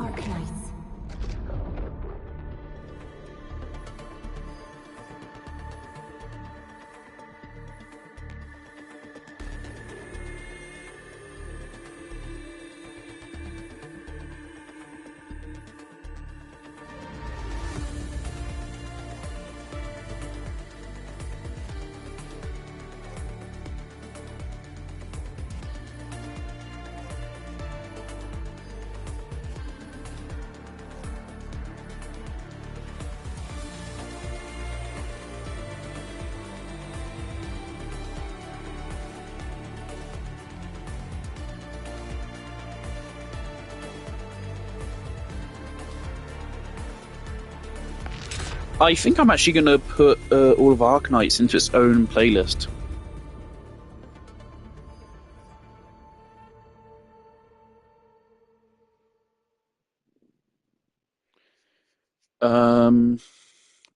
Arknights. I think I'm actually going to put all of Arknights into its own playlist.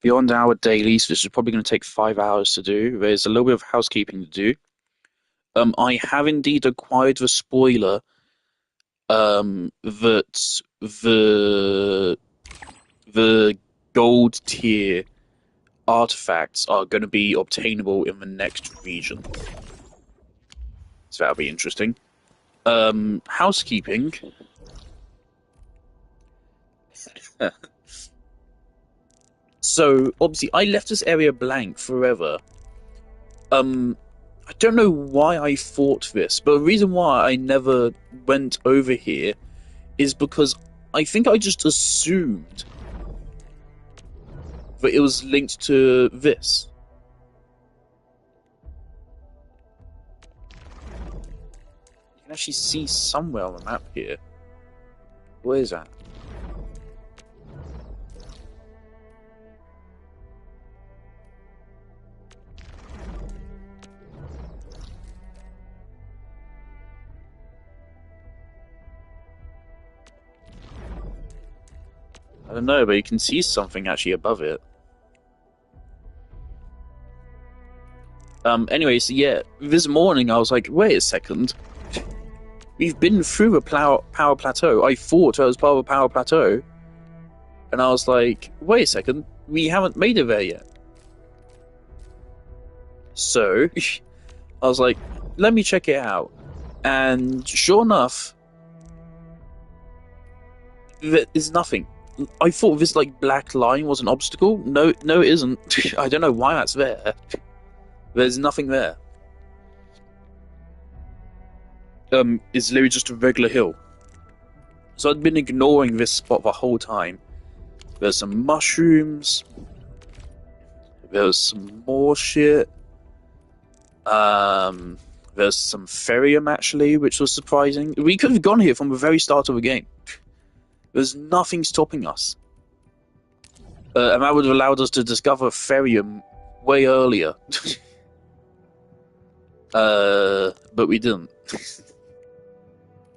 Beyond our dailies, which is probably going to take 5 hours to do. There's a little bit of housekeeping to do. I have indeed acquired the spoiler that the gold tier artifacts are going to be obtainable in the next region. So that'll be interesting. Housekeeping. So, obviously, I left this area blank forever. I don't know why I thought this, but the reason why I never went over here is because I think I just assumed that it was linked to this. You can actually see somewhere on the map here. Where is that? I don't know, but you can see something actually above it. Anyway, so yeah, this morning I was like, wait a second. We've been through a power plateau. I thought I was part of a power plateau. And I was like, wait a second, we haven't made it there yet. So, I was like, let me check it out. And sure enough, there's nothing. I thought this like black line was an obstacle. No, it isn't. I don't know why that's there. There's nothing there. It's literally just a regular hill. So I'd been ignoring this spot the whole time. There's some mushrooms. There's some more shit. There's some ferrium actually, which was surprising. We could have gone here from the very start of the game. There's nothing stopping us. And that would have allowed us to discover ferrium way earlier. But we didn't.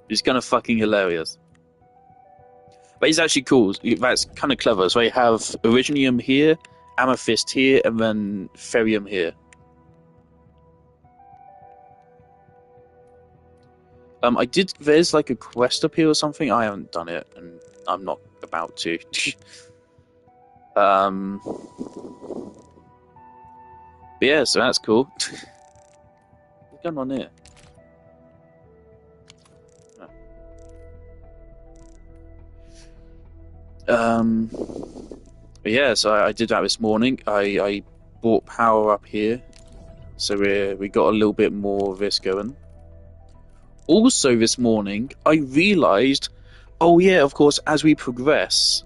It's kind of fucking hilarious. But it's actually cool. That's kind of clever. So I have Originium here, Amethyst here, and then Ferrium here. There's like a quest up here or something. I haven't done it, and I'm not about to. But yeah, so that's cool. What's going on here? But yeah, so I did that this morning. I bought power up here, so we got a little bit more of this going. Also this morning, I realised, oh yeah, of course, as we progress,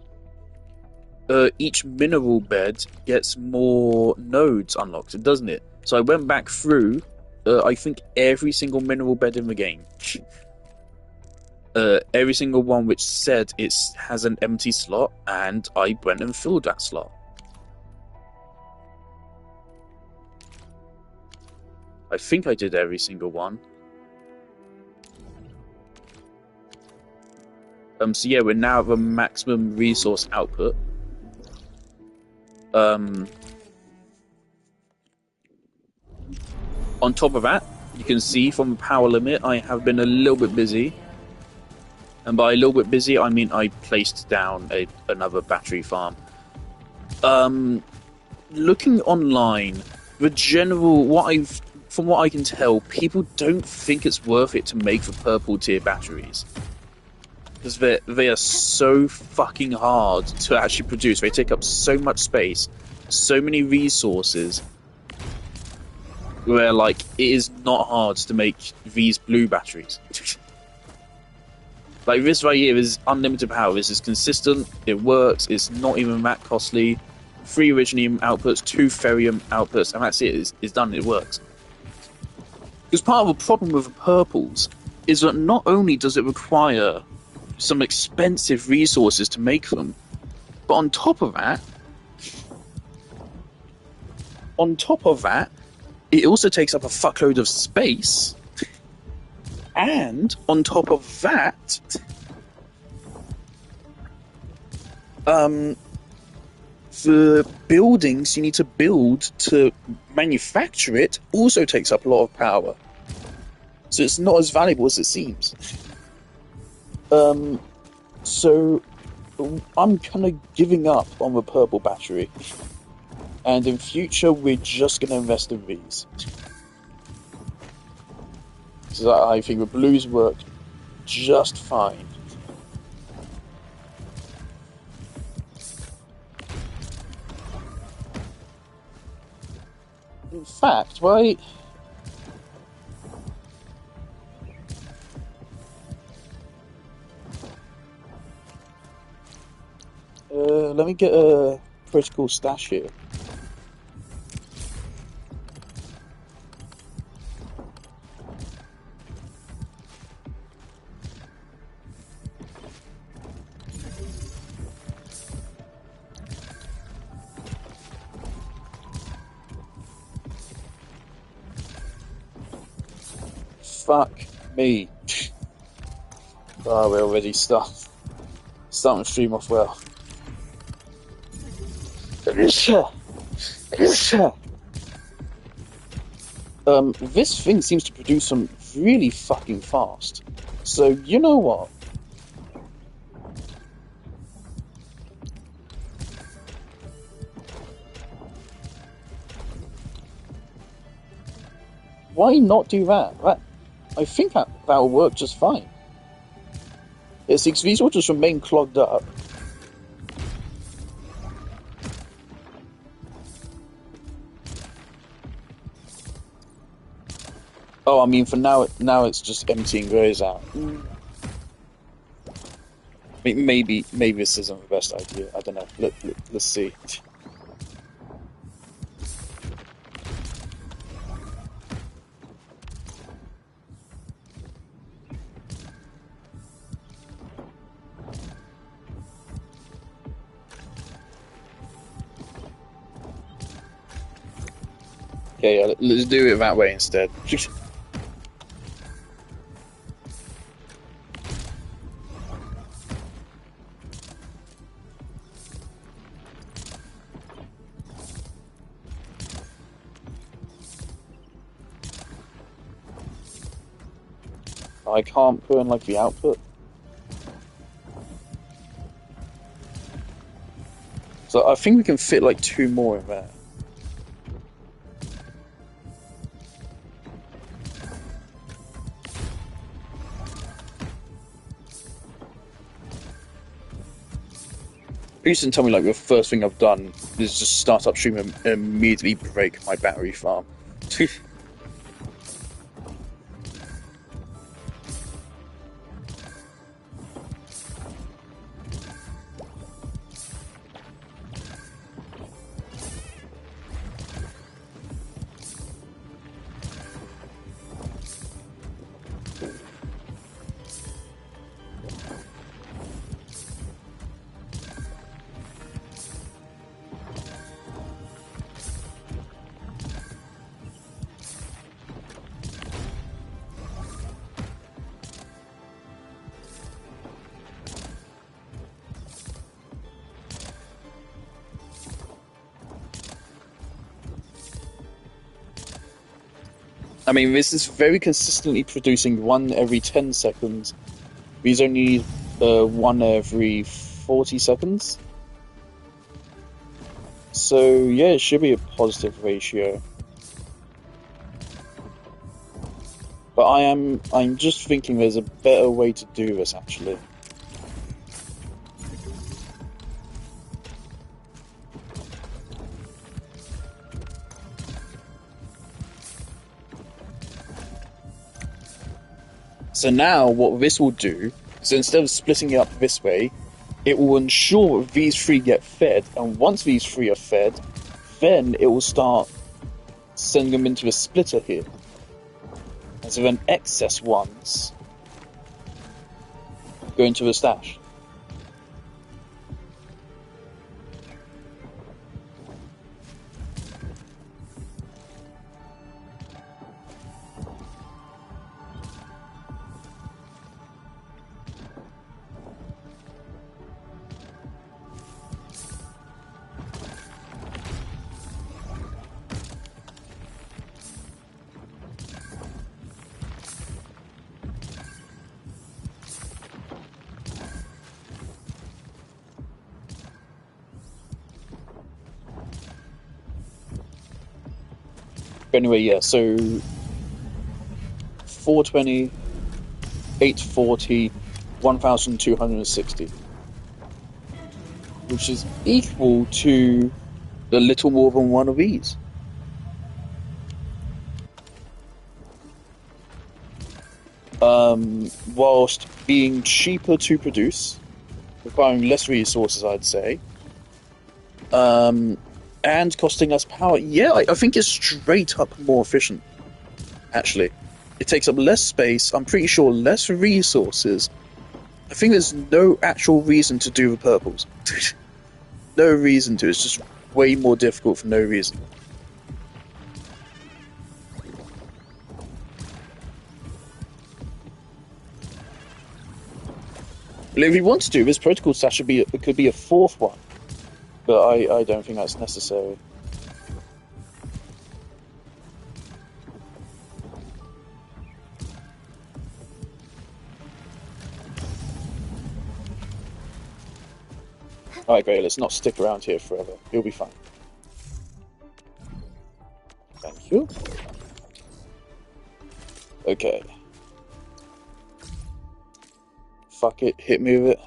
each mineral bed gets more nodes unlocked, doesn't it? So I went back through, I think, every single mineral bed in the game. Every single one which said it has an empty slot, and I went and filled that slot. I think I did every single one. So yeah, we're now at the maximum resource output. On top of that, you can see from the power limit, I have been a little bit busy. And by a little bit busy, I mean I placed down another battery farm. Um, Looking online, the general from what I can tell, people don't think it's worth it to make the purple tier batteries because they are so fucking hard to actually produce. They take up so much space, so many resources. Where like it is not hard to make these blue batteries. Like this right here is unlimited power. This is consistent. It works. It's not even that costly. 3 Originium outputs, 2 Ferrium outputs, and that's it. It's done. It works. Because part of the problem with the purples is that not only does it require some expensive resources to make them, but on top of that, it also takes up a fuckload of space. And on top of that, the buildings you need to build to manufacture it also takes up a lot of power. So it's not as valuable as it seems. So I'm kind of giving up on the purple battery. And in future, we're just going to invest in these. So I think the blues work just fine. In fact, right? Let me get a critical stash here. Fuck me. Oh, we're already starting the stream off well. This thing seems to produce them really fucking fast. So, you know what? Why not do that? I think that'll work just fine. It's these will just remain clogged up. Oh, I mean, for now it's just emptying those out. Maybe this isn't the best idea. I don't know. Let's see. Okay, yeah, let's do it that way instead. I can't put in like the output. So I think we can fit like 2 more in there. Please don't tell me like the first thing I've done is just start up stream and immediately break my battery farm. I mean, this is very consistently producing 1 every 10 seconds. These only need one every 40 seconds. So yeah, it should be a positive ratio. But I'm just thinking there's a better way to do this actually. So now what this will do is instead of splitting it up this way, it will ensure that these three get fed, and once these three are fed, then it will start sending them into a splitter here. And so then excess ones go into the stash. But anyway, yeah, so 420, 840, 1260, which is equal to a little more than one of these. Whilst being cheaper to produce, requiring less resources, I'd say, and costing us power. Yeah, I think it's straight up more efficient, actually. It takes up less space, I'm pretty sure less resources. I think there's no actual reason to do the purples. No reason to, it's just way more difficult for no reason. But if we want to do this protocol stash, it could be a fourth one, but I don't think that's necessary. Alright, great, let's not stick around here forever. You'll be fine. Thank you. Okay. Fuck it, hit me with it.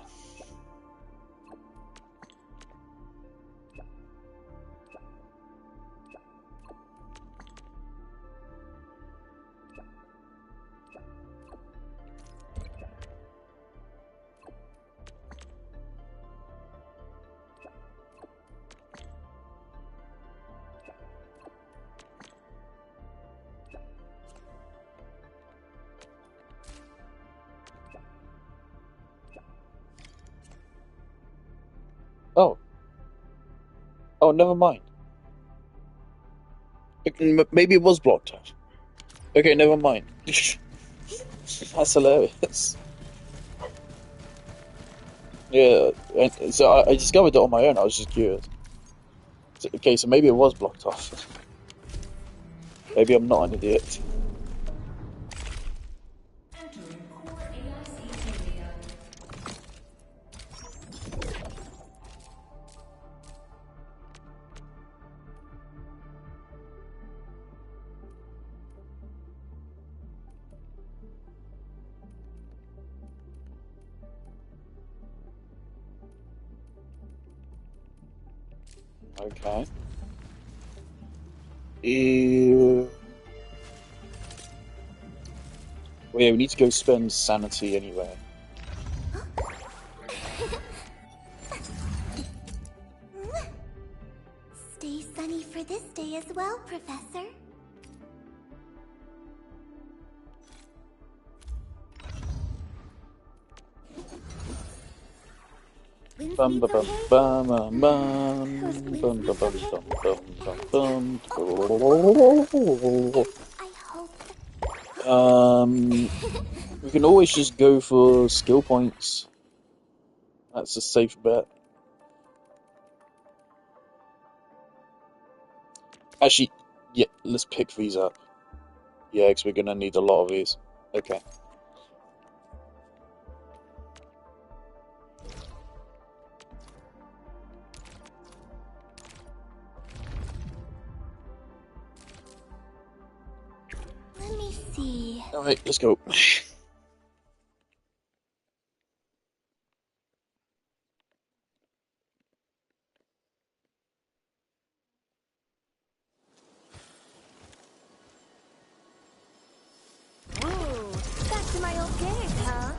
Oh. Oh, never mind. Maybe it was blocked out. Okay, never mind. That's hilarious. Yeah, so I discovered it on my own. I was just curious. Okay, so maybe it was blocked off. Maybe I'm not an idiot. Okay. Ew. Well, yeah, we need to go spend sanity anyway. Stay sunny for this day as well, Professor. Bum ba bum bum bum bum bum bum bum bum bum. We can always just go for skill points. That's a safe bet. Actually, yeah, let's pick these up. Yeah, because we're gonna need a lot of these. Okay. see. Alright, let's go. Ooh, back to my old days, huh?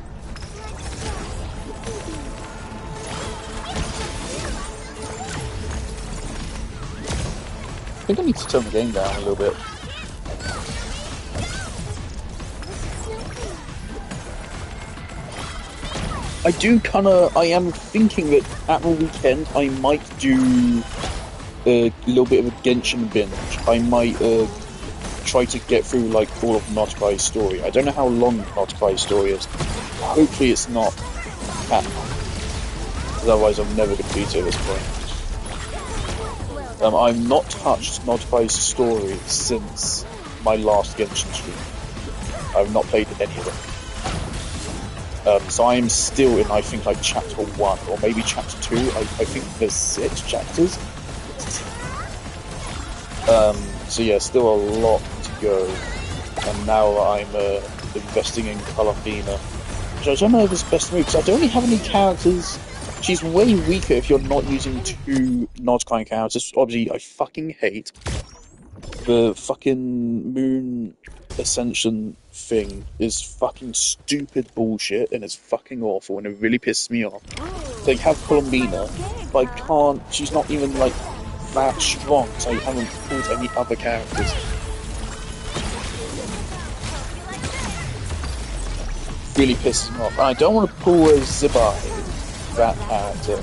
I think I need to turn the game down a little bit. I am thinking that at the weekend I might do a little bit of a Genshin binge. I might try to get through like all of Notkai's story. I don't know how long Notkai's story is. Hopefully it's not that long. Otherwise I'm never complete it at this point. I've not touched Notkai's story since my last Genshin stream. I've not played any of it. So I'm still in, I think, like chapter 1 or maybe chapter 2. I think there's 6 chapters. So yeah, still a lot to go. And now I'm investing in Columbina, which I don't know if it's the best move because I don't really have any characters. She's way weaker if you're not using 2 Nodkai characters. Obviously, I fucking hate the fucking Moon Ascension thing is fucking stupid bullshit and it's fucking awful and it really pisses me off. They have Columbina, but I can't. She's not even like that strong, so I haven't pulled any other characters. Really pisses me off. And I don't want to pull a Zibai, that character.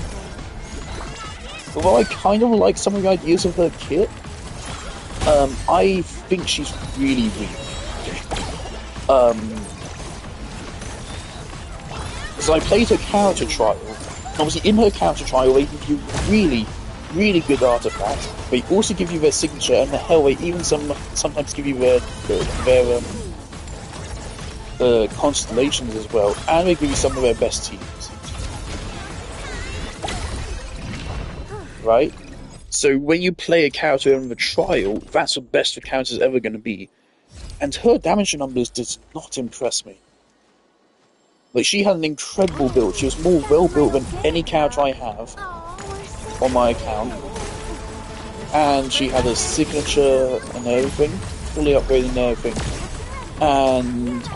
Although I kind of like some of the ideas of her kit, I think she's really weak. Because I played her character trial. Obviously, in her character trial, they give you really, really good artifacts. They also give you their signature, and the hell, they even sometimes give you their constellations as well, and they give you some of their best teams. Right? So when you play a character in the trial, that's the best the character's ever going to be. And her damage numbers does not impress me. Like, she had an incredible build. She was more well-built than any character I have on my account. And she had a signature and everything, fully upgraded and everything. And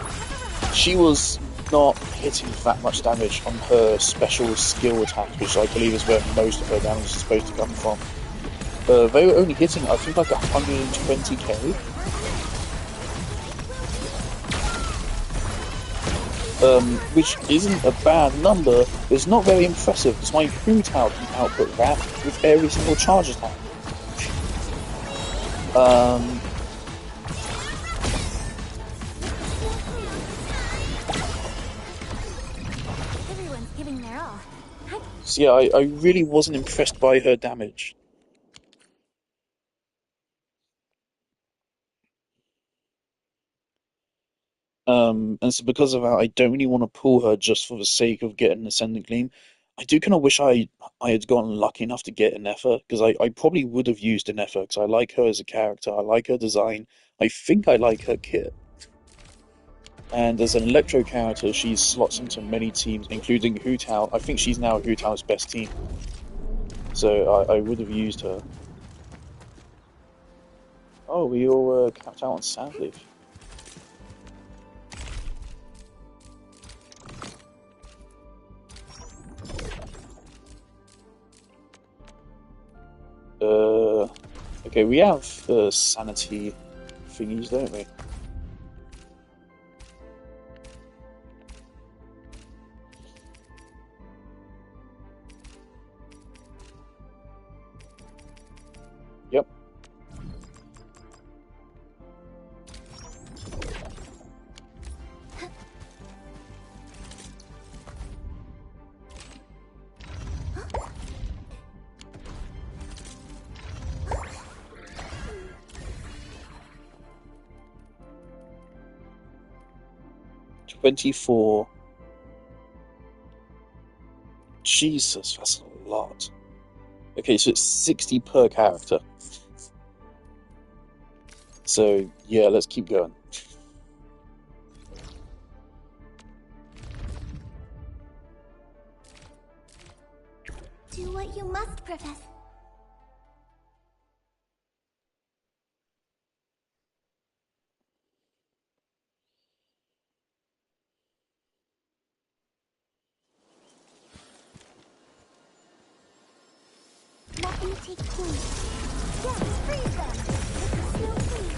she was not hitting that much damage on her special skill attack, which I believe is where most of her damage is supposed to come from. They were only hitting, I think, like 120k. Which isn't a bad number, but it's not very impressive, because my Hu Tao can output that with every single charge attack. Everyone's giving their all. So yeah, I really wasn't impressed by her damage. And so because of that, I don't really want to pull her just for the sake of getting an Ascendant Gleam. I do kind of wish I had gotten lucky enough to get Anefa, because I probably would have used Anefa, because I like her as a character, I like her design, I think I like her kit. And as an Electro character, she slots into many teams, including Hu Tao. I think she's now Hu Tao's best team. So I would have used her. Oh, we all capped out on Sandleaf. Okay, we have sanity thingies, don't we? Yep. $24. Jesus, that's a lot. Okay, so it's 60 per character. So, yeah, let's keep going. Do what you must, Professor. Let me take point. Yeah, freeze them. Still free.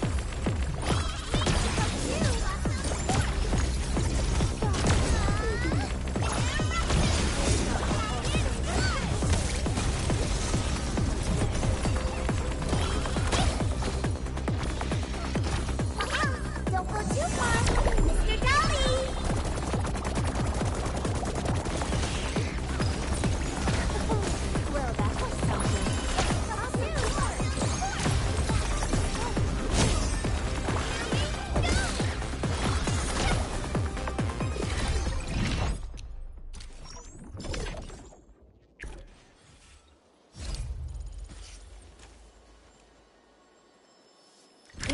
Don't go too far, Mr. Dolly. Well, that was something.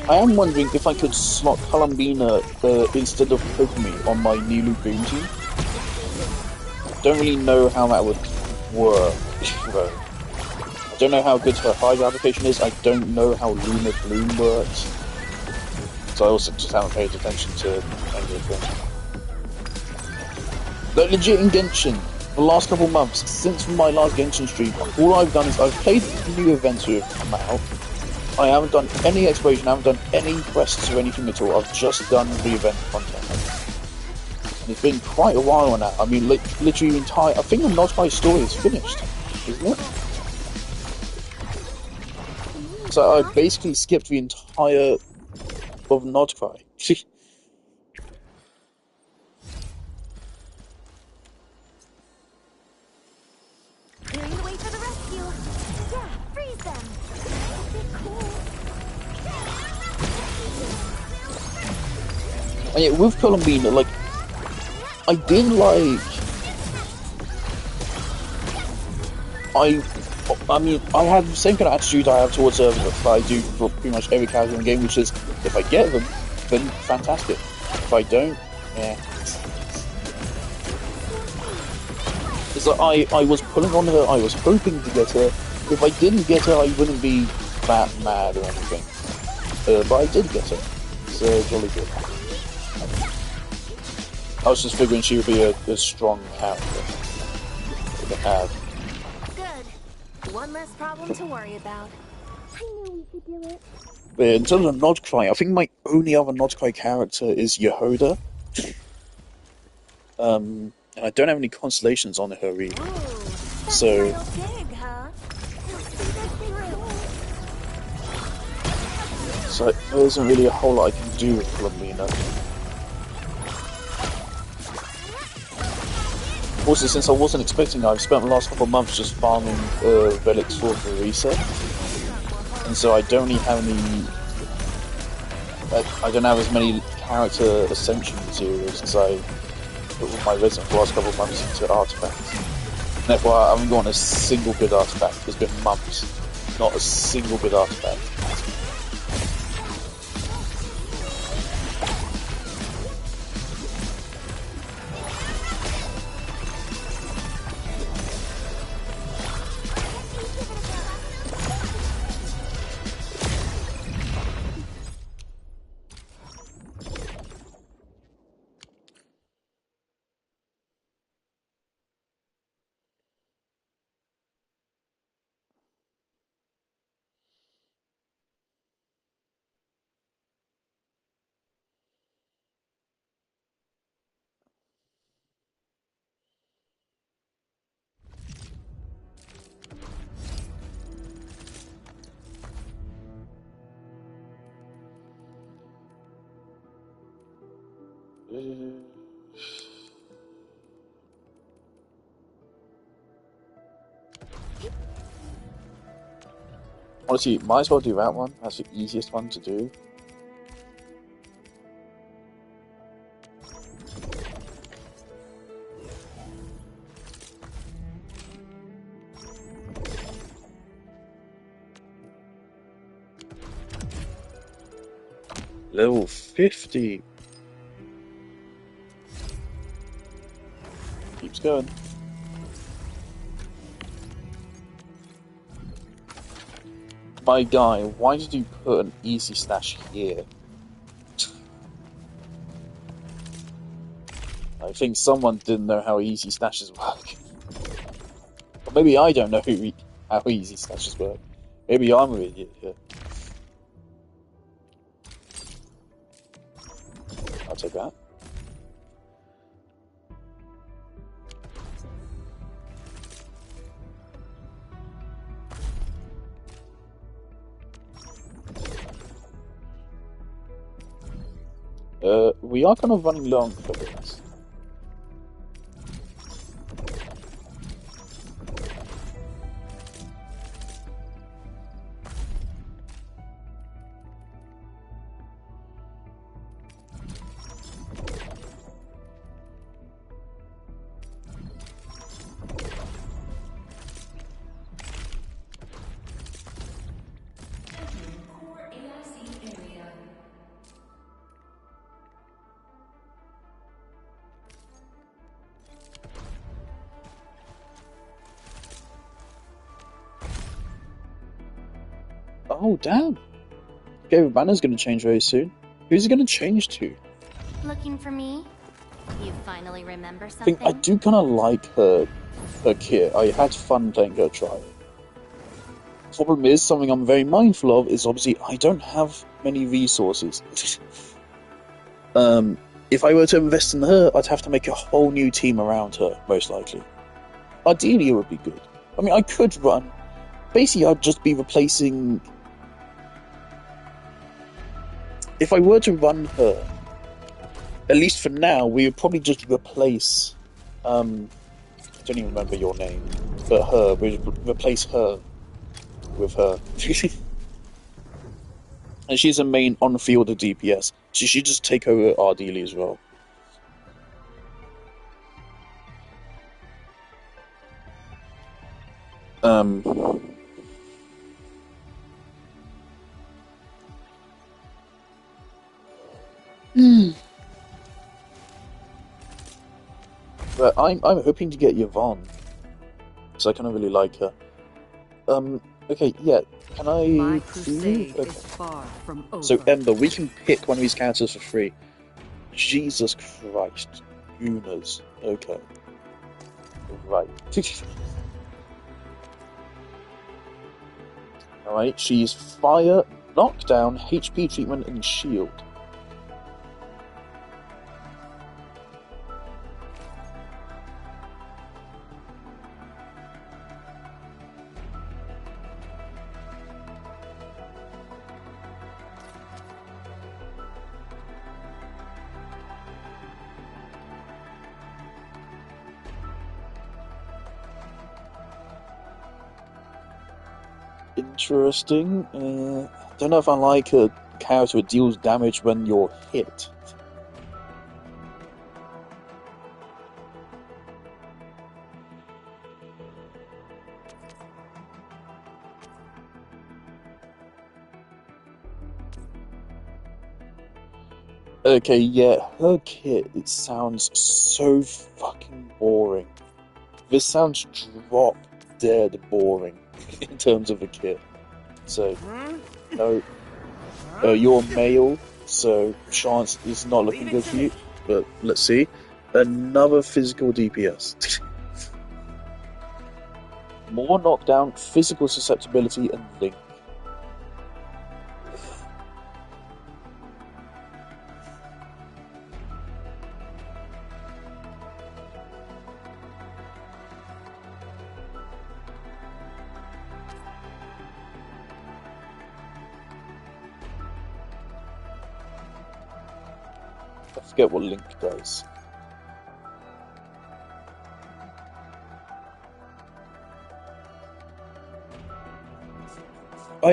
I am wondering if I could slot Columbina instead of Pokemon on my Nilu Boom team. Don't really know how that would work, though. I don't know how good her Hive application is. I don't know how Lunar Bloom works. So I also just haven't paid attention to anything. Like, legit in Genshin, the last couple months, since my last Genshin stream, all I've done is I've played new events who have come out. I haven't done any exploration, I haven't done any quests or anything at all. I've just done the event content. And it's been quite a while now. I mean, literally entire. I think the Nozbai story is finished, isn't it? So I basically skipped the entire of Nozbai. Clearing the way for the rescue. Yeah, freeze them. And yet with Columbina, like, I did like. I mean, I have the same kind of attitude I have towards her that I do for pretty much every character in the game, which is, if I get them, then fantastic. If I don't, yeah. It's like I was pulling on her, I was hoping to get her. If I didn't get her, I wouldn't be that mad or anything. But I did get her. So, jolly good. I was just figuring she would be a strong character to have. One less problem to worry about. I knew we could do it. But in terms of Nodcry, I think my only other Nodcry character is Yehoda. And I don't have any constellations on her either. Ooh, so big, huh? So there isn't really a whole lot I can do with Columbina. Also, since I wasn't expecting it, I've spent the last couple of months just farming relics for the reset. And so I don't really have any... I don't have as many character ascension materials as I put with my resin for the last couple of months into artifacts. And therefore I haven't gotten a single good artifact. It's been months. Not a single good artifact. Honestly, might as well do that one. That's the easiest one to do. Level 50. Keeps going. My guy, why did you put an easy stash here? I think someone didn't know how easy stashes work. Or maybe I don't know how easy stashes work. Maybe I'm an idiot here. I'll take that. We are kind of running low on credits. Oh, damn. Gary Banner's going to change very soon. Who's he going to change to? Looking for me? You finally remember I something? think I do kind of like her kit. I had fun playing her trial. Problem is, something I'm very mindful of is obviously I don't have many resources. If I were to invest in her, I'd have to make a whole new team around her, most likely. Ideally, it would be good. I mean, I could run. Basically, I'd just be replacing. If I were to run her, at least for now, we would probably just replace. I don't even remember your name, but her. We'd replace her with her. And she's a main on-field DPS. She should just take over Ardili as well. But I'm hoping to get Yvonne, because I kind of really like her. Okay, yeah. Can I? My crusade okay. is far from over. So Ember, we can pick one of these characters for free. Jesus Christ, Unas. Okay. Right. Alright, she's fire, knockdown, HP treatment, and shield. Interesting. Don't know if I like a character who deals damage when you're hit. Okay, yeah, her kit, it sounds so fucking boring. This sounds drop dead boring in terms of a kit. So, no. You're male, so chance is not looking good for you. But let's see. Another physical DPS. More knockdown, physical susceptibility, and link. I forget what Link does.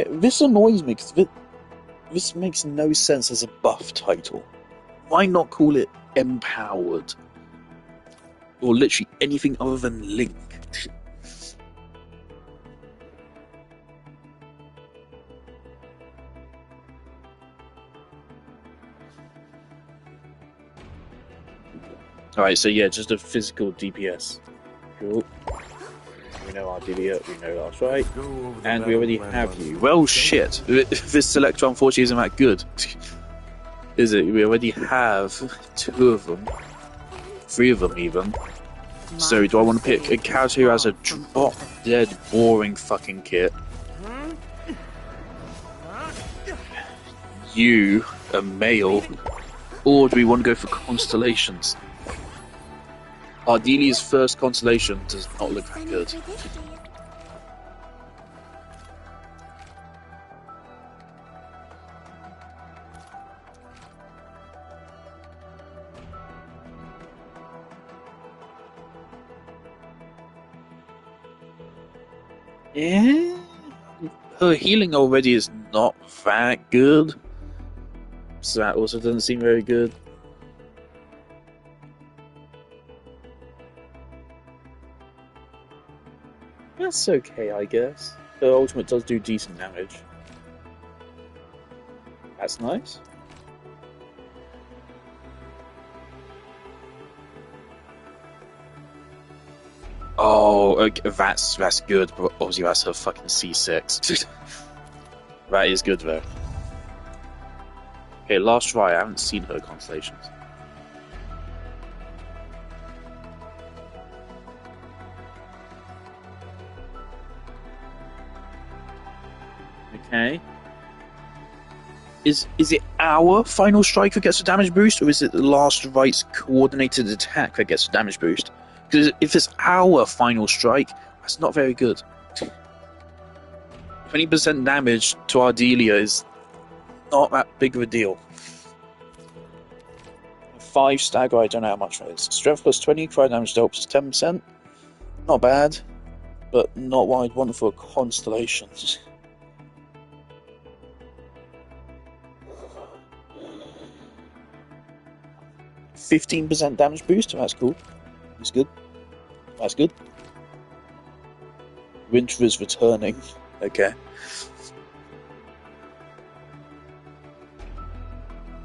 This annoys me because this makes no sense as a buff title. Why not call it Empowered? Or literally anything other than Link? Alright, so yeah, just a physical DPS. Cool. We know Ardelia, we know that's right. Go over the And we already battle plan have once you. more. Well, shit. This selector, unfortunately, isn't that good. Is it? We already have 2 of them. 3 of them, even. So, do I want to pick a character who has a drop-dead, boring fucking kit? You, a male? Or do we want to go for constellations? Ardelia's first constellation does not look that good. Yeah, her healing already is not that good, so that also doesn't seem very good. That's okay, I guess. Her ultimate does do decent damage. That's nice. Oh, okay, that's good, but obviously that's her fucking C6. That is good though. Okay, last try. I haven't seen her constellations. Okay. Is it our final strike that gets a damage boost, or is it the last right's coordinated attack that gets a damage boost? Because if it's our final strike, that's not very good. 20% damage to Ardelia is not that big of a deal. 5 stagger, I don't know how much that is. Strength plus 20, fire damage dealt plus 10%. Not bad, but not what I'd want for a constellation. 15% damage boost, that's cool. That's good. That's good. Winter is returning. Okay.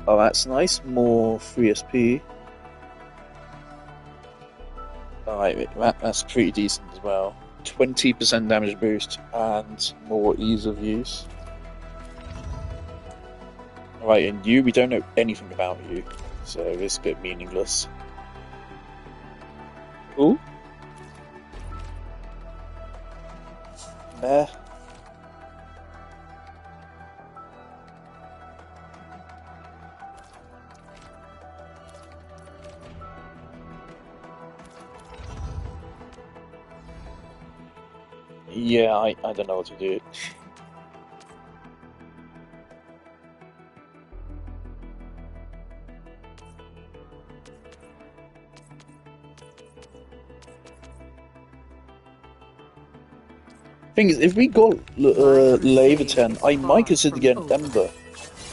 Oh, that's nice. More 3SP. Alright, that's pretty decent as well. 20% damage boost and more ease of use. Alright, and you, we don't know anything about you, so it's a bit meaningless. Ooh. There. Yeah, I don't know what to do. Thing is, if we got Leviathan, I might consider getting Ember.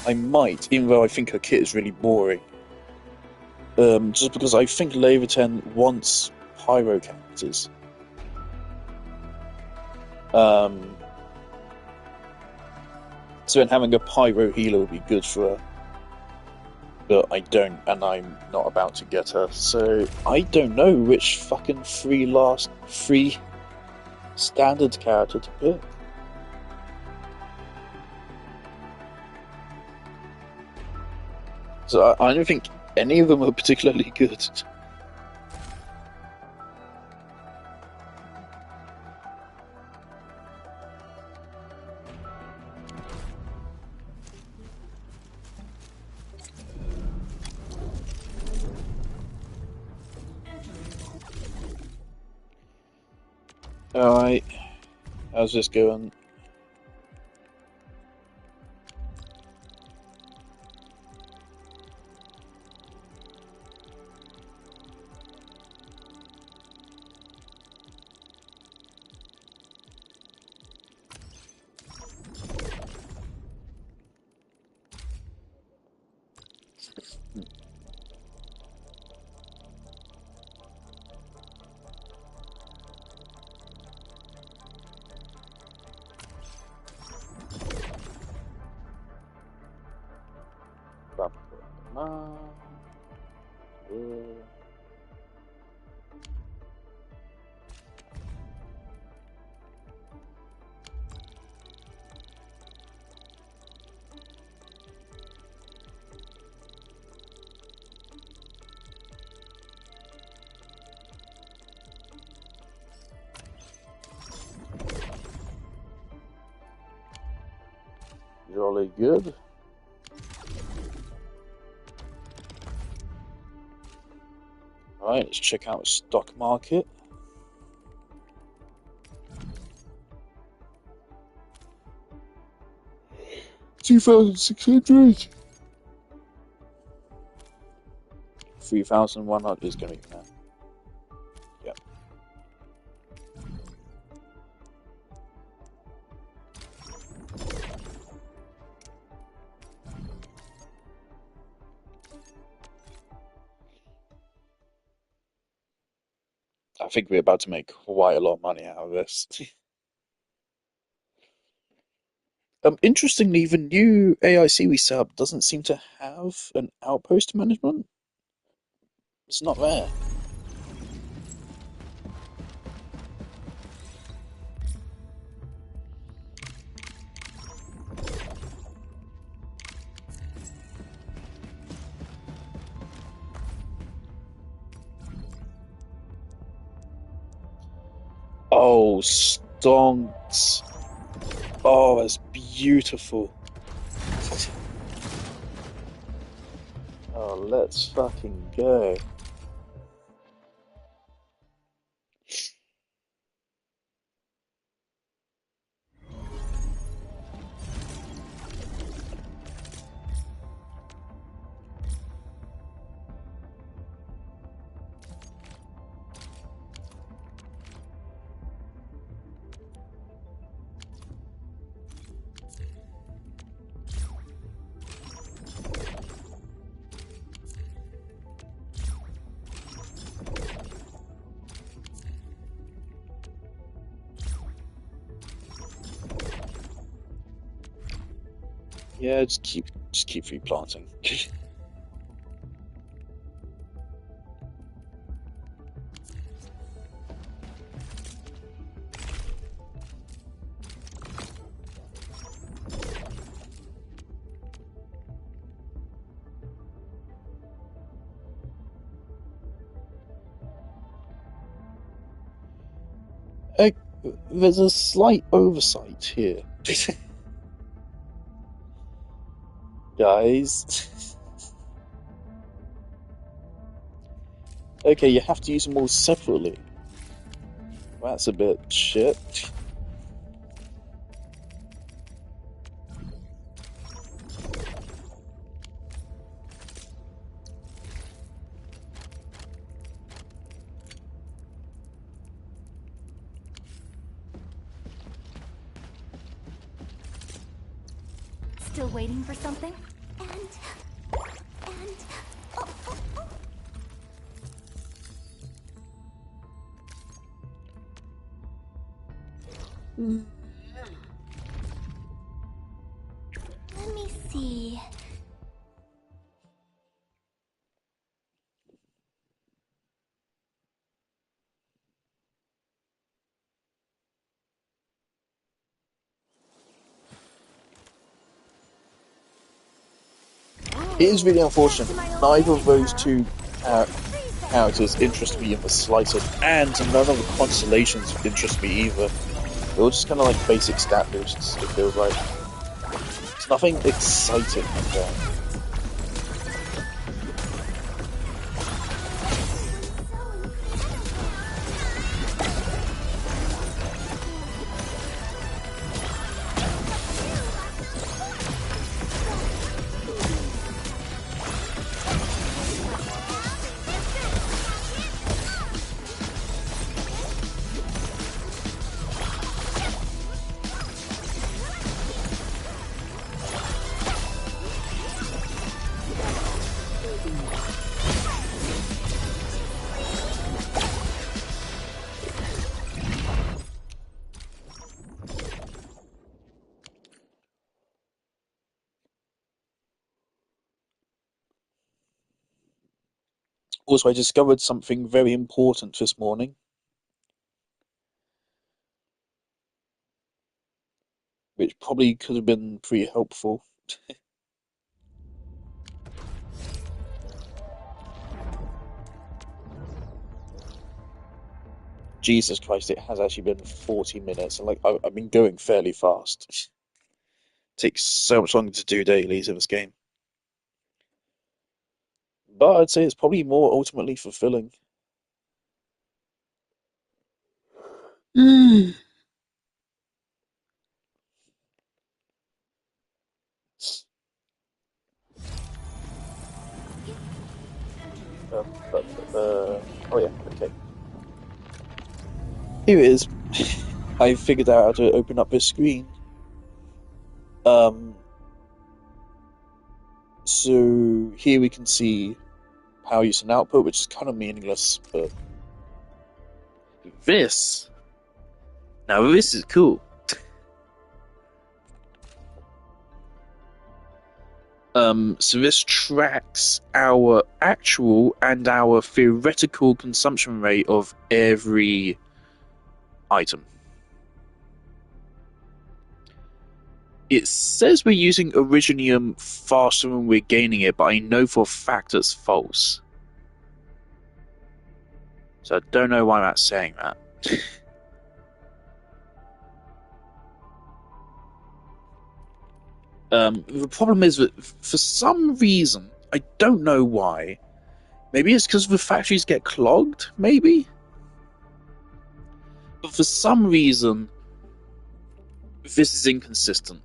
I might, even though I think her kit is really boring. Just because I think Leviathan wants pyro characters. So then having a pyro healer would be good for her. But I don't, and I'm not about to get her. So I don't know which fucking free standard character to pick. So I don't think any of them are particularly good. Alright, how's this going? Jolly good. Alright, let's check out the stock market. $2,600. 3,100 is going to be now. Yep. I think we're about to make quite a lot of money out of this. Interestingly, the new AIC we set up doesn't seem to have an outpost management. It's not there. Oh, stonks. Oh, that's beautiful. Oh, let's fucking go. Yeah, just keep replanting. Uh, there's a slight oversight here. Guys. Okay, you have to use them all separately. That's a bit shit. Still waiting for something? And... Oh, oh, oh. Let me see. It is really unfortunate. Neither of those two characters interest me in the slightest, and none of the constellations interest me either. They're all just kind of like basic stat boosts, it feels like. There's nothing exciting in there. Also, I discovered something very important this morning, which probably could have been pretty helpful. Jesus Christ, it has actually been 40 minutes, and like I've been going fairly fast. Takes so much longer to do dailies in this game. But I'd say it's probably more ultimately fulfilling. Mm. Oh yeah, okay. Here it is. I figured out how to open up this screen. Um, so here we can see power use and output, which is kind of meaningless, but this, now this is cool. So this tracks our actual and our theoretical consumption rate of every item. It says we're using Originium faster than we're gaining it, but I know for a fact that's false. So I don't know why that's saying that. The problem is that for some reason, I don't know why, maybe it's because the factories get clogged, maybe? But for some reason, this is inconsistent.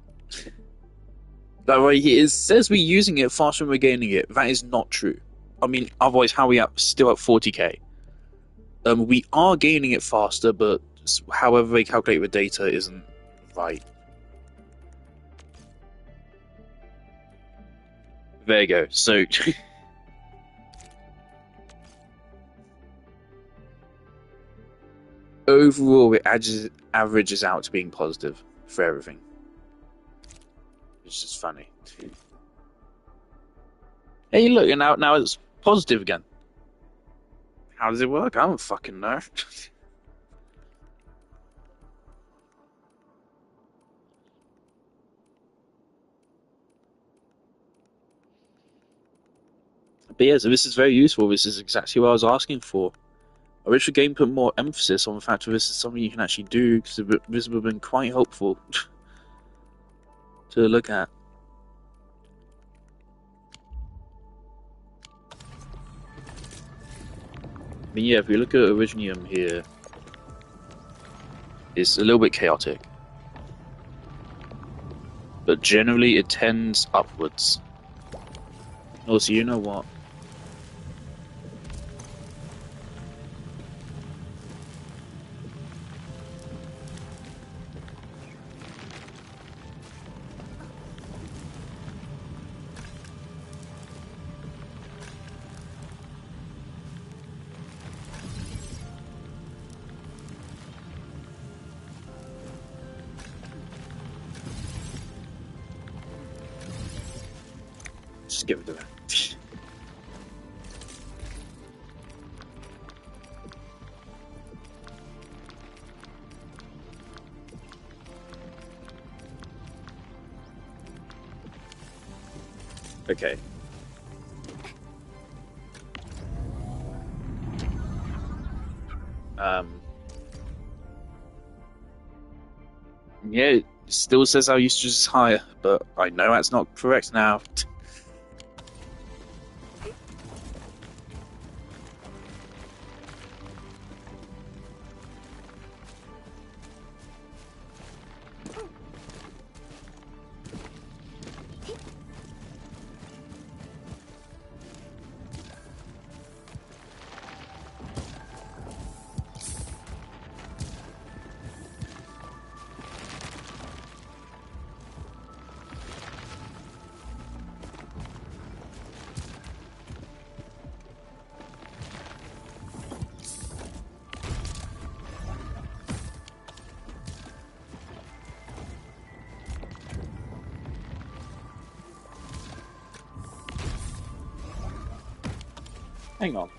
That way, it says we're using it faster than we're gaining it. That is not true. I mean, otherwise, how are we still at 40k? We are gaining it faster, but however they calculate the data isn't right. There you go. So, overall, it averages out to being positive for everything. It's just funny. Hey, look, and now it's positive again. How does it work? I don't fucking know. But yeah, so this is very useful. This is exactly what I was asking for. I wish the game put more emphasis on the fact that this is something you can actually do, because this would have been quite helpful to look at. I mean, yeah, if we look at Originium here, it's a little bit chaotic. But generally, it tends upwards. Also, you know what? Just get rid of that. Okay. Yeah, it still says our usage is higher, but I know that's not correct now. Hang on.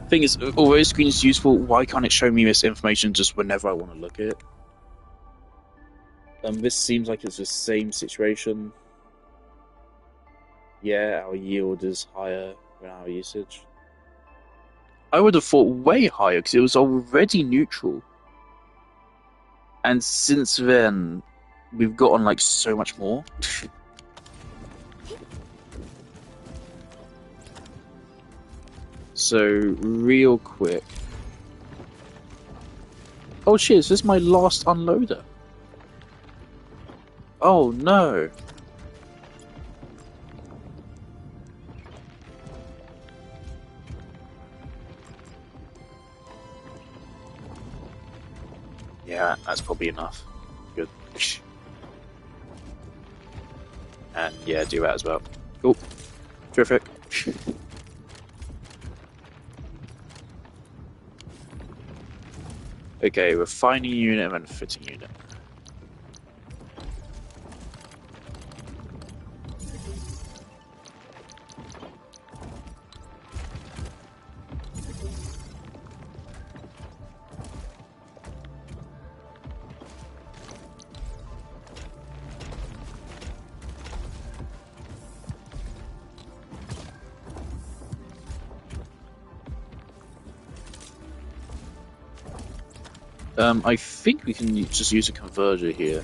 Thing is, although the screen is useful, why can't it show me this information just whenever I want to look at it? This seems like it's the same situation. Yeah, our yield is higher than our usage. I would have thought way higher because it was already neutral. And since then, we've gotten like so much more. So, real quick. Oh shit, is this my last unloader? Oh no. Yeah, that's probably enough. Good. And yeah, do that as well. Cool. Terrific. Okay, refining unit and then fitting unit. I think we can just use a converter here.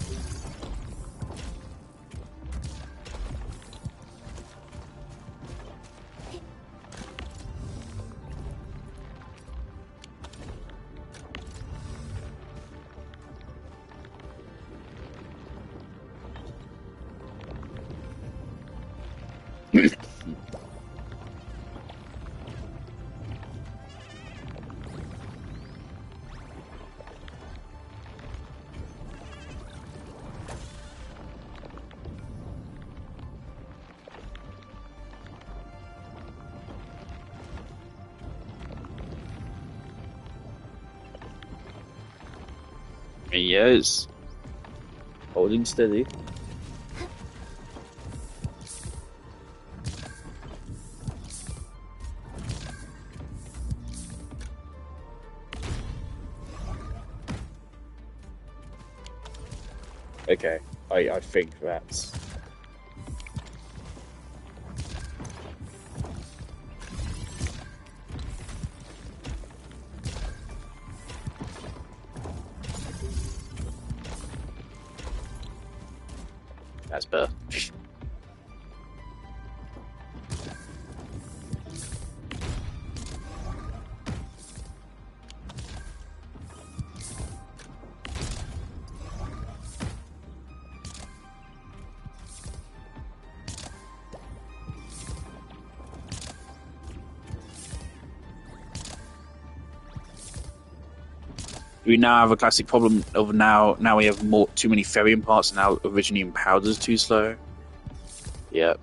Yes. Holding steady. Okay, I think that's... That's better. We now have a classic problem of now we have too many ferrium parts and now originating powder's too slow. Yep.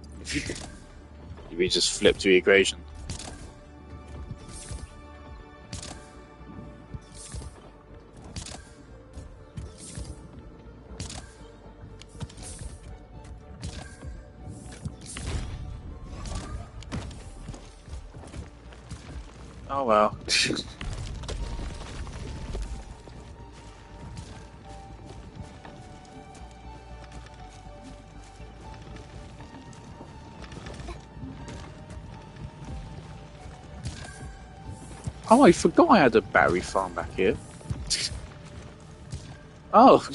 We just flip to the equation. Oh well. Oh, I forgot I had a battery farm back here. Oh.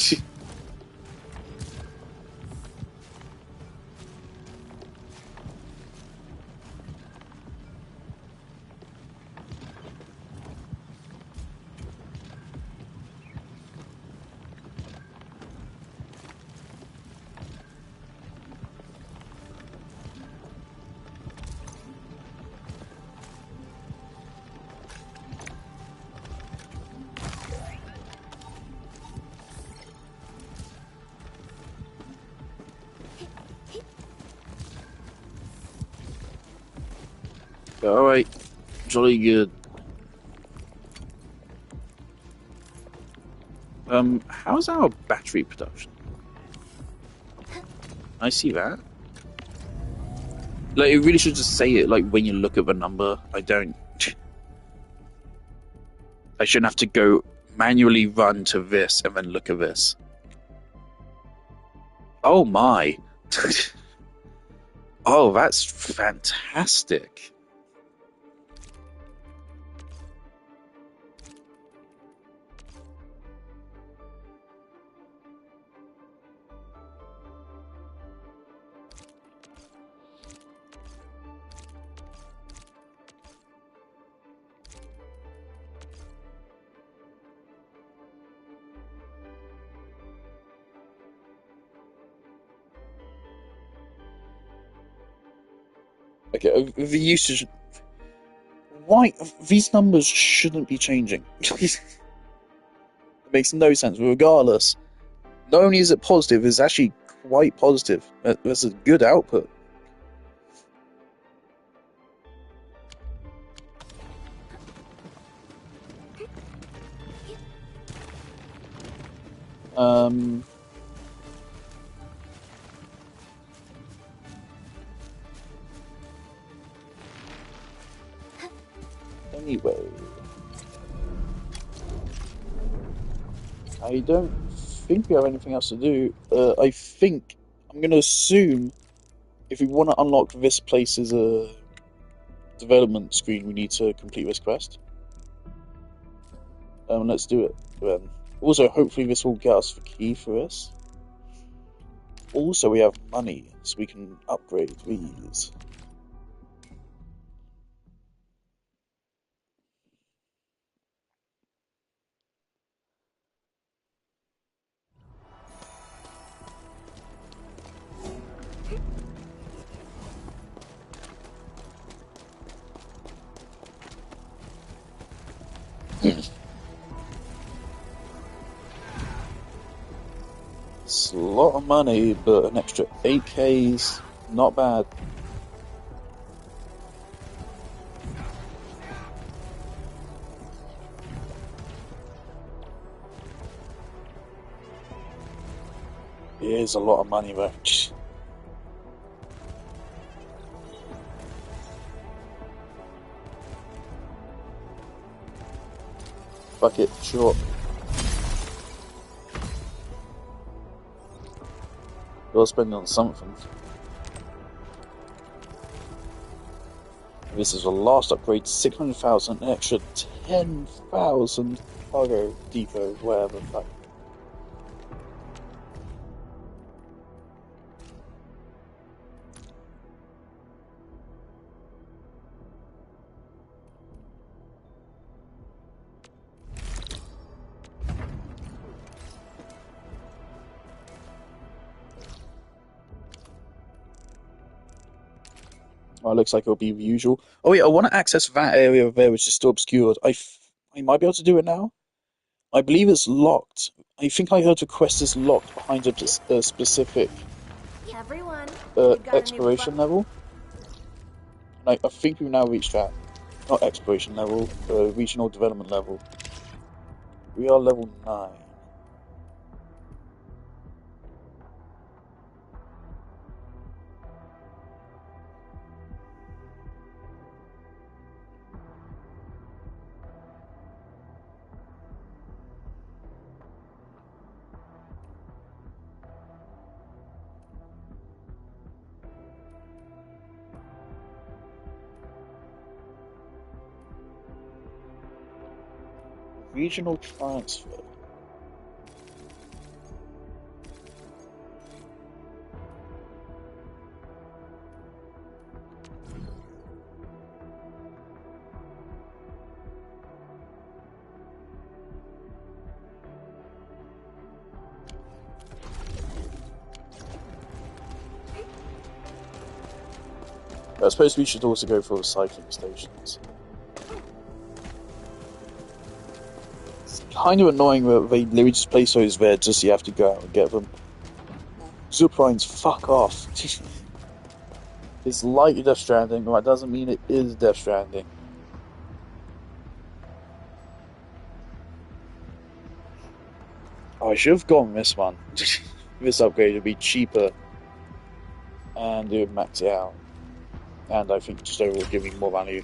Alright. Jolly good. How's our battery production? I see that. Like, you really should just say it, like, when you look at the number. I don't... I shouldn't have to go manually run to this and then look at this. Oh my. Oh, that's fantastic. Okay, the usage. Why these numbers shouldn't be changing? It makes no sense. But regardless, not only is it positive, it's actually quite positive. That's a good output. Anyway, I don't think we have anything else to do. I think I'm going to assume if we want to unlock this place's development screen, we need to complete this quest. Let's do it then. Also, hopefully this will get us the key for this. Also, we have money, so we can upgrade these. It's a lot of money, but an extra 8K's not bad. It is a lot of money, though. Fuck it, sure. Gotta spend it on something. This is the last upgrade, 600,000, an extra 10,000 cargo depot, whatever the fuck. Oh, it looks like it'll be the usual. Oh yeah, I want to access that area over there, which is still obscured. I might be able to do it now. I believe it's locked. I think I heard the quest is locked behind a specific Everyone, we've got exploration level. And I think we've now reached that. Not exploration level, regional development level. We are level 9. Regional transfer. I suppose we should also go for recycling stations. It's kind of annoying that they literally just place those there just so you have to go out and get them. Zip lines, fuck off. It's like Death Stranding, but that doesn't mean it is Death Stranding. Oh, I should have gone this one. This upgrade would be cheaper and it would max it out. And I think just overall give me more value.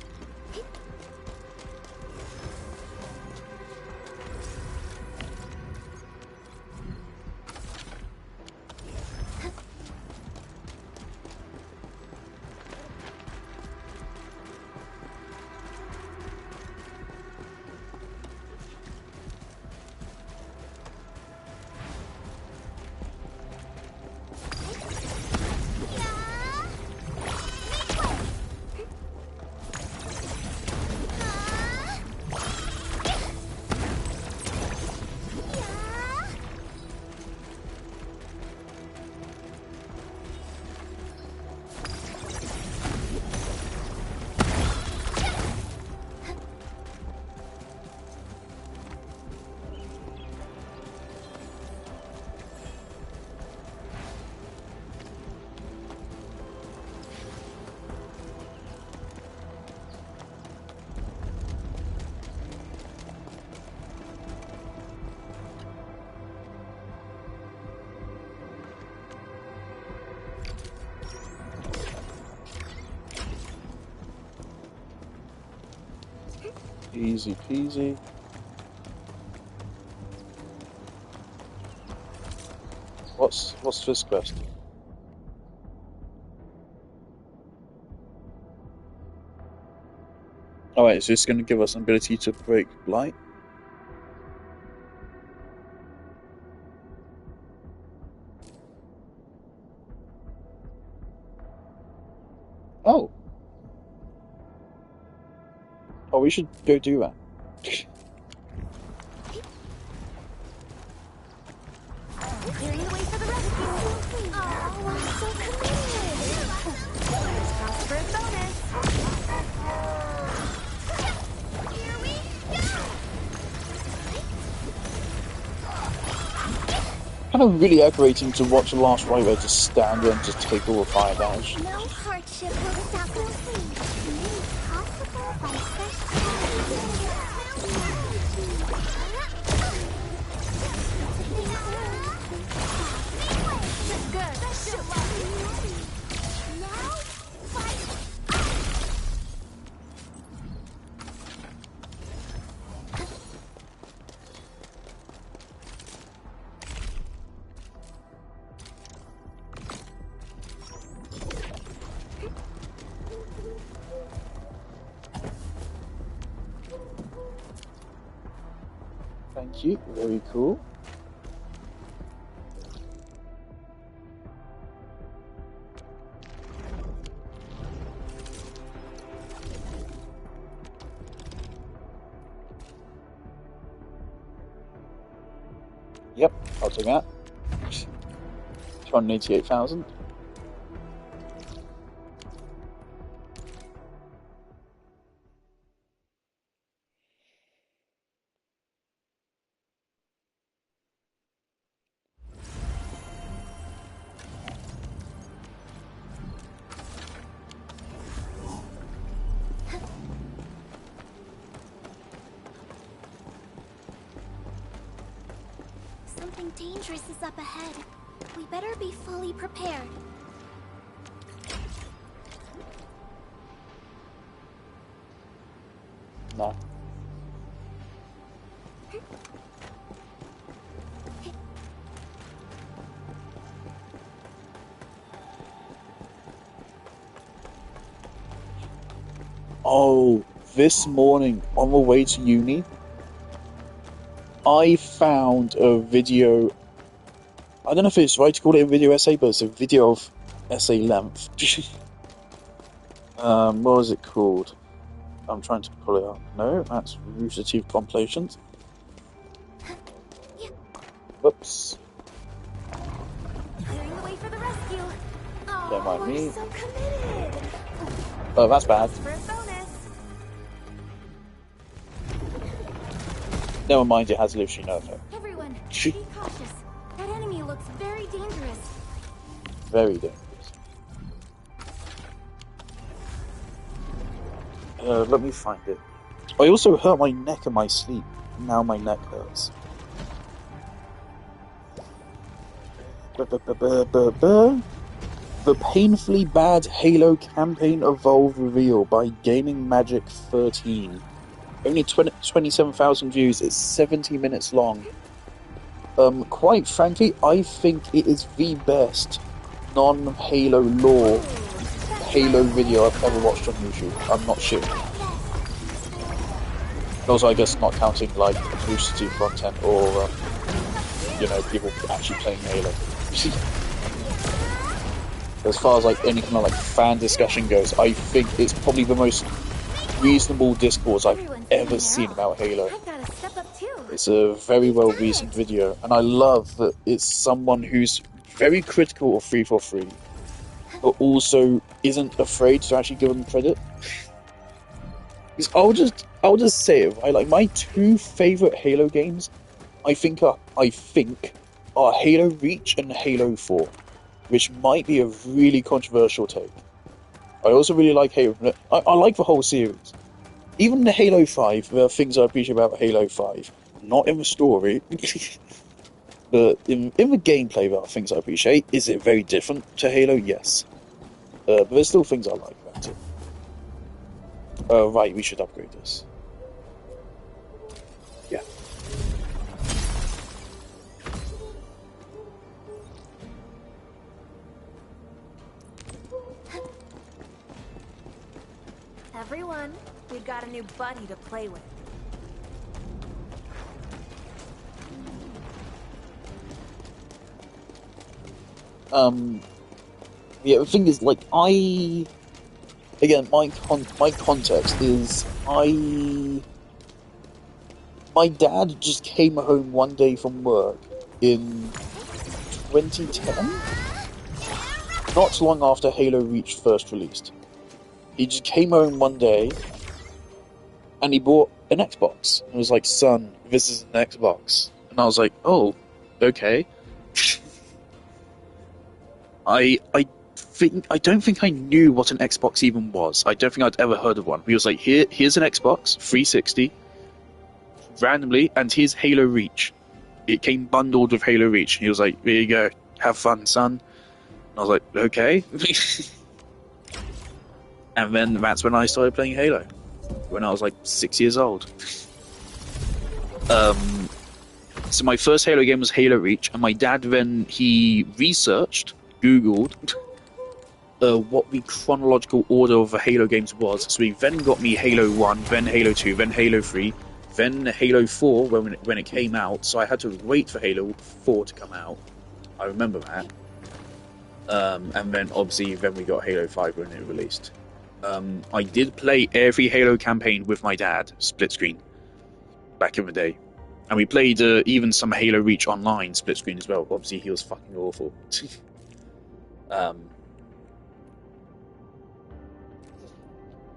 Easy peasy. What's this quest? Oh wait, is this going to give us an ability to break blight? Oh. Oh, we should go do that. Clearing the way for the rescue. Oh, I'm so committed. Fingers crossed for a bonus. Here we go. Kind of really aggravating to watch the last rider just stand there and just take all the fire damage. No hardship without complete. Made possible by fresh Thank you, very cool. Yep, I'll take that. 288,000. Something dangerous is up ahead. We better be fully prepared. No. Oh, this morning on the way to uni, I found a video. I don't know if it's right to call it a video essay, but it's a video of essay length. What was it called? I'm trying to pull it up. No, that's Rooster Teeth compilations. Whoops. Clearing the way for the rescue. Oh, Don't mind me. I'm so committed. Oh, that's bad. For a bonus. Never mind, it has literally no effect. Everyone, be cautious. That enemy looks very dangerous. Very dangerous. Let me find it. I also hurt my neck in my sleep. Now my neck hurts. The Painfully Bad Halo Campaign Evolved reveal by Gaming Magic 13. Only 27,000 views. It's 70 minutes long. Quite frankly, I think it is the best non-Halo lore Halo video I've ever watched on YouTube. I'm not shitting. Also, I guess not counting like Rooster Teeth content or people actually playing Halo. As far as like any kind of like fan discussion goes, I think it's probably the most reasonable discourse I've ever seen about Halo. It's a very well reasoned video, and I love that it's someone who's very critical of 343, but also isn't afraid to actually give them credit. Because I'll just say it, right? Like my two favorite Halo games, I think are Halo Reach and Halo 4, which might be a really controversial take. I also really like Halo. I like the whole series. Even the Halo 5, there are things I appreciate about Halo 5. Not in the story, but in the gameplay there are things I appreciate. Is it very different to Halo? Yes. But there's still things I like about it. Right, we should upgrade this. everyone. We got a new buddy to play with. Yeah, the thing is, like, again, my context is, my dad just came home one day from work in 2010? Not long after Halo Reach first released. He just came home one day, and he bought an Xbox. And was like, son, this is an Xbox. And I was like, oh, okay. I don't think I knew what an Xbox even was. I don't think I'd ever heard of one. He was like, here's an Xbox 360, randomly, and here's Halo Reach. It came bundled with Halo Reach. He was like, there you go, have fun, son. And I was like, okay. And then that's when I started playing Halo, when I was like 6 years old. So my first Halo game was Halo Reach, and my dad then, he researched, Googled, what the chronological order of the Halo games was. So he then got me Halo 1, then Halo 2, then Halo 3, then Halo 4 when it came out. So I had to wait for Halo 4 to come out. I remember that. And then obviously then we got Halo 5 when it released. I did play every Halo campaign with my dad, split screen, back in the day. And we played even some Halo Reach online split screen as well. Obviously he was fucking awful.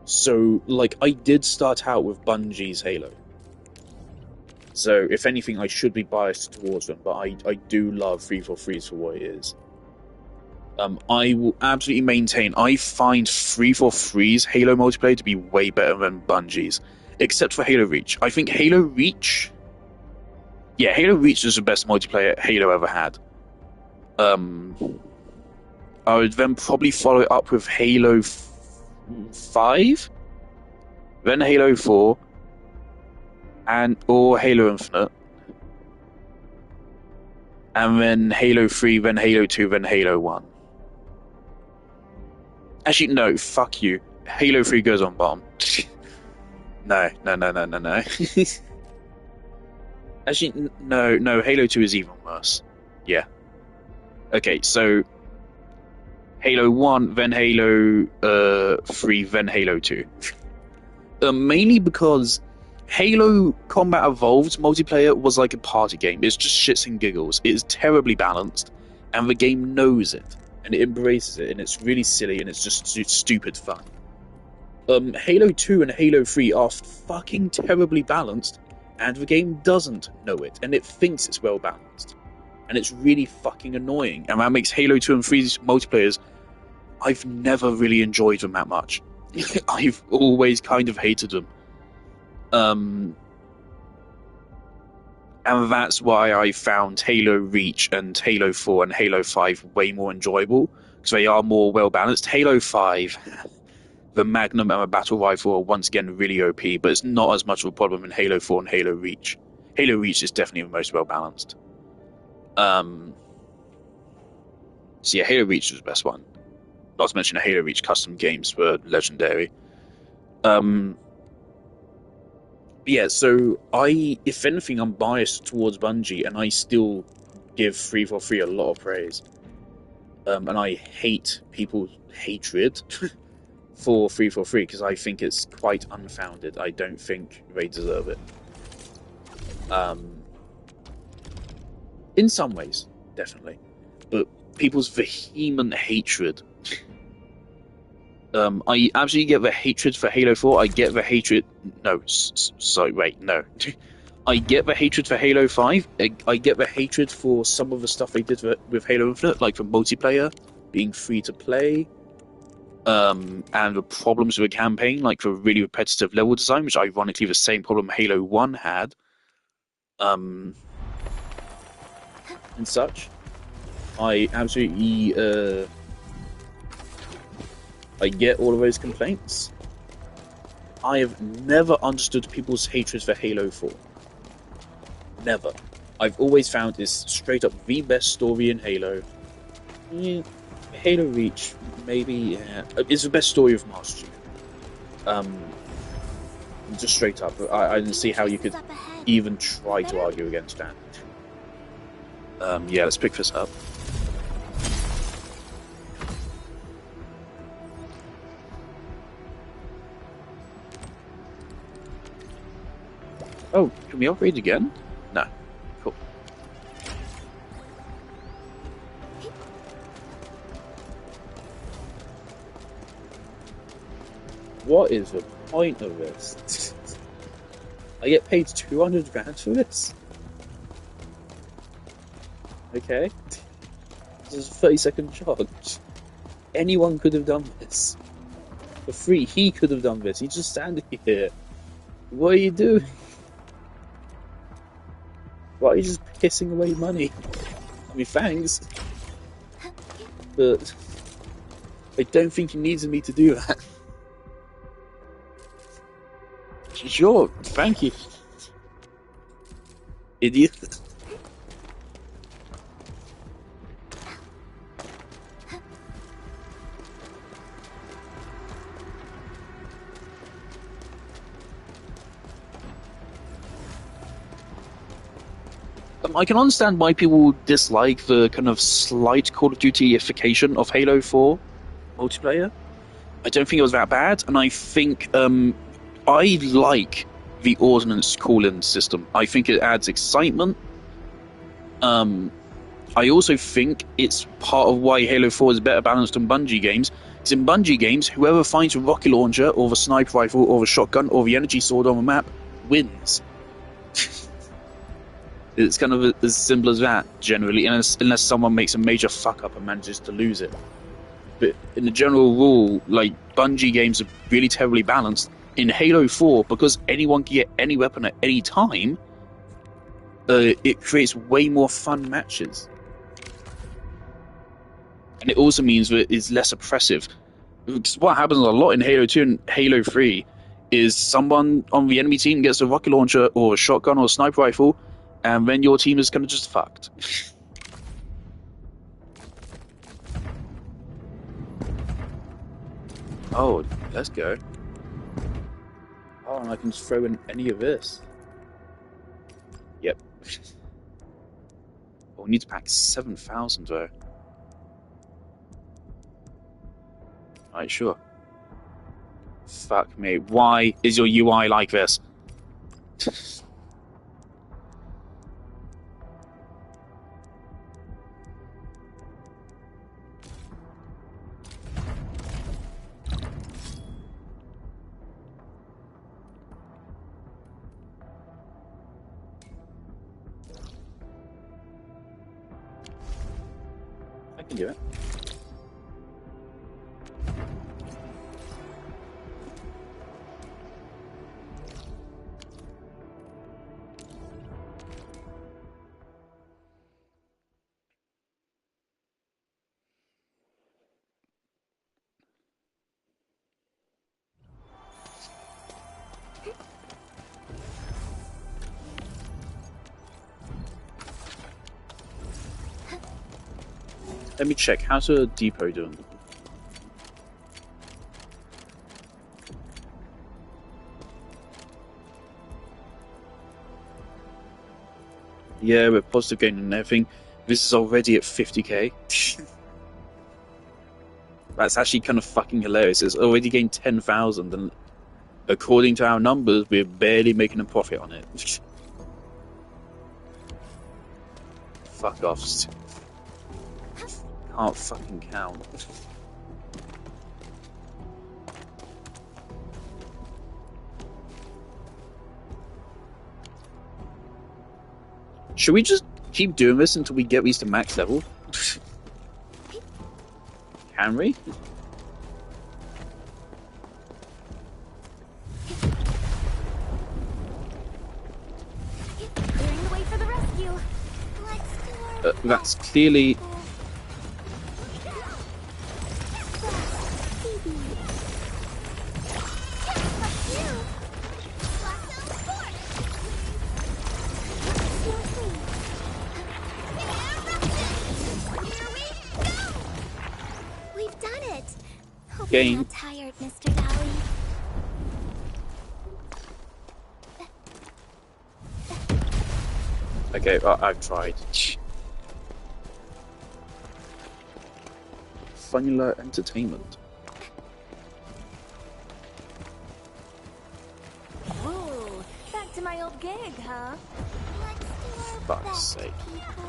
So, like, I did start out with Bungie's Halo. So, if anything, I should be biased towards them, but I do love 343s for what it is. I will absolutely maintain, I find 343's Halo multiplayer to be way better than Bungie's. Except for Halo Reach. I think Halo Reach... Yeah, Halo Reach is the best multiplayer Halo ever had. I would then probably follow it up with Halo 5, then Halo 4, or Halo Infinite, and then Halo 3, then Halo 2, then Halo 1. Actually, no, fuck you. Halo 3 goes on bottom. No. Actually, no, Halo 2 is even worse. Yeah. Okay, so Halo 1, then Halo 3, then Halo 2. Mainly because Halo Combat Evolved multiplayer was like a party game. It's just shits and giggles. It is terribly balanced, and the game knows it, and it embraces it, and it's really silly, and it's just stupid fun. Halo 2 and Halo 3 are fucking terribly balanced, and the game doesn't know it, and it thinks it's well balanced. And it's really fucking annoying, and that makes Halo 2 and 3's multiplayers, I've never really enjoyed them that much. I've always kind of hated them. And that's why I found Halo Reach and Halo 4 and Halo 5 way more enjoyable, because they are more well balanced. Halo 5, the Magnum and the Battle Rifle are once again really OP, but it's not as much of a problem in Halo 4 and Halo Reach. Halo Reach is definitely the most well balanced. So yeah, Halo Reach was the best one. Not to mention the Halo Reach custom games were legendary. Yeah, so if anything, I'm biased towards Bungie, and I still give 343 a lot of praise. And I hate people's hatred for 343 because I think it's quite unfounded. I don't think they deserve it. In some ways, definitely. But people's vehement hatred. I absolutely get the hatred for Halo 4. I get the hatred... No, sorry, wait, no. I get the hatred for Halo 5. I get the hatred for some of the stuff they did with Halo Infinite, like the multiplayer being free to play, and the problems with the campaign, like the really repetitive level design, which ironically the same problem Halo 1 had, and such. I absolutely... I get all of those complaints. I have never understood people's hatred for Halo 4. Never. I've always found it's straight up the best story in Halo. Yeah, Halo Reach, maybe, yeah. It's the best story of Master Chief. Just straight up, I didn't see how you could even try to argue against that. Yeah, let's pick this up. Oh, can we upgrade again? No. Cool. What is the point of this? I get paid 200 grand for this? Okay. This is a 30-second charge. Anyone could have done this. For free, he could have done this. He's just standing here. What are you doing? Why are you just pissing away money? I mean, thanks. But I don't think he needs me to do that. Sure, thank you. Idiot. I can understand why people dislike the kind of slight Call of Duty-ification of Halo 4 multiplayer. I don't think it was that bad, and I think I like the Ordnance call-in system. I think it adds excitement. I also think it's part of why Halo 4 is better balanced than Bungie games. Because in Bungie games, whoever finds a rocket launcher, or the sniper rifle, or the shotgun, or the energy sword on the map wins. It's kind of as simple as that, generally, unless someone makes a major fuck-up and manages to lose it. But in the general rule, like, Bungie games are really terribly balanced. In Halo 4, because anyone can get any weapon at any time, it creates way more fun matches. And it also means that it's less oppressive. Because what happens a lot in Halo 2 and Halo 3 is someone on the enemy team gets a rocket launcher or a shotgun or a sniper rifle, and then your team is kind of just fucked. Oh, let's go. Oh, and I can just throw in any of this. Yep. Oh, we need to pack 7,000 though. Alright, sure. Fuck me. Why is your UI like this? I can do it. Let me check. How's the depot doing? Yeah, we're positive gain and everything. This is already at 50k. That's actually kind of fucking hilarious. It's already gained 10,000, and according to our numbers, we're barely making a profit on it. Fuck off. Can't fucking count. Should we just keep doing this until we get these to max level? Can we? Clearing the way for the rescue. Let's do our That's clearly... We've done it. Hope Gain. you're not tired, Mr. Dally. Okay, I've tried. Funula Entertainment. Ooh, back to my old gig, huh? Let's do our Fuck's best, sake. people.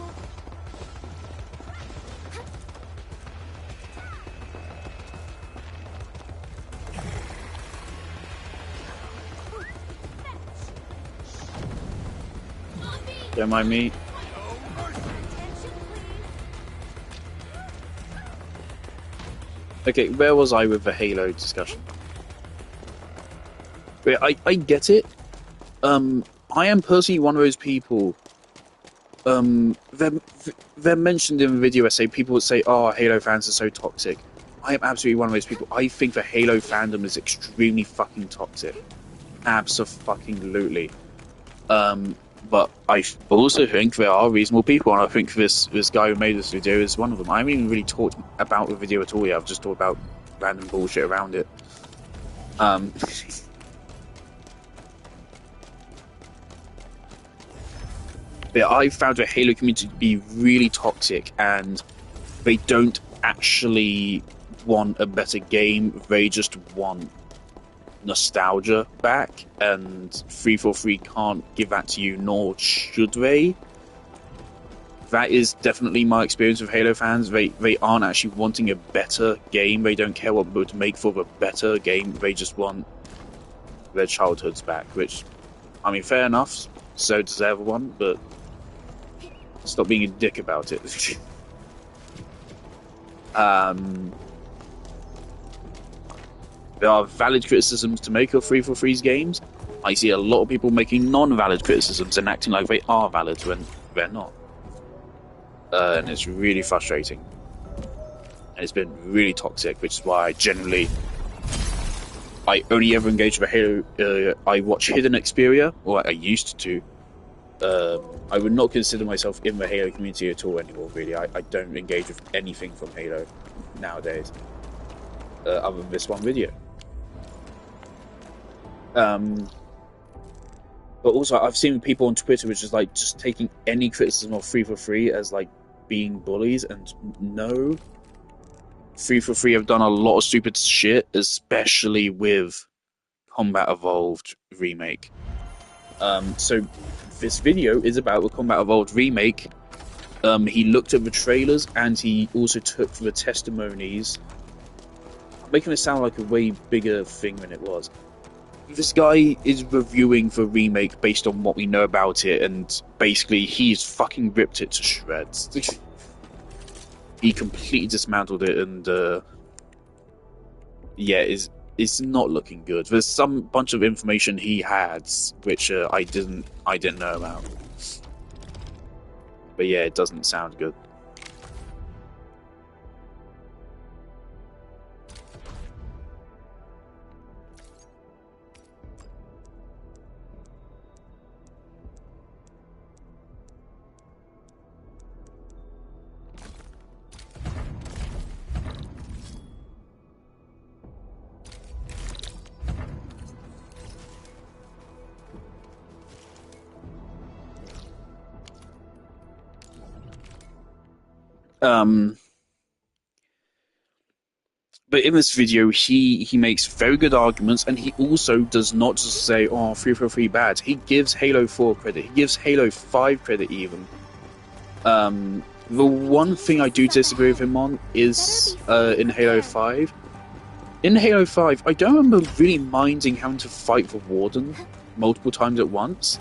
Don't mind me. Attention, please. Okay, where was I with the Halo discussion? Wait, I get it. I am personally one of those people. They're mentioned in the video essay. People would say, "Oh, Halo fans are so toxic." I am absolutely one of those people. I think the Halo fandom is extremely fucking toxic. Abso-fucking-lutely. But I also think there are reasonable people, and I think this guy who made this video is one of them. I haven't even really talked about the video at all yet. I've just talked about random bullshit around it. But I found the Halo community to be really toxic, and they don't actually want a better game. They just want nostalgia back, and 343 can't give that to you, nor should they. That is definitely my experience with Halo fans. They aren't actually wanting a better game. They don't care what would make for a better game. They just want their childhoods back, which, I mean, fair enough. So does everyone, but stop being a dick about it. There are valid criticisms to make of 343's games. I see a lot of people making non-valid criticisms and acting like they are valid when they're not. And it's really frustrating. And it's been really toxic, which is why I only ever engage with Halo. I watch Hidden Xperia, or I used to. I would not consider myself in the Halo community at all anymore, really. I don't engage with anything from Halo nowadays, other than this one video. But also, I've seen people on Twitter which is like just taking any criticism of 343 as like being bullies, and no. 343 have done a lot of stupid shit, especially with Combat Evolved Remake. So this video is about the Combat Evolved Remake. He looked at the trailers and he also took the testimonies. I'm making it sound like a way bigger thing than it was. This guy is reviewing the remake based on what we know about it, and basically he's fucking ripped it to shreds. He completely dismantled it, and yeah, it's not looking good. There's some bunch of information he had which I didn't know about. But yeah, it doesn't sound good. But in this video, he makes very good arguments, and he also does not just say, "Oh, 343 bad." He gives Halo 4 credit. He gives Halo 5 credit even. The one thing I do disagree with him on is in Halo 5. In Halo 5, I don't remember really minding having to fight the Warden multiple times at once.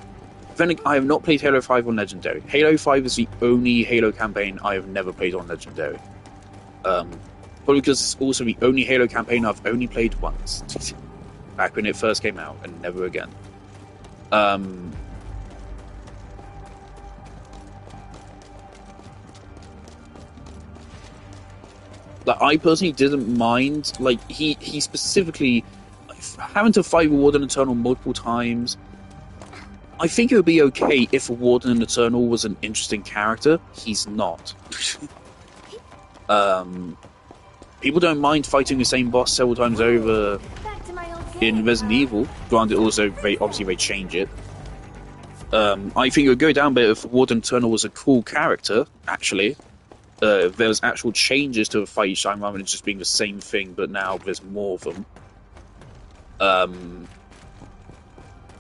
Then I have not played Halo 5 on Legendary. Halo 5 is the only Halo campaign I have never played on Legendary. Probably because it's also the only Halo campaign I've only played once. Back when it first came out, and never again. Like, I personally didn't mind, like, he specifically, like, having to fight Warden Eternal multiple times. I think it would be okay if Warden Eternal was an interesting character. He's not. People don't mind fighting the same boss several times over in Resident Evil. Granted, also, they change it. I think it would go down better if Warden Turner was a cool character, actually. There's actual changes to the fight each time rather than just being the same thing, but now there's more of them.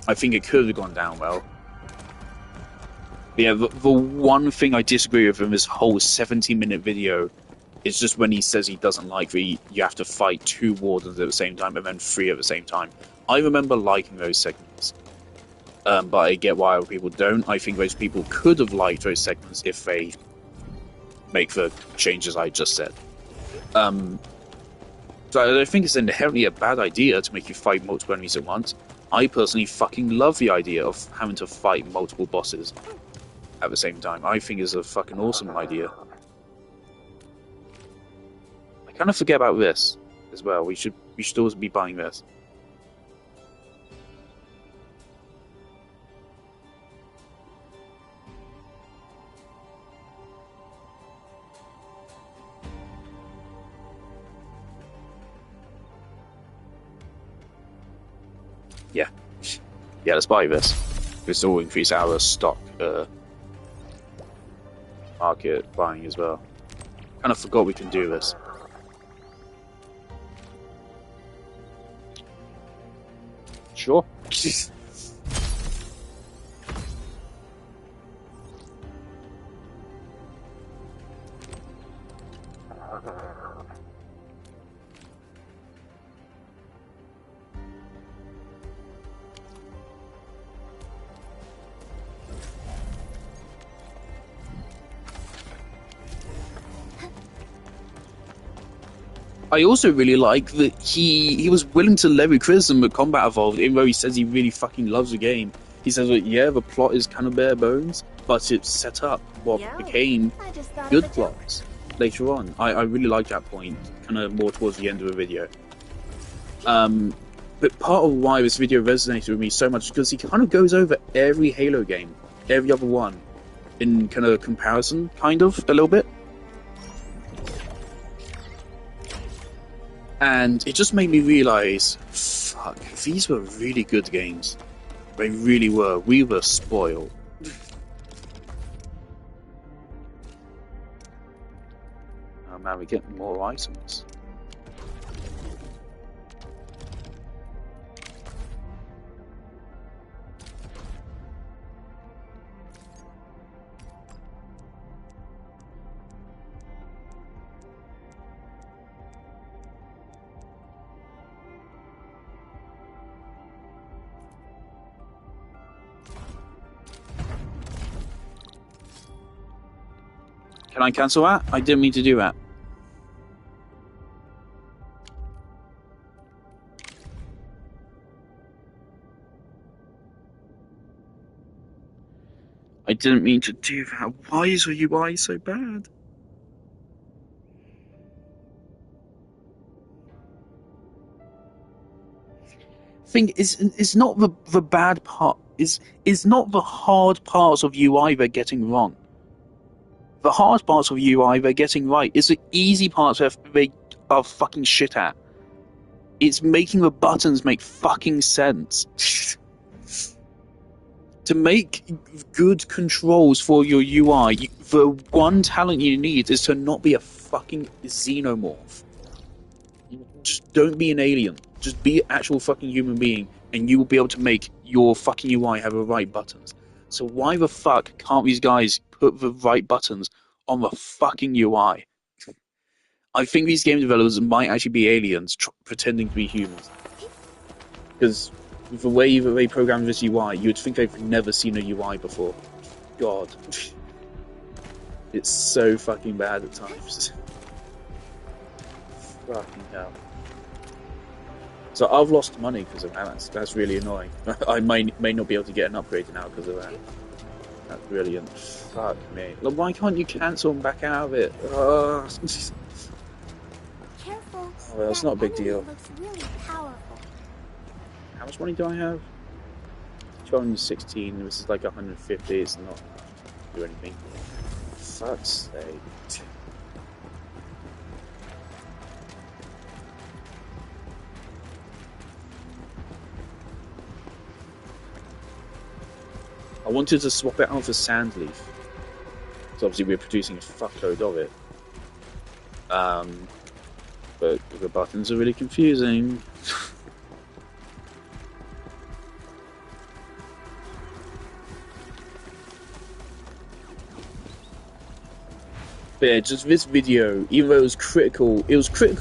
I think it could have gone down well. But yeah, the one thing I disagree with in this whole 70-minute video is just when he says he doesn't like you have to fight 2 Wardens at the same time and then 3 at the same time. I remember liking those segments. But I get why other people don't. I think those people could have liked those segments if they make the changes I just said. So I don't think it's inherently a bad idea to make you fight multiple enemies at once. I personally fucking love the idea of having to fight multiple bosses at the same time. I think it's a fucking awesome idea. I kind of forget about this as well. We should always be buying this. Yeah, let's buy this. This will increase our stock market buying as well. Kind of forgot we can do this. Sure. I also really like that he was willing to levy criticism at Combat Evolved, even though he says he really fucking loves the game. He says that, yeah, the plot is kind of bare bones, but it's set up what became good plots later on. I really like that point, kind of more towards the end of the video. But part of why this video resonated with me so much is because he kind of goes over every Halo game, every other one, in kind of comparison, kind of, a little bit. And it just made me realise, fuck, these were really good games. They really were. We were spoiled. Oh man, we get more items. Can I cancel that? I didn't mean to do that. I didn't mean to do that. Why is the UI so bad? Thing is, it's not the bad part. Is not the hard parts of UI they're getting wrong. The hard parts of UI they're getting right. It's the easy parts they are fucking shit at. It's making the buttons make fucking sense. To make good controls for your UI, the one talent you need is to not be a fucking xenomorph. Just don't be an alien. Just be an actual fucking human being, and you will be able to make your fucking UI have the right buttons. So why the fuck can't these guys put the right buttons on the fucking UI? I think these game developers might actually be aliens pretending to be humans. Because the way that they program this UI, you'd think they've never seen a UI before. God. It's so fucking bad at times. Fucking hell. So I've lost money because of that. That's really annoying. I may not be able to get an upgrade now because of that. That's brilliant. Fuck me. Look, why can't you cancel and back out of it? Careful. Oh, well, it's not a big deal. Looks really powerful. How much money do I have? 216. This is like 150. It's not do anything. Fuck's sake. I wanted to swap it out for Sandleaf. So obviously we're producing a fuckload of it. But the buttons are really confusing. But yeah, just this video, even though it was critical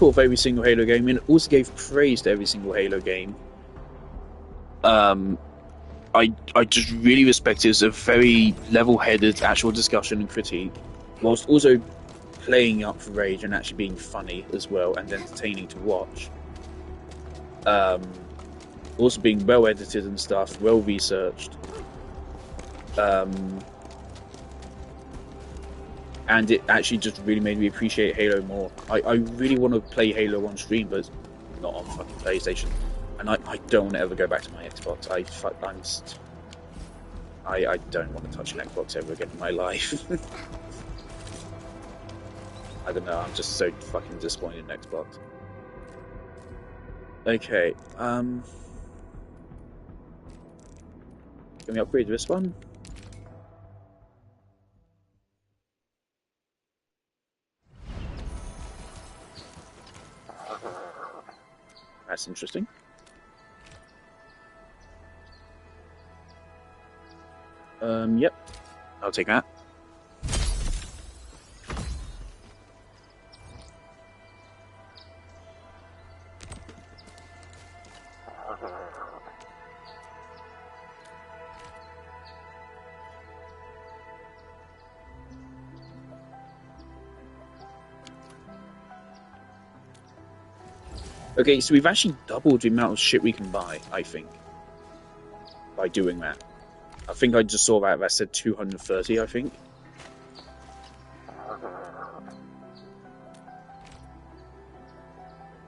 of every single Halo game, and it also gave praise to every single Halo game. I just really respect it as a very level-headed actual discussion and critique, whilst also playing up for rage and actually being funny as well and entertaining to watch. Also being well edited and stuff, well researched. And it actually just really made me appreciate Halo more. I really want to play Halo on stream, but it's not on fucking PlayStation. And I don't want to ever go back to my Xbox. I don't want to touch an Xbox ever again in my life. I don't know, I'm just so fucking disappointed in Xbox. Okay, can we upgrade this one? That's interesting. Yep. I'll take that. Okay, so we've actually doubled the amount of shit we can buy, I think, by doing that. I think I just saw that said 230, I think.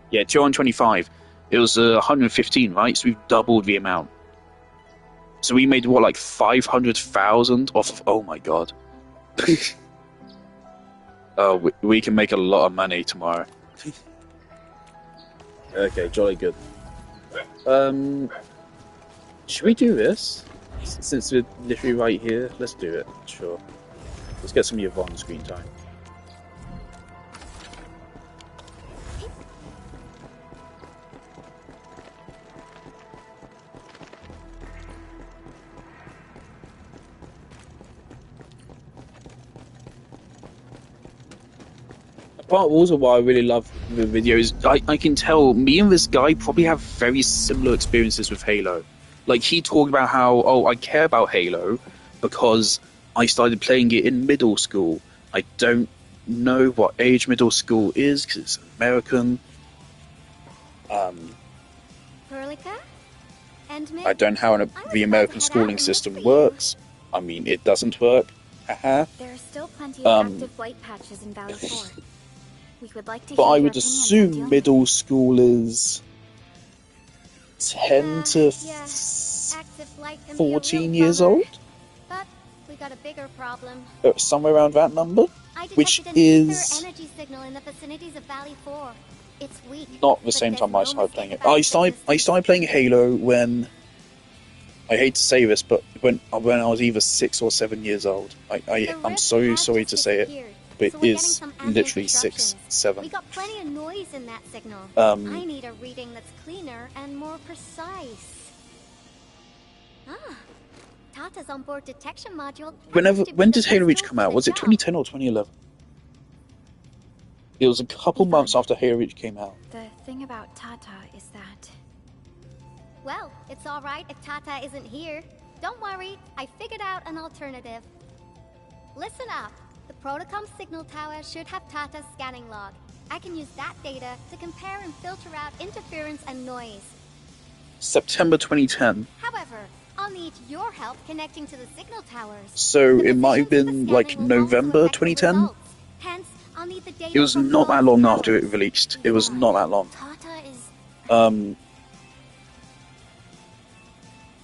Yeah, 225. It was 115, right? So we've doubled the amount. So we made, what, like 500,000 off of... Oh my god. Oh, we can make a lot of money tomorrow. Okay, jolly good. Should we do this? Since we're literally right here, let's do it. Sure. Let's get some of your on-screen time. Part also why I really love the videos, I can tell me and this guy probably have very similar experiences with Halo. Like, he talked about how, oh, I care about Halo because I started playing it in middle school. I don't know what age middle school is because it's American. Perlica? And I don't know how the American schooling system works. I mean, it doesn't work. Haha. There are still plenty of active white patches in Valley 4. We would like to But hear I your would opinions assume on middle school is 10 to active light can be a 14 real years bummer. old? But we got a bigger problem. Somewhere around that number? I Which detected an is ether energy signal in the vicinities of Valley 4. It's weak. not the but same there's time I no started playing mistake it. about I started playing Halo when, I hate to say this, but when I was either 6 or 7 years old. I'm so sorry to say it, but it is literally 6, 7. We got plenty of noise in that signal. I need a reading that's cleaner and more precise. Tata's onboard detection module. When did Halo Reach come out? Was it 2010 or 2011? It was a couple months after Halo Reach came out. The thing about Tata is that... Well, it's alright if Tata isn't here. Don't worry, I figured out an alternative. Listen up. The Protocom signal tower should have Tata's scanning log. I can use that data to compare and filter out interference and noise. September 2010. However, I'll need your help connecting to the signal towers. So it might have been like November 2010? Hence, I'll need the data. It was not that long after it released. It was not that long. Tata is... Um...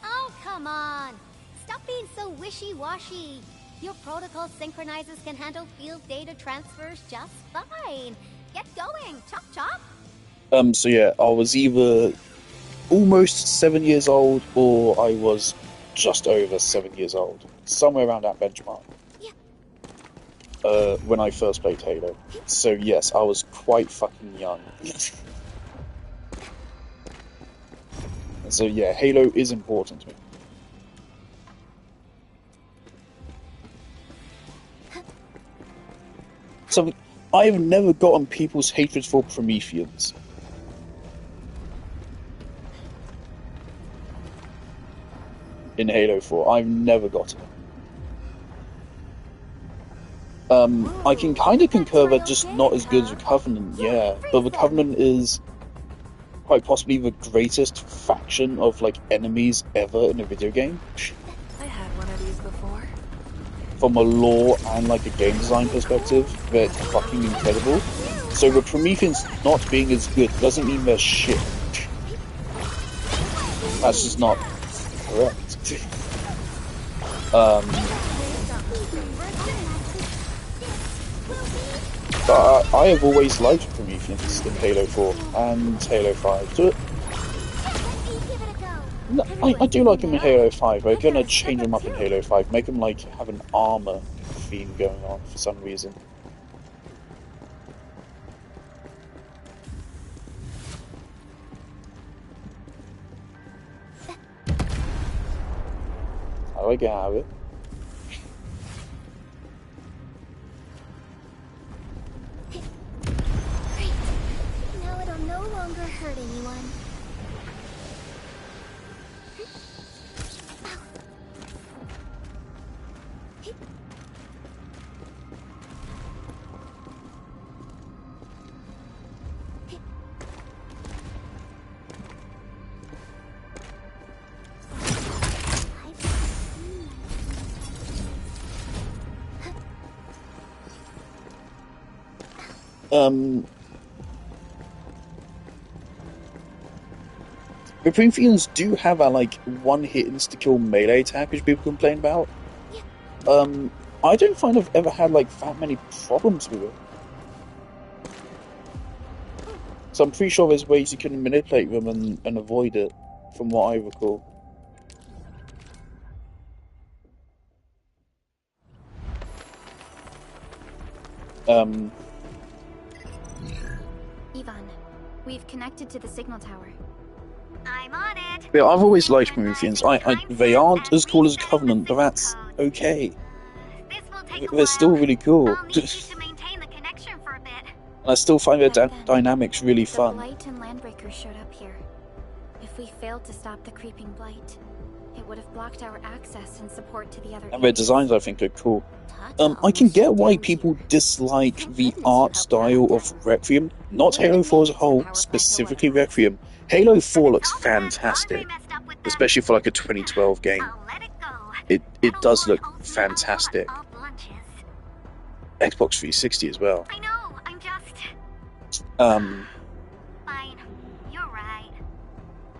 Oh, come on. Stop being so wishy-washy. Your protocol synchronizers can handle field data transfers just fine. Get going. Chop chop. So yeah, I was either almost 7 years old or I was just over 7 years old, somewhere around that benchmark. When I first played Halo. So yes, I was quite fucking young. So yeah, Halo is important to me. So I've never gotten people's hatred for Prometheans. In Halo 4, I've never got it. I can kind of concur that just not as good as the Covenant, yeah. But the Covenant is quite possibly the greatest faction of, like, enemies ever in a video game. I had one of these before. From a lore and, like, a game design perspective, they're fucking incredible. So the Prometheans not being as good doesn't mean they're shit. That's just not correct. But I have always liked Prometheans in Halo 4 and Halo 5. So, no, I do like them in Halo 5. They're gonna change them up in Halo 5, make them like have an armor theme going on for some reason. How do I get out of it? Now it'll no longer hurt anyone. The Prometheans do have a like one-hit insta-kill melee attack, which people complain about. I don't find I've ever had like that many problems with it. So I'm pretty sure there's ways you can manipulate them and avoid it, from what I recall. Ivan, we've connected to the signal tower. I'm on it. Yeah, I've always liked Prometheans. They aren't as cool as Covenant, but that's okay. They're still really cool. And I still find their dynamics really fun. The Blight and Landbreakers showed up here. If we failed to stop the creeping Blight, it would have blocked our access and support to the other. And their designs, I think, are cool. I can get why people dislike the art style of Requiem, not Halo 4 as a whole, specifically Requiem. Halo 4 looks fantastic, especially for like a 2012 game. It does look fantastic. Xbox 360 as well. I know, I'm just... Fine, you're right.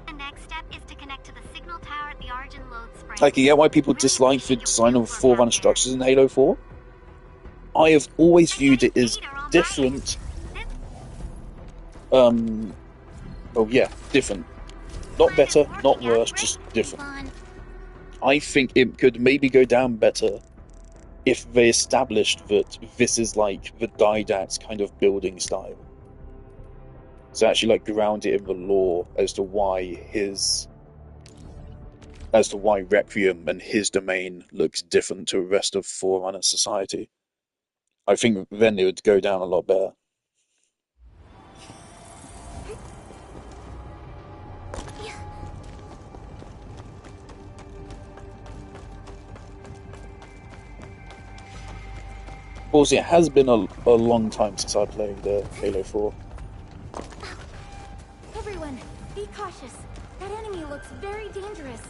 The next step is to connect to the signal tower at the Origin load spring. I can get why people dislike the design of Forerunner structures in Halo 4. I have always viewed it as different. Oh yeah, different. Not better, not worse, just different. I think it could maybe go down better if they established that this is like the Didact's kind of building style. So actually like ground it in the lore as to why Requiem and his domain looks different to the rest of Forerunner society. I think then it would go down a lot better. Also, it has been a long time since I played Halo 4. Everyone, be cautious. That enemy looks very dangerous.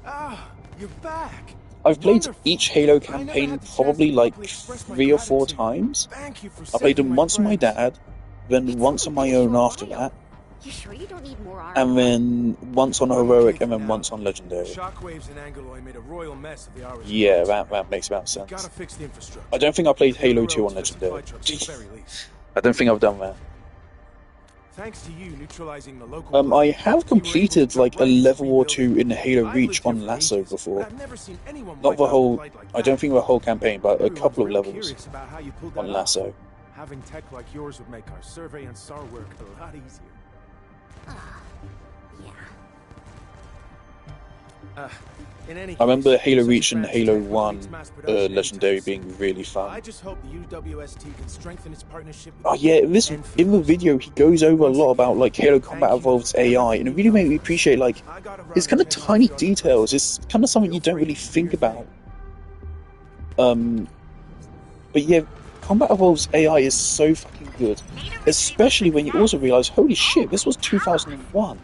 Ah, you're back. I've played each Halo campaign probably like 3 or 4 times. I played them once with my dad, then once on my own after that, You sure you don't need more armor? and then once on Heroic, and then once on Legendary. Shockwaves and Angeloy made a royal mess of the Origin. Yeah, that makes about sense. Gotta fix the infrastructure. I don't think I played Halo 2 on Legendary. I don't think I've done that. Thanks to you neutralizing the local. I have completed like a level or two in Halo Reach on Lasso before. I've never seen anyone Not the wipe out whole, Blight like I don't that. think the whole campaign, but a Everyone's couple of real levels curious about how you pulled that on off. Lasso. Having tech like yours would make our survey and SAR work a lot easier. Yeah. In any case, I remember Halo such Reach and advanced Halo tech 1 needs mass production Legendary anytime being soon. really fun. I just hope the UWST can strengthen its partnership with Oh yeah, this in the video he goes over a lot about like Halo Combat Evolved's AI, and it really made me appreciate like it's kind of tiny details. It's kind of something you don't really think about. But yeah, Combat Evolved's AI is so fucking good, especially when you also realize, holy shit, this was 2001,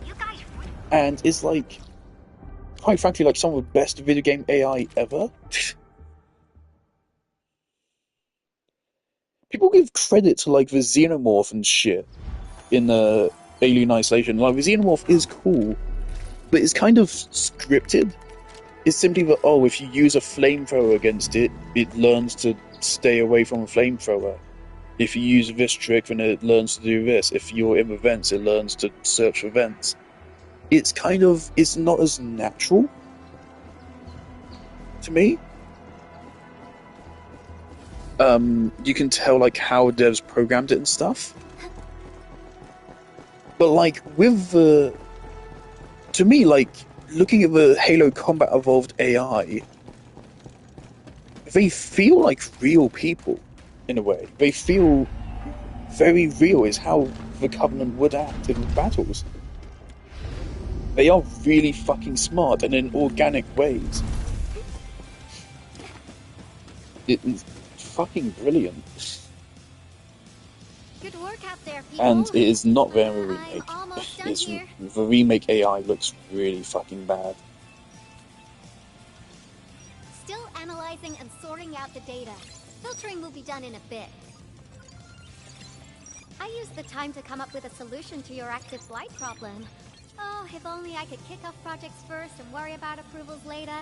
and it's like, quite frankly, like some of the best video game AI ever. People give credit to like the Xenomorph and shit in Alien Isolation. Like the Xenomorph is cool, but it's kind of scripted. It's simply that, oh, if you use a flamethrower against it, it learns to stay away from a flamethrower. If you use this trick, then it learns to do this. If you're in the vents, it learns to search for vents. It's kind of, it's not as natural to me. You can tell like how devs programmed it and stuff. But like with the, to me, like looking at the Halo Combat Evolved AI, they feel like real people in a way. They feel very real, is how the Covenant would act in battles. They are really fucking smart and in organic ways. It's fucking brilliant. Good work out there, people. And it is not there in the I'm remake. almost done It's, here. the remake AI looks really fucking bad. Still analyzing and sorting out the data. Filtering will be done in a bit. I used the time to come up with a solution to your active blight problem. Oh, if only I could kick off projects first and worry about approvals later.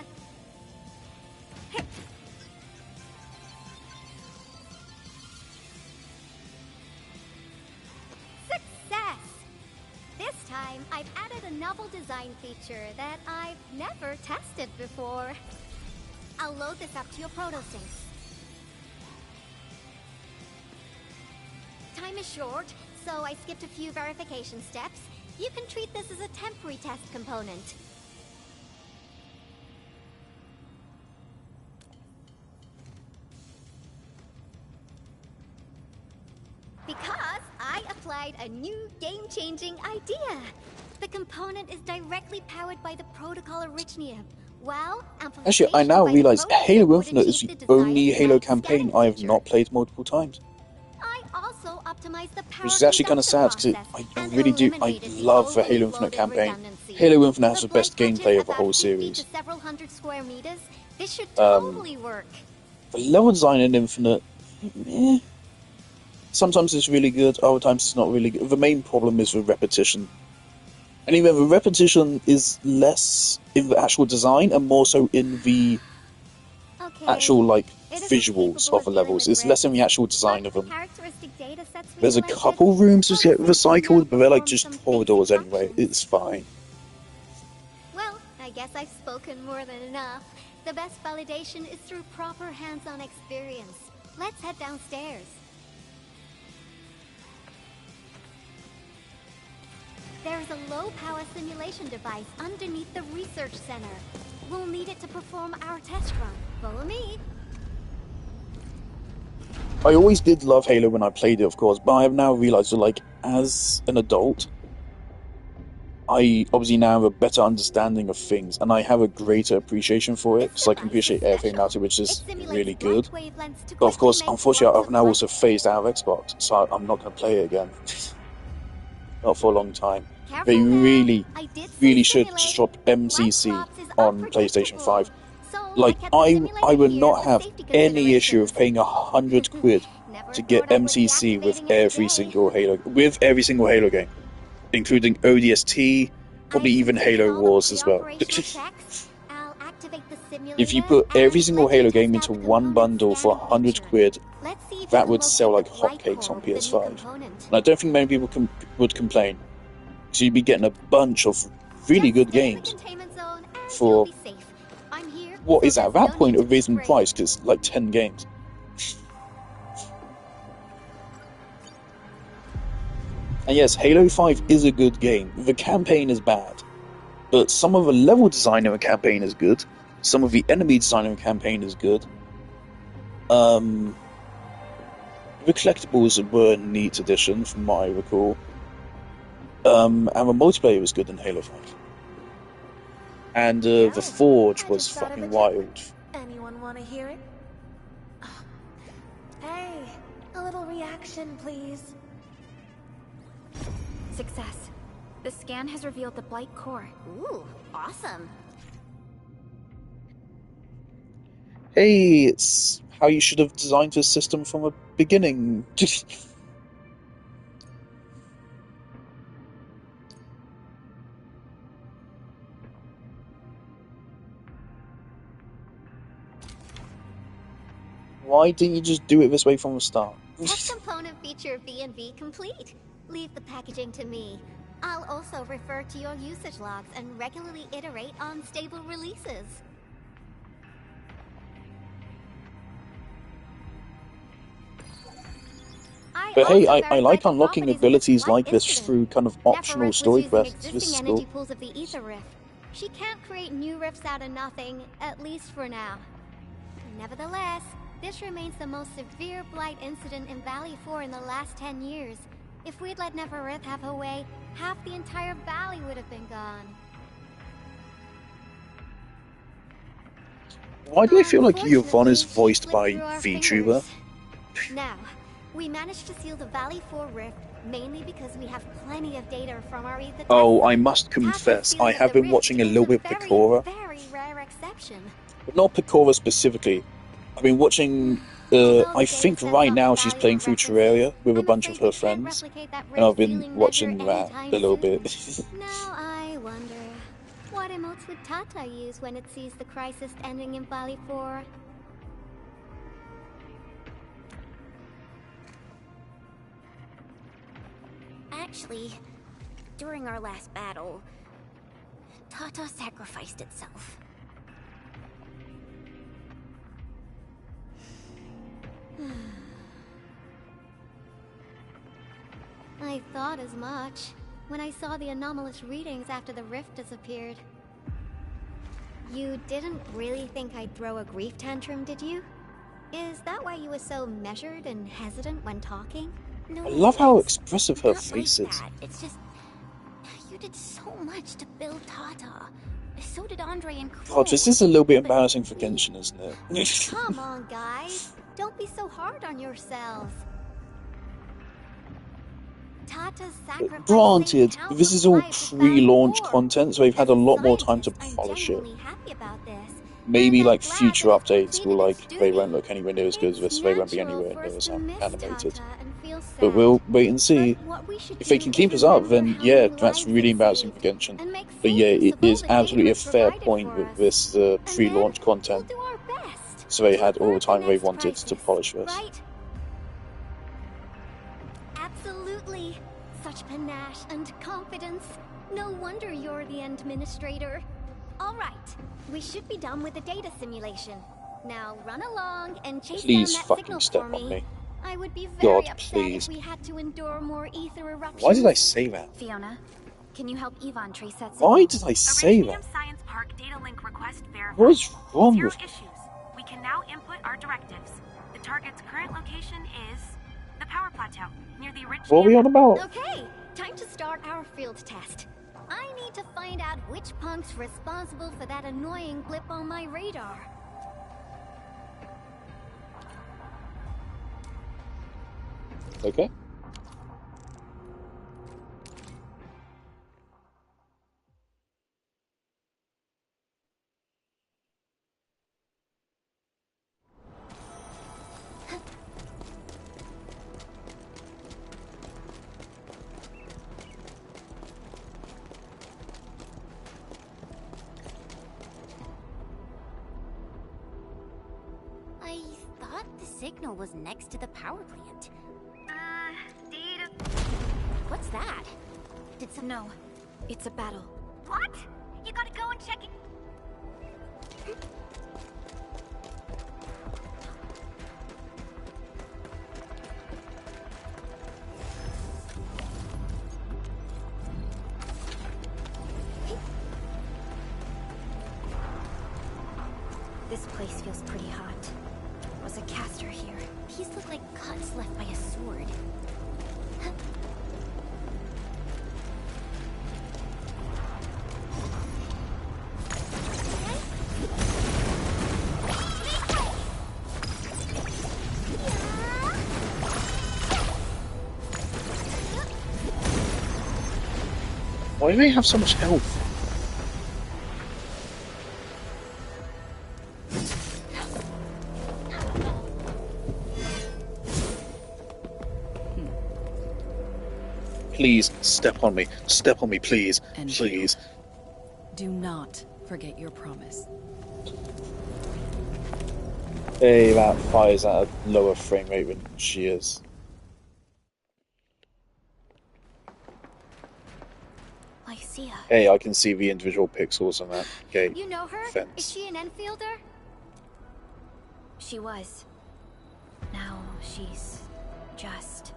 Success! This time, I've added a novel design feature that I've never tested before. I'll load this up to your protosyncs. Time is short, so I skipped a few verification steps. You can treat this as a temporary test component. Because I applied a new game-changing idea. The component is directly powered by the protocol Arknights. Well, Actually, I now realize Halo Infinite is the only Halo campaign I have not played multiple times. I also optimized the power Which is actually kind of sad, because I really do, I love the Halo Infinite campaign. Halo Infinite has the best gameplay of the whole series. Several hundred square meters. This should totally work. The level design in Infinite, eh. Sometimes it's really good, other times it's not really good. The main problem is the repetition. Anyway, the repetition is less in the actual design and more so in the actual, like, visuals of the levels. It's less in the actual design of them. There's a couple rooms that get recycled, but they're like just corridors anyway. It's fine. Well, I guess I've spoken more than enough. The best validation is through proper hands-on experience. Let's head downstairs. There's a low-power simulation device underneath the research center. We'll need it to perform our test run. Follow me. I always did love Halo when I played it, of course, but I have now realized that, like, as an adult, I obviously now have a better understanding of things, and I have a greater appreciation for it, because I can appreciate everything about it, which is really good. But of course, unfortunately, I've now also phased out of Xbox, so I'm not going to play it again. Not for a long time. They really should just drop MCC on PlayStation 5. Like, I would not have any issue of paying £100 to get MCC with every single Halo game, including ODST, probably even Halo Wars as well. If you put every single Halo game into one bundle for £100, that would sell like hotcakes on PS5. And I don't think many people would complain. So you'd be getting a bunch of really good games for what is at that point a reasonable price, because it's like 10 games. And yes, Halo 5 is a good game. The campaign is bad, but some of the level design in the campaign is good. Some of the enemy design in the campaign is good. The collectibles were a neat addition, from what I recall. And the multiplayer was good in Halo 5. And the Forge was fucking wild. Anyone want to hear it? Hey, a little reaction, please. Success. The scan has revealed the Blight core. Ooh, awesome. Hey, it's how you should have designed this system from the beginning. Why didn't you just do it this way from the start? Test component feature V&V complete. Leave the packaging to me. I'll also refer to your usage logs and regularly iterate on stable releases. But hey, I like unlocking abilities like this through kind of optional story quests. This is cool. Pools of the Ether Rift. She can't create new rifts out of nothing, at least for now. Nevertheless, this remains the most severe blight incident in Valley 4 in the last 10 years. If we'd let Neferith have her way, half the entire valley would have been gone. Why do I feel like Yvonne is voiced by VTuber? Now, we managed to seal the Valley 4 rift mainly because we have plenty of data from our Ether. Oh, I must confess, I have been watching a little bit of Pecora. Very rare exception. But not Pecora specifically. I've been watching, I think right now she's playing through Terraria with a bunch of her friends. And I've been watching that a little bit. Now I wonder, what emotes would Tata use when it sees the crisis ending in Valley 4? Actually, during our last battle, Tata sacrificed itself. I thought as much when I saw the anomalous readings after the rift disappeared. You didn't really think I'd throw a grief tantrum, did you? Is that why you were so measured and hesitant when talking? No, I love how expressive her face is. It's just, you did so much to build Tata. So did Andre and Crow. God, this is a little bit embarrassing for Genshin, isn't it? Come on, guys. Don't be so hard on yourselves. Tata's sacrifice. Granted, this is all pre-launch content, so they've had a lot more time to polish it. Maybe like future updates will they won't look anywhere near as good as this, they won't be anywhere near as animated. But we'll wait and see. If they can keep us up, then yeah, that's really embarrassing for Genshin. But yeah, it is absolutely a fair point with this pre-launch content. So they had all the time they wanted to polish this. Absolutely. Such panache and confidence. No wonder you're the administrator. All right, we should be done with the data simulation. Now run along and chase down that signal for me. I would be very upset if we had to endure more ether eruptions. Why did I say that? Fiona, can you help Yvonne trace that signal? Why did I say that? Science Park data link request verified. What is wrong Zero with me? issues. We can now input our directives. The target's current location is the power plateau near the original. What are we on about? Okay, time to start our field test. I need to find out which punk's responsible for that annoying blip on my radar. Okay. I thought the signal was next to the power plant. Data. What's that? Did some... No, it's a battle. What? You gotta go and check it. This place feels pretty hot. Was a caster here? These look like cuts left by a sword. Why do they have so much health? Please, step on me. Step on me, please. Endfield. Please. Do not forget your promise. Hey, that fire's at a lower frame rate than she is. Lycia. Hey, I can see the individual pixels on that gate. You know her? Fence. Is she an Enfielder? She was. Now she's just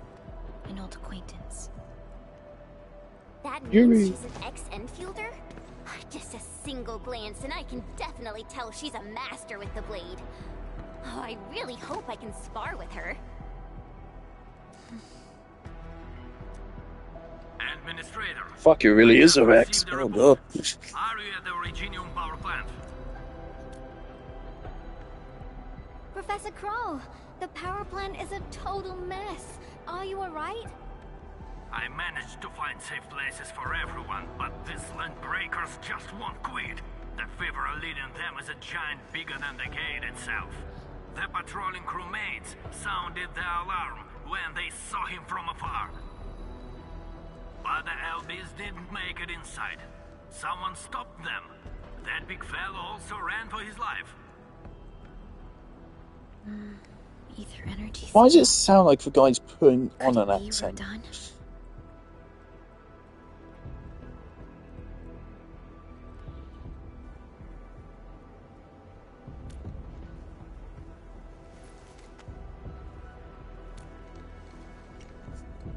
an old acquaintance. That Yuri. means she's an ex-Enfielder? Just a single glance and I can definitely tell she's a master with the blade. Oh, I really hope I can spar with her. Administrator. Fuck, it really is a Rex. Oh god. Are you at the Reginium power plant? Professor Crow, the power plant is a total mess. Are you alright? I managed to find safe places for everyone, but these land breakers just won't quit. The fever leading them is a giant bigger than the gate itself. The patrolling crewmates sounded the alarm when they saw him from afar. But the LBs didn't make it inside. Someone stopped them. That big fellow also ran for his life. Ether energy. Why does it sound like the guy's putting on an Could it be accent? Rodon?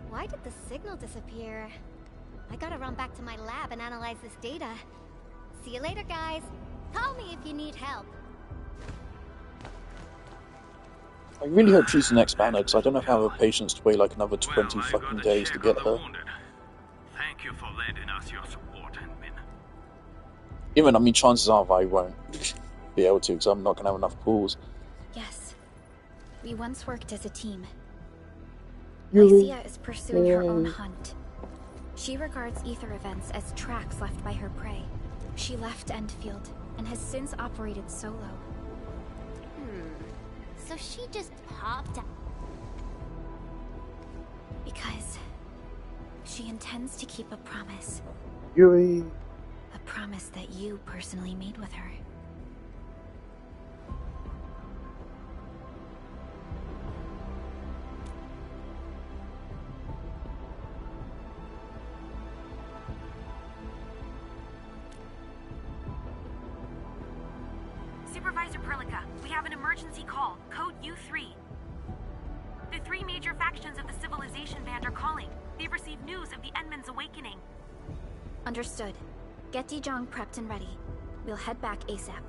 Why did the signal disappear? I gotta run back to my lab and analyze this data. See you later, guys. Call me if you need help. I really hope she's the next banner, because I don't know if I have the patience to wait like another 20 fucking days to get her. Thank you for lending us your support, Endmin. Even, I mean, chances are I won't be able to, because I'm not going to have enough pools. Yes. We once worked as a team. Yuri. Lycia is pursuing her own hunt. She regards ether events as tracks left by her prey. She left Endfield and has since operated solo. So she just popped out. Because she intends to keep a promise. Yuri. A promise that you personally made with her. Supervisor Perlica, we have an emergency call, code U3. The three major factions of the Civilization Band are calling. They've received news of the Endman's awakening. Understood. Get Dijong prepped and ready. We'll head back ASAP.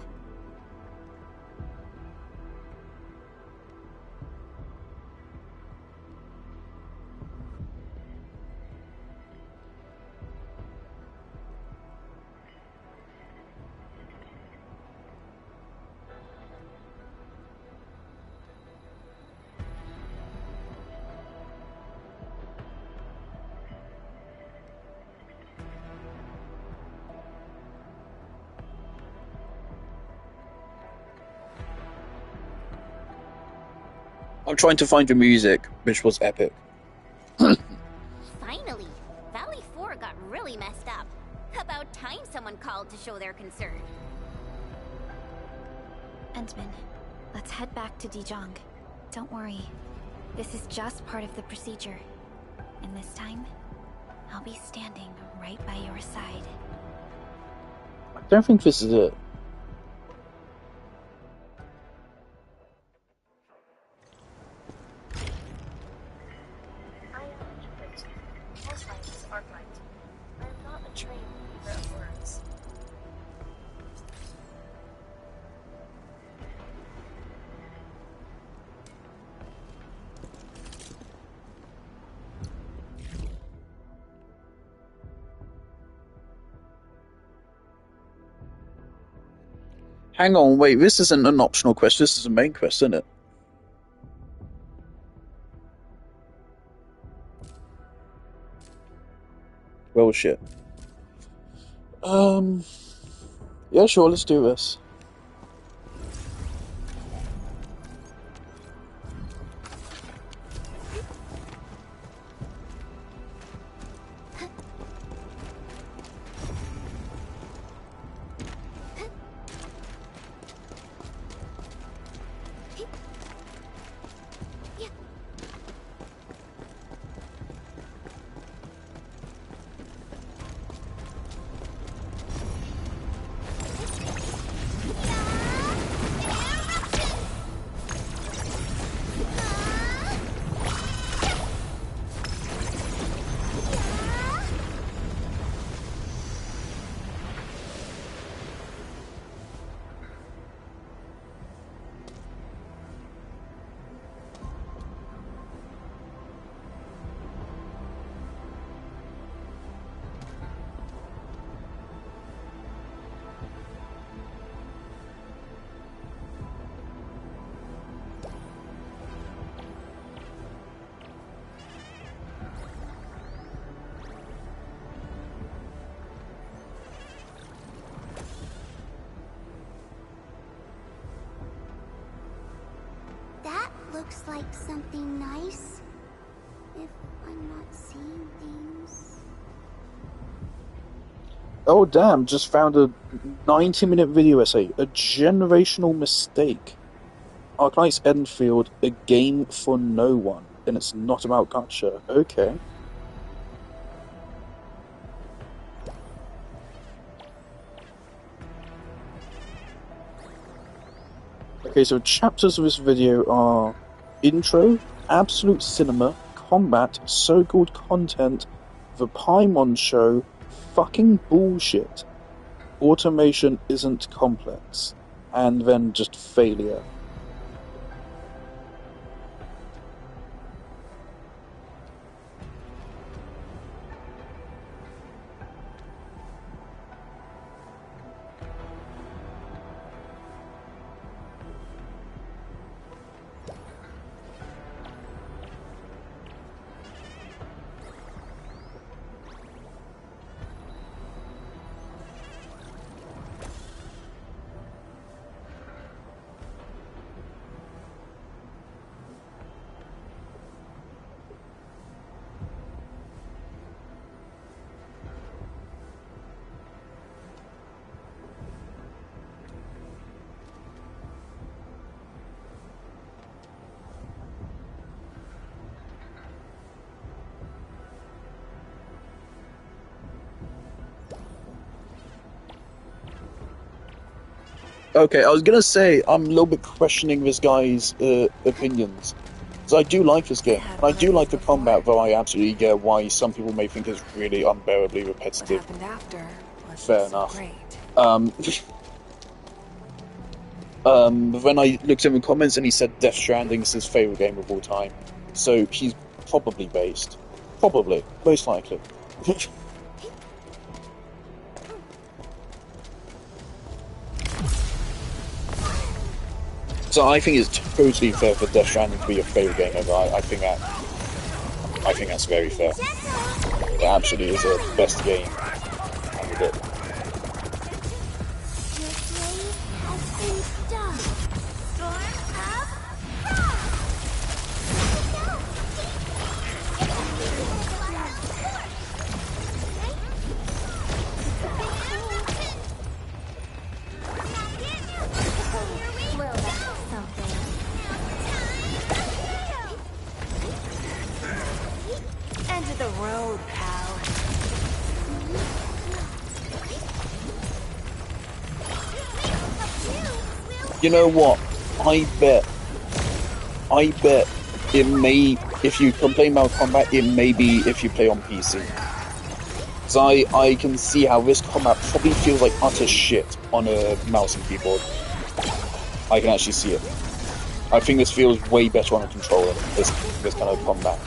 I'm trying to find the music, which was epic. Finally! Valley 4 got really messed up. About time someone called to show their concern. Endman, let's head back to Dijong. Don't worry. This is just part of the procedure. And this time, I'll be standing right by your side. I don't think this is it. I am Arknight. Most likely is Arknight. I am not a trained weaver of words. Hang on, wait, this isn't an optional quest, this is a main quest, isn't it? Well, shit. Yeah, sure, let's do this. Looks like something nice. If I'm not seeing things. Oh damn, just found a 90-minute video essay. A generational mistake. Arknights Endfield, a game for no one. And it's not about gacha. Okay. Okay, so chapters of this video are intro, absolute cinema, combat, so-called content, the Paimon show, fucking bullshit, automation isn't complex, and then just failure. Okay, I was gonna say, I'm a little bit questioning this guy's opinions. Because I do like this game, and I do like the combat, though I absolutely get why some people may think it's really unbearably repetitive. What happened after was Fair so enough. Great. When I looked in the comments and he said Death Stranding is his favourite game of all time, so he's probably based. Probably. Most likely. So I think it's totally fair for Death Stranding to be your favourite game ever. I think that's very fair. It absolutely is the best game. And it. End of the road, pal. You know what? I bet it may, if you can play Mortal Kombat, it may be if you play on PC. So I can see how this combat probably feels like utter shit on a mouse and keyboard. I can actually see it. I think this feels way better on a controller, this kind of combat.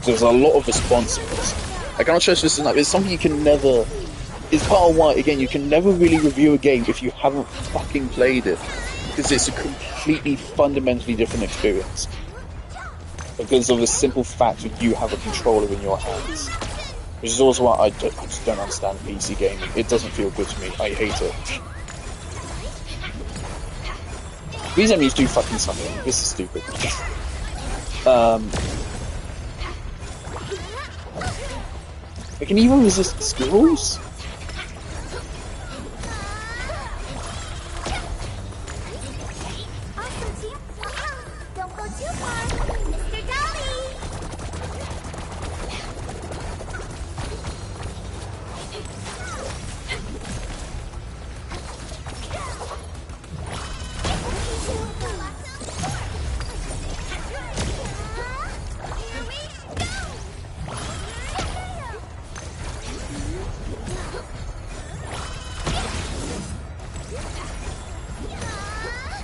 So there's a lot of responsiveness. I cannot stress this enough. It's something you can never... It's part of why, again, you can never really review a game if you haven't fucking played it. Because it's a completely, fundamentally different experience. Because of the simple fact that you have a controller in your hands. Which is also why I just don't understand PC gaming. It doesn't feel good to me. I hate it. These enemies do fucking something. This is stupid. I can even resist skills? Don't go too far, Mr. Dolly!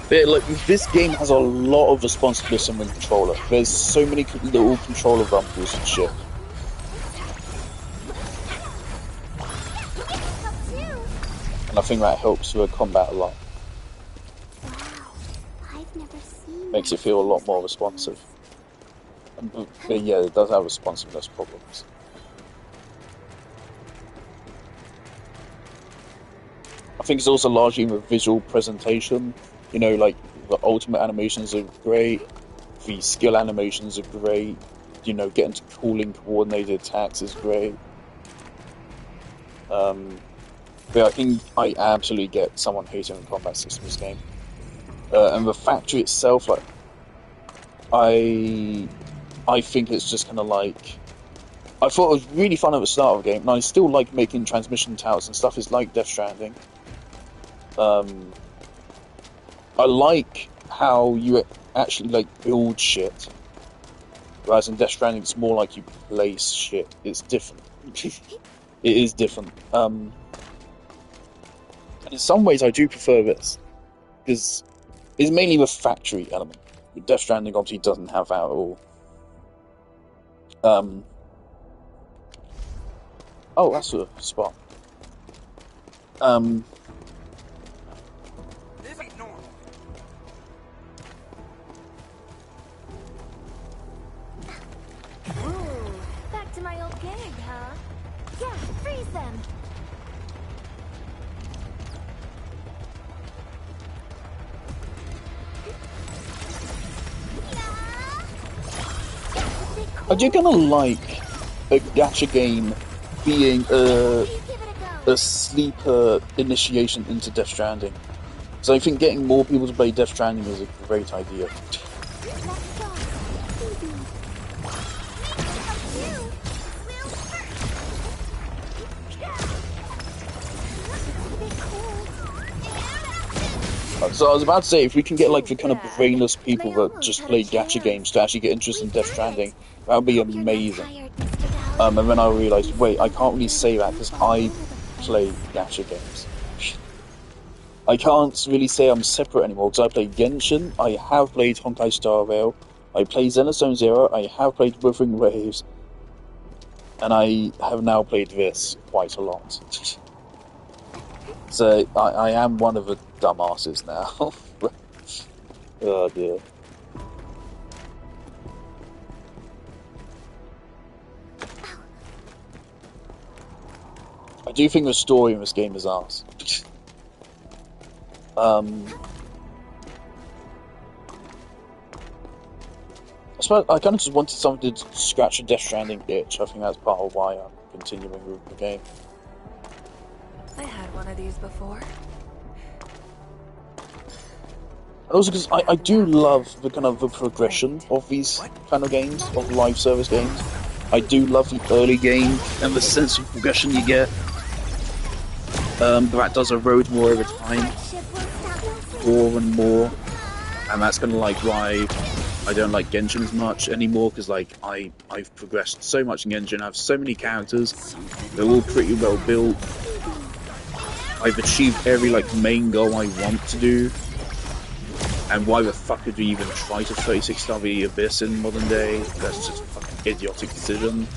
But, like, this game has a lot of responsiveness in the controller. There's so many little controller rumbles and shit. And I think that helps with combat a lot. Wow, I've never seen Makes it feel a lot more responsive. But yeah, it does have responsiveness problems. I think it's also largely with visual presentation. You know, like, the ultimate animations are great, the skill animations are great, you know, getting to cooling coordinated attacks is great. But I think I absolutely get someone hating the combat system in this game. And the factory itself, like, I think it's just kind of like... I thought it was really fun at the start of the game, and I still like making transmission towers and stuff. It's like Death Stranding. I like how you actually, like, build shit. Whereas in Death Stranding, it's more like you place shit. It's different. It is different. And in some ways, I do prefer this. Because it's mainly the factory element. Death Stranding obviously doesn't have that at all. Oh, that's a spot. Ooh, back to my old gang, huh? Yeah, freeze them. I do kind of like a gacha game being a sleeper initiation into Death Stranding. So I think getting more people to play Death Stranding is a great idea. So I was about to say, if we can get like the kind of brainless people that just play gacha games to actually get interested in Death Stranding, that would be amazing. And then I realised, wait, I can't really say that because I play gacha games. I can't really say I'm separate anymore because I play Genshin, I have played Honkai Star Rail, I play Xenostone Zero, I have played Wuthering Waves, and I have now played this quite a lot. So I am one of the dumbasses now. Oh dear. I do think the story in this game is arse. I suppose I kind of just wanted something to scratch a Death Stranding itch. I think that's part of why I'm continuing with the game. I had one of these before. And also because I do love the kind of the progression of these kind of games, of live service games. I do love the early game and the sense of progression you get. But that does erode more over time, more and more, and that's kind of like why I don't like Genshin as much anymore, because like I've progressed so much in Genshin. I have so many characters, they're all pretty well built. I've achieved every like main goal I want to do, and why the fuck would you even try to 36-star the Abyss in modern day? That's just a fucking idiotic decision.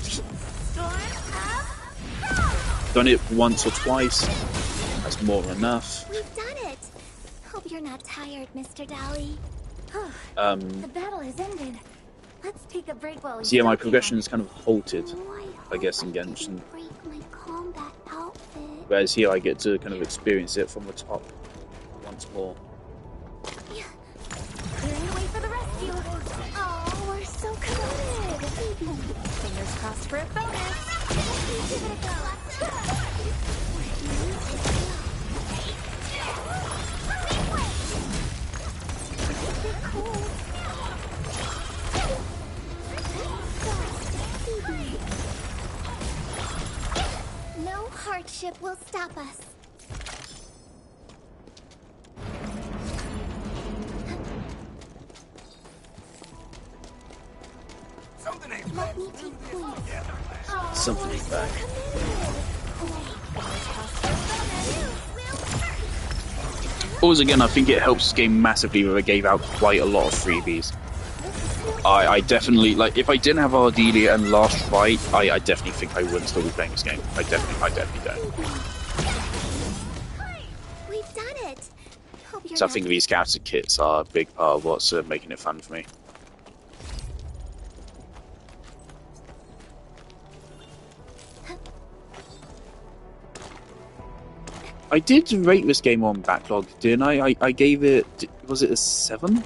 Done it once or twice. That's more than enough. We've done it. Hope you're not tired, Mr. Dally. The battle has ended. Let's take a break while we So yeah, my stop progression here. is kind of halted, I guess, in Genshin. Whereas here I get to kind of experience it from the top once more. Clearing the way for the rescue. Oh, we're so committed. Fingers crossed for a bonus. Give it a go. No hardship will stop us. Let me take points. Something is back. Always again, I think it helps this game massively that they gave out quite a lot of freebies. I definitely, like, if I didn't have Ardelia and Last Fight, I definitely think I wouldn't still be playing this game. I definitely don't. We've done it. Hope you're So I think these character kits are a big part of what's making it fun for me. I did rate this game on Backlog, didn't I? I gave it, was it a 7?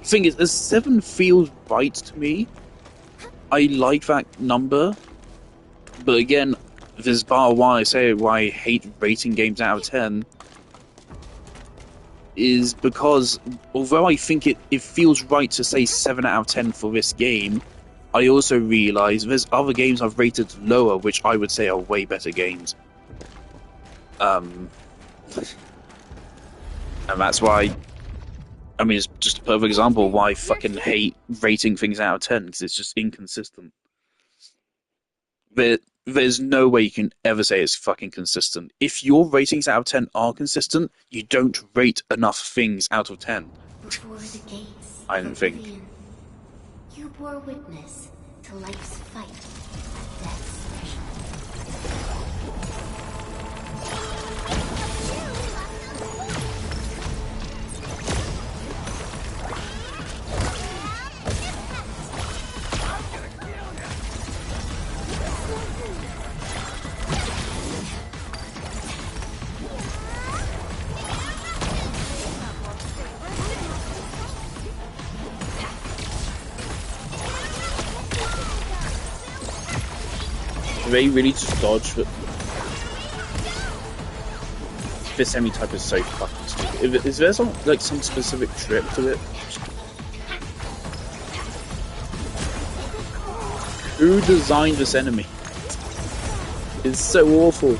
Thing is, a 7 feels right to me. I like that number, but again, there's part of why I say why I hate rating games out of 10 is because although I think it feels right to say 7 out of 10 for this game, I also realise there's other games I've rated lower which I would say are way better games. And that's why, I mean, it's just a perfect example of why I fucking hate rating things out of 10, because it's just inconsistent. There's no way you can ever say it's fucking consistent. If your ratings out of 10 are consistent, you don't rate enough things out of 10. Before the gates I don't think. oblivion, you bore witness to life's fight at death's threshold. They really just dodge, but this enemy type is so fucking stupid. Is there some specific trick to it? Who designed this enemy? It's so awful.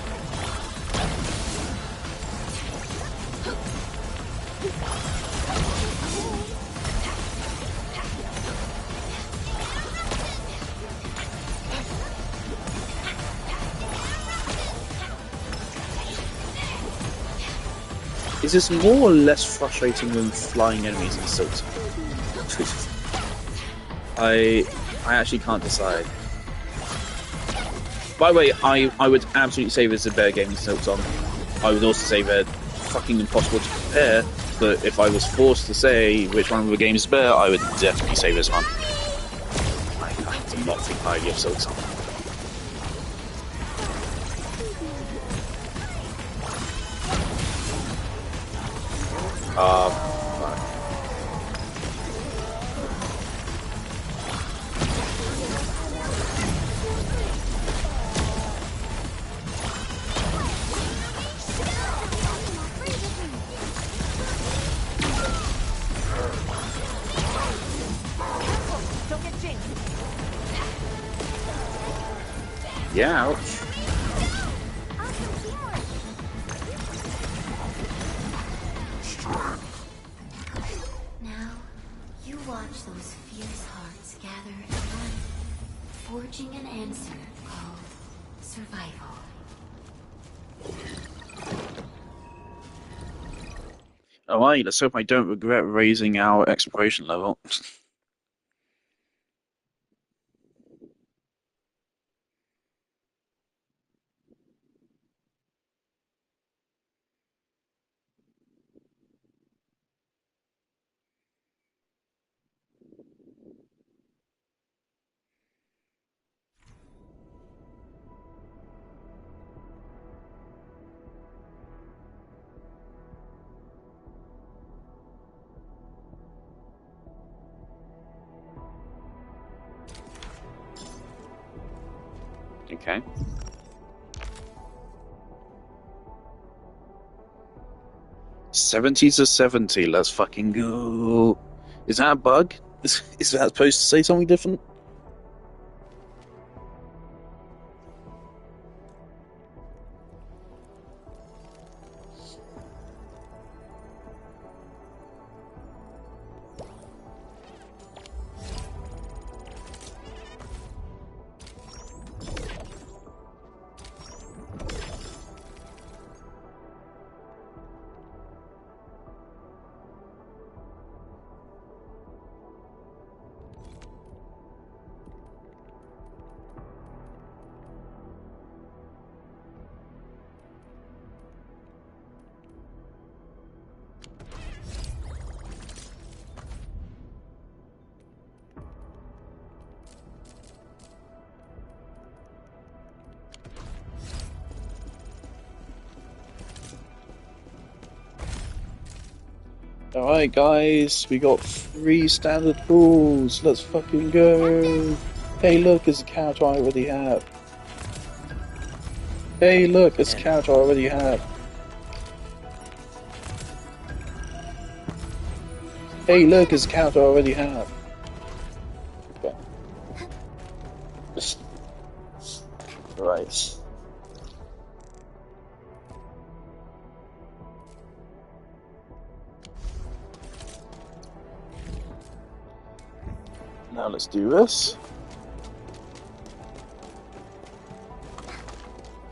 Is this more or less frustrating than flying enemies in Silks? I actually can't decide. By the way, I would absolutely say this is a better game than Silksong. I would also say they're fucking impossible to compare, but if I was forced to say which one of the games is better, I would definitely say this one. I do not think highly of Silksong. Fuck. Don't get jinxed. Yeah, ouch. Now, you watch those fierce hearts gather and run, forging an answer called survival. Alright, let's hope I don't regret raising our exploration level. Okay. '70s to 70, let's fucking go. Is that a bug? Is that supposed to say something different? Alright guys, we got 3 standard pools, let's fucking go! Hey look, it's a character I already have. Hey look, it's a character I already have. Hey look, it's a character I already have. Okay. Right. Now let's do this.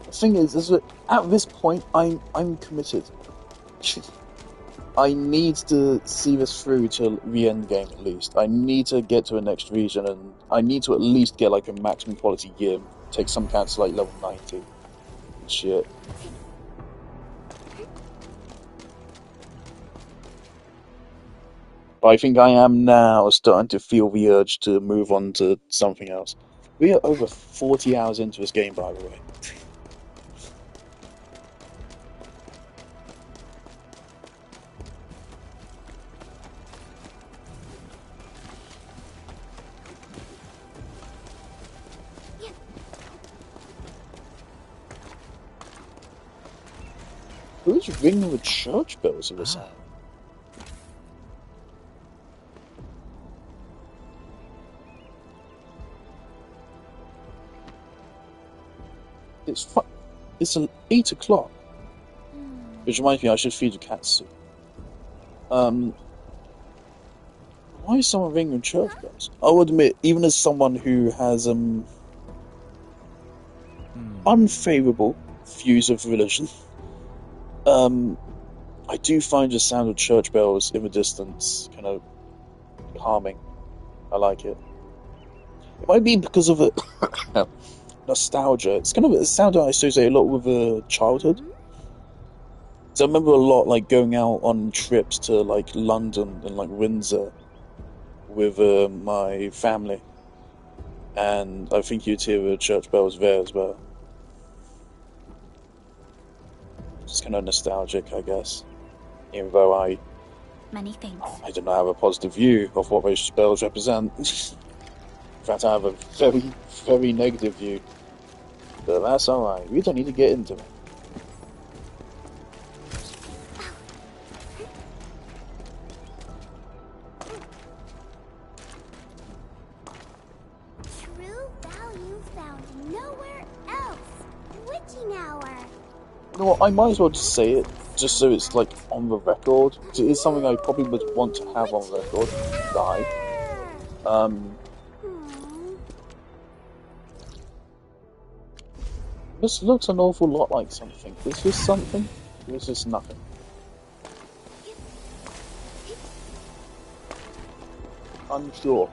The thing is that at this point, I'm committed. I need to see this through to the end game at least. I need to get to the next region, and I need to at least get like a maximum quality gear. Take some cats to like level 90. Shit. But I think I am now starting to feel the urge to move on to something else. We are over 40 hours into this game, by the way. Who's ringing the church bells of this hour? It's 8 o'clock. Which reminds me, I should feed the cats soon. Why is someone ringing church bells? I will admit, even as someone who has unfavourable views of religion, I do find the sound of church bells in the distance kind of calming. I like it. It might be because of the nostalgia. It's kind of a sound I associate a lot with childhood. So I remember a lot like going out on trips to like London and like Windsor with my family, and I think you'd hear the church bells there as well. Just kind of nostalgic, I guess. Even though I many things. I do not have a positive view of what those spells represent. In fact, I have a very, very negative view. But that's alright, we don't need to get into it. True value found nowhere else. Witching hour. You know what, I might as well just say it, just so it's like on the record. It is something I probably would want to have on record. Die. This looks an awful lot like something. Is this something? Or is this nothing? Unsure.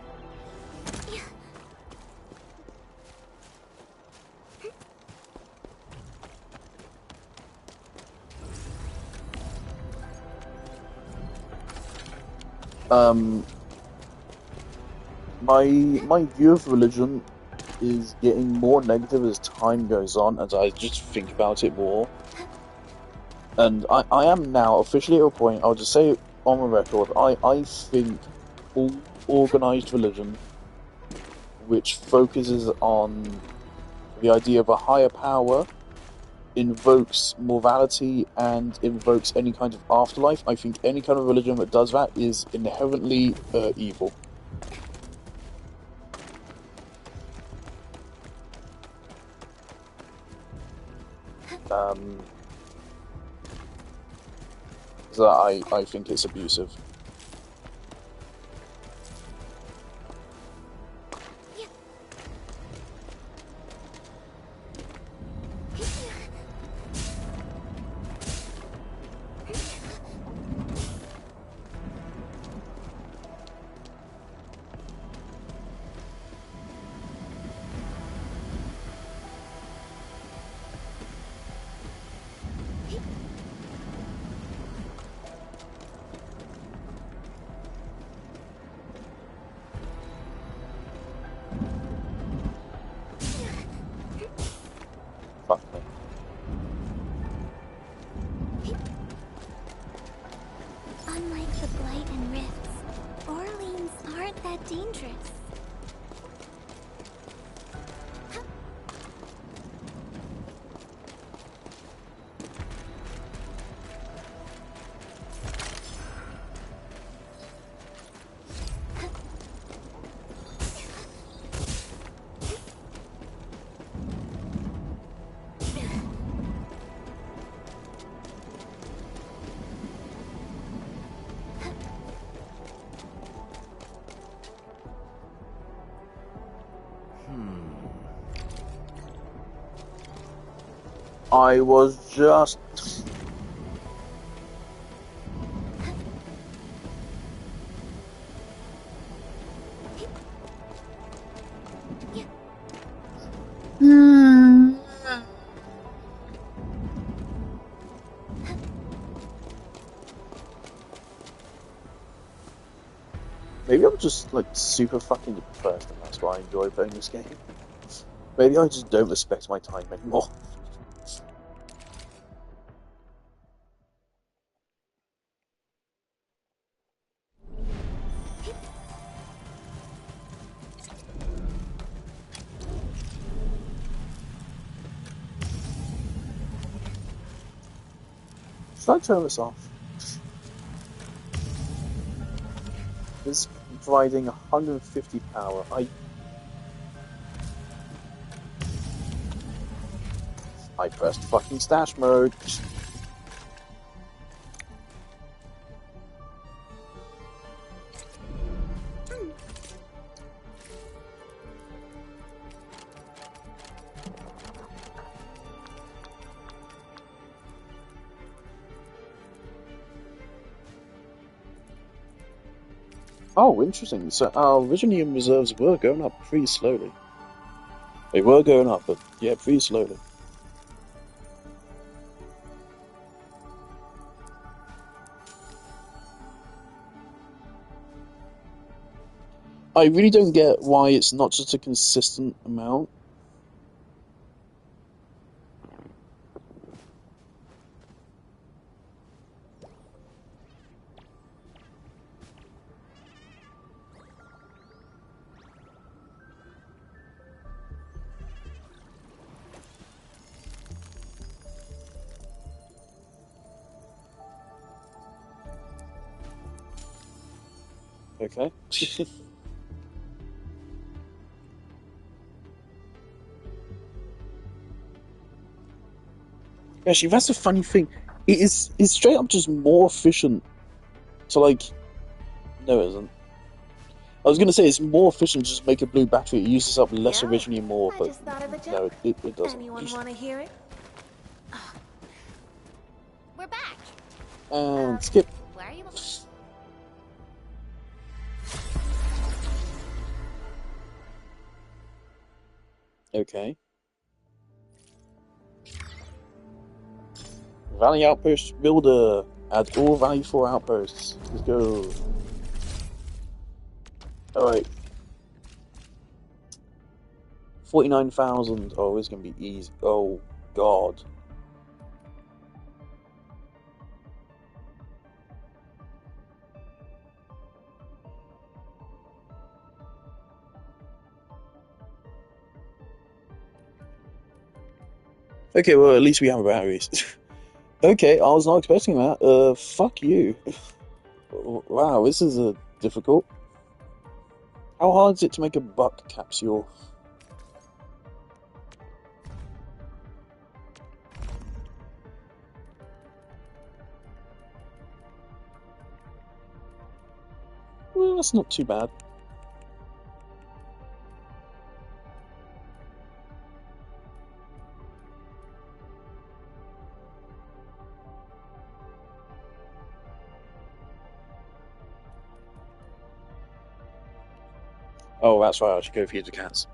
My view of religion is getting more negative as time goes on, as I just think about it more. And I am now officially at a point, I'll just say it on the record, I think all organised religion, which focuses on the idea of a higher power, invokes morality, and invokes any kind of afterlife, I think any kind of religion that does that is inherently evil. So I think it's abusive. Unlike the Blight and Rifts, Orleans aren't that dangerous. I was just... Maybe I'm just, like, super fucking depressed and that's why I enjoy playing this game. Maybe I just don't respect my time anymore. Should I turn this off? It's providing 150 power. I pressed fucking stash mode. Oh, interesting. So our Visioneum reserves were going up pretty slowly. They were going up, but yeah, pretty slowly. I really don't get why it's not just a consistent amount. Okay. Actually, that's the funny thing. It's straight up just more efficient. So like, no, it isn't. I was gonna say it's more efficient to just make a blue battery. It uses up less originally more, I but just thought of a no, joke. it doesn't. Anyone want to hear it? We're back. And skip. Where are you? Okay. Valley Outpost Builder. Add all Valley 4 outposts. Let's go. Alright. 49,000. Oh, it's gonna be easy. Oh, God. Okay, well, at least we have batteries. Okay, I was not expecting that. Fuck you. Wow, this is difficult. How hard is it to make a buck capsule? Well, that's not too bad. Oh, that's right, I should go feed the cats.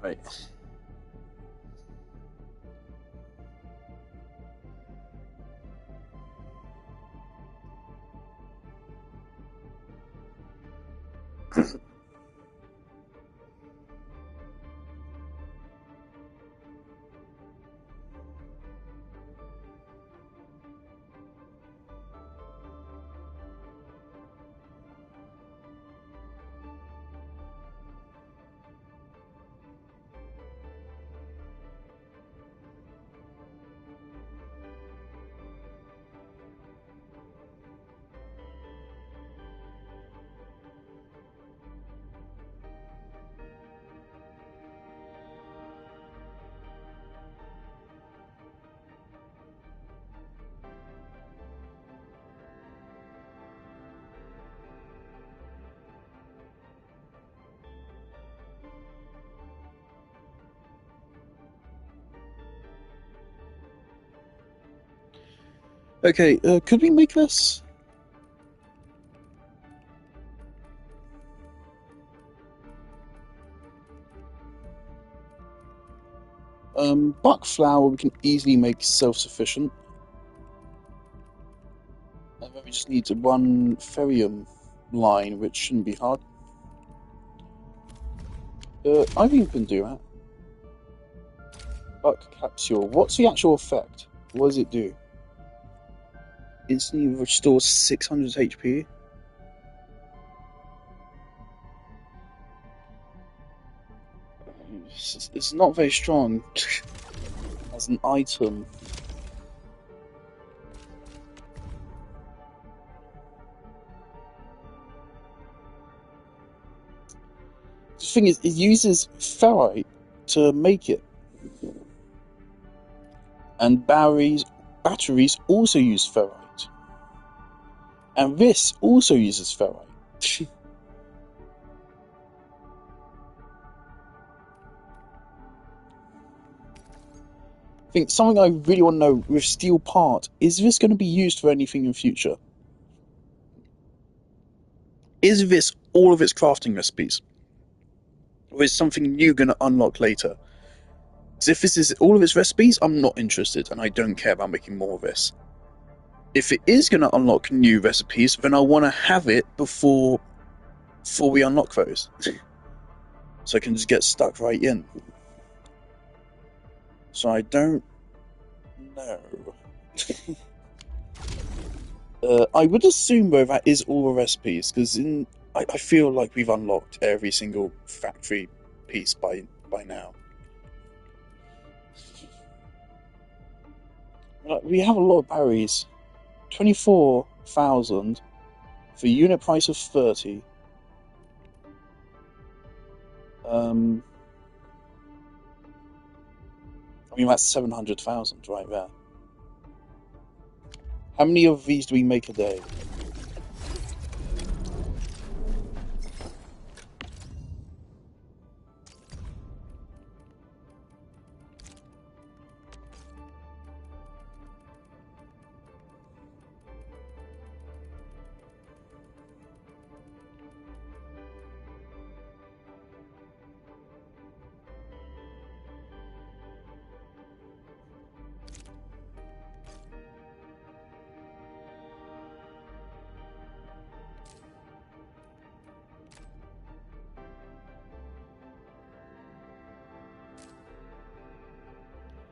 Right. Okay, could we make this? Buck flour we can easily make self-sufficient. And then we just need one ferrium line, which shouldn't be hard. I think we can do that. Buck capsule. What's the actual effect? What does it do? Instantly restores 600 HP. It's not very strong as an item. The thing is, it uses ferrite to make it. And batteries also use ferrite. And this also uses ferrite. I think something I really want to know with steel part, is this going to be used for anything in future? Is this all of its crafting recipes? Or is something new going to unlock later? Because if this is all of its recipes, I'm not interested and I don't care about making more of this. If it is going to unlock new recipes, then I want to have it before we unlock those. So I can just get stuck right in. So I don't know. I would assume though that is all the recipes, because I feel like we've unlocked every single factory piece by now. We have a lot of berries. 24,000 for a unit price of 30. I mean, that's 700,000 right there. How many of these do we make a day?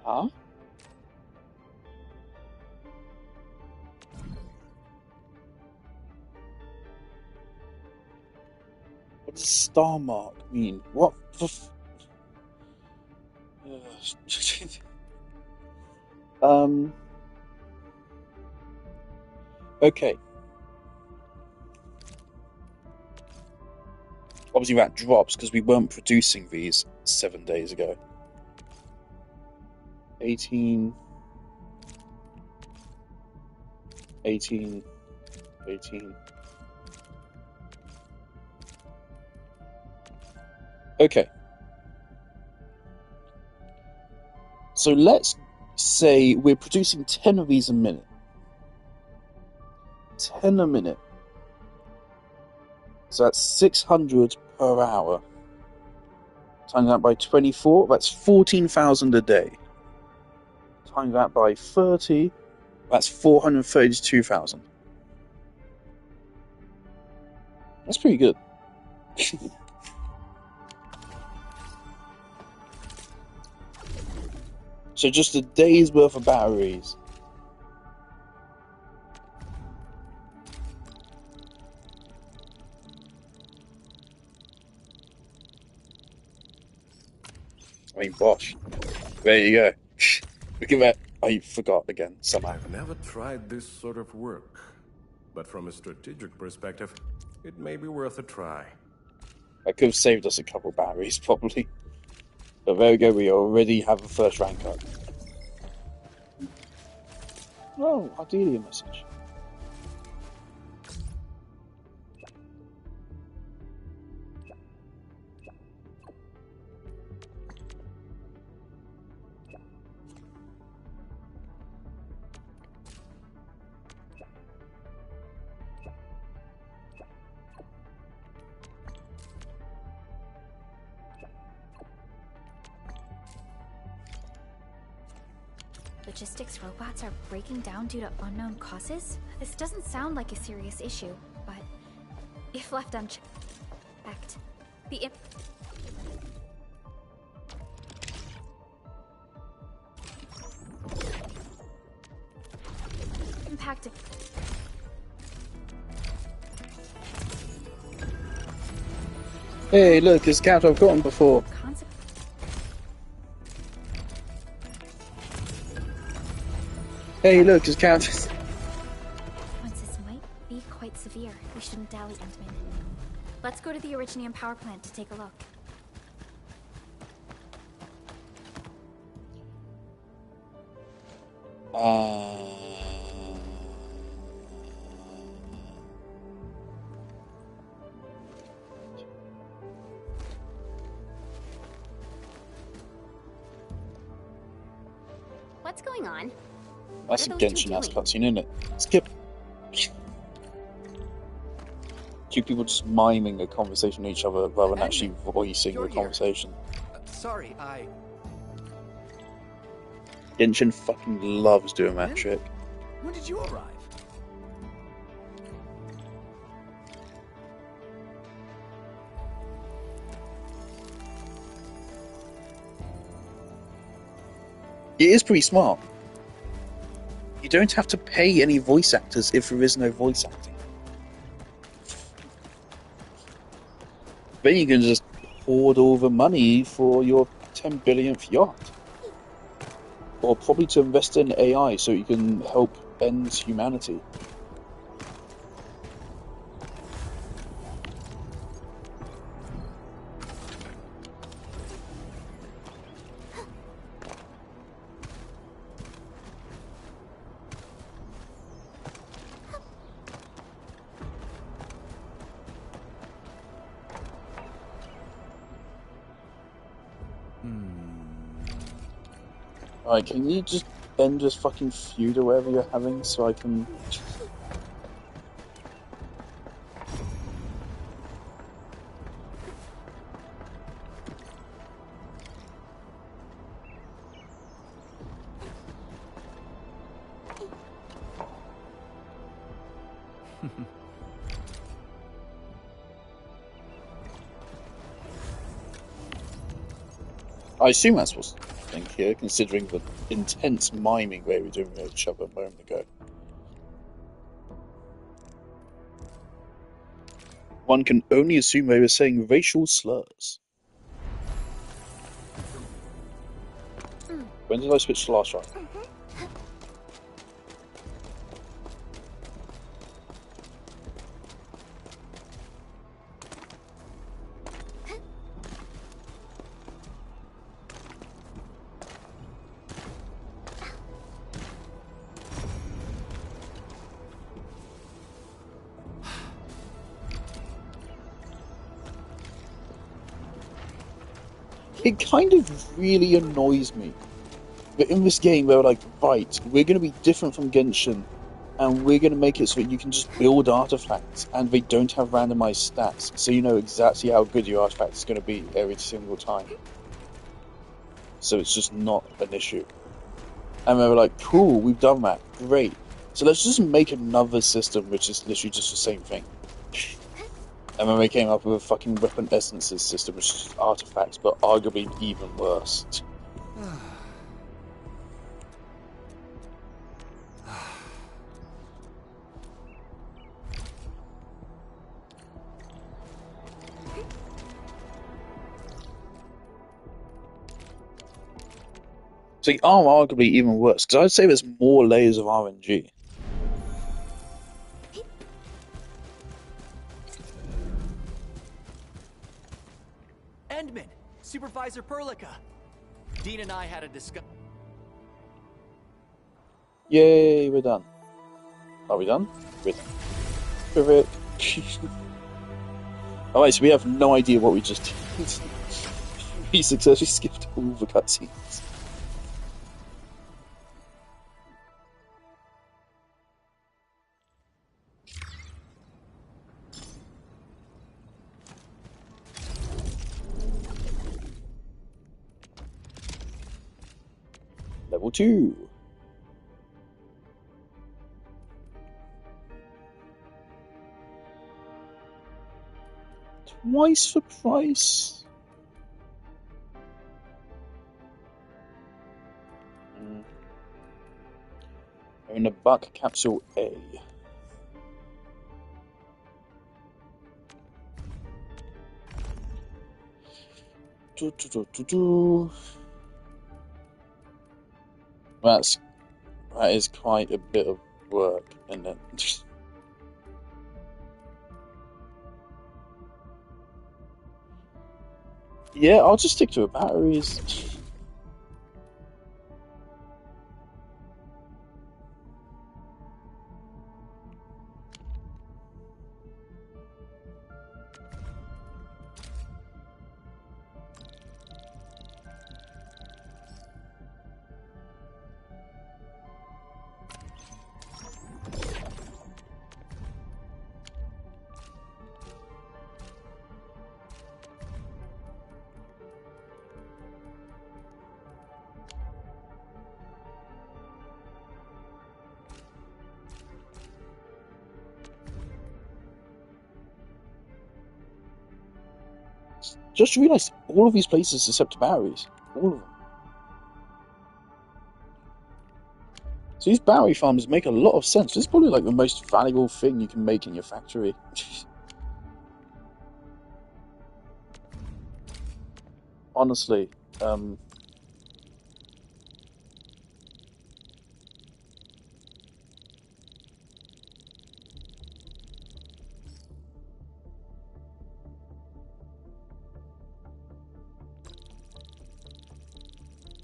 Huh? What does star mark mean? What the okay. Obviously that drops because we weren't producing these 7 days ago. 18. Okay. So let's say we're producing 10 of these a minute. 10 a minute. So that's 600 per hour. Times that by 24, that's 14,000 a day. Times that by 30, that's 432,000. That's pretty good. So just a day's worth of batteries. I mean, bosh. There you go. Look at that. I forgot again, somehow. I've never tried this sort of work, but from a strategic perspective, it may be worth a try. That could have saved us a couple batteries, probably. But there we go, we already have a first rank up. Oh, ideally a message. Logistics robots are breaking down due to unknown causes? This doesn't sound like a serious issue, but if left unchecked, the impact of Hey, look, it's a cat I've gotten before. Hey, look, it's cat. Consequences might be quite severe. We shouldn't dally, Endman. Let's go to the Originium power plant to take a look. What's going on? That's a Genshin-ass cutscene, isn't it? Skip. Two people just miming a conversation with each other rather than actually voicing the conversation. Sorry, Genshin fucking loves doing that trick. When did you arrive? It is pretty smart. You don't have to pay any voice actors if there is no voice acting. Then you can just hoard all the money for your 10 billionth yacht. Or probably to invest in AI so you can help end humanity. Alright, can you just end this fucking feud or whatever you're having so I can... I assume that's what's happening here, considering the intense miming they were doing with each other a moment ago. One can only assume they were saying racial slurs. When did I switch to last ride? It kind of really annoys me that in this game they're like, right, we're going to be different from Genshin and we're going to make it so you can just build artifacts, and they don't have randomized stats, so you know exactly how good your artifact is going to be every single time. So it's just not an issue. And they were like, cool, we've done that, great. So let's just make another system which is literally just the same thing. And then they came up with a fucking weapon essences system, which is just artifacts, but arguably even worse. So they are arguably even worse, because I'd say there's more layers of RNG. Endman, Supervisor Perlica. Dean and I had a discussion. Yay, we're done. Are we done? We're done. Perfect. Alright, so we have no idea what we just did. We successfully skipped all the cutscenes. Level 2. Twice the price. In a buck capsule A. That is quite a bit of work, and then yeah, I'll just stick to the batteries. Just realised all of these places accept batteries. All of them. So these battery farms make a lot of sense. This is probably like the most valuable thing you can make in your factory. Honestly,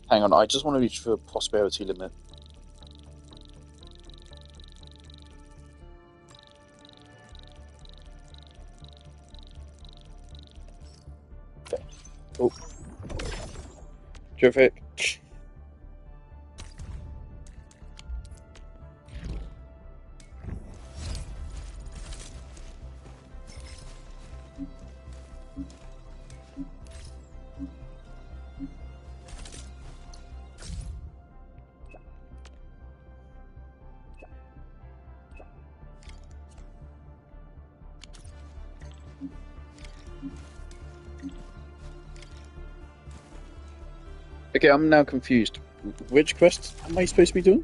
hang on, I just want to reach the prosperity limit. Okay. Oh. Terrific. Okay, I'm now confused. Which quest am I supposed to be doing?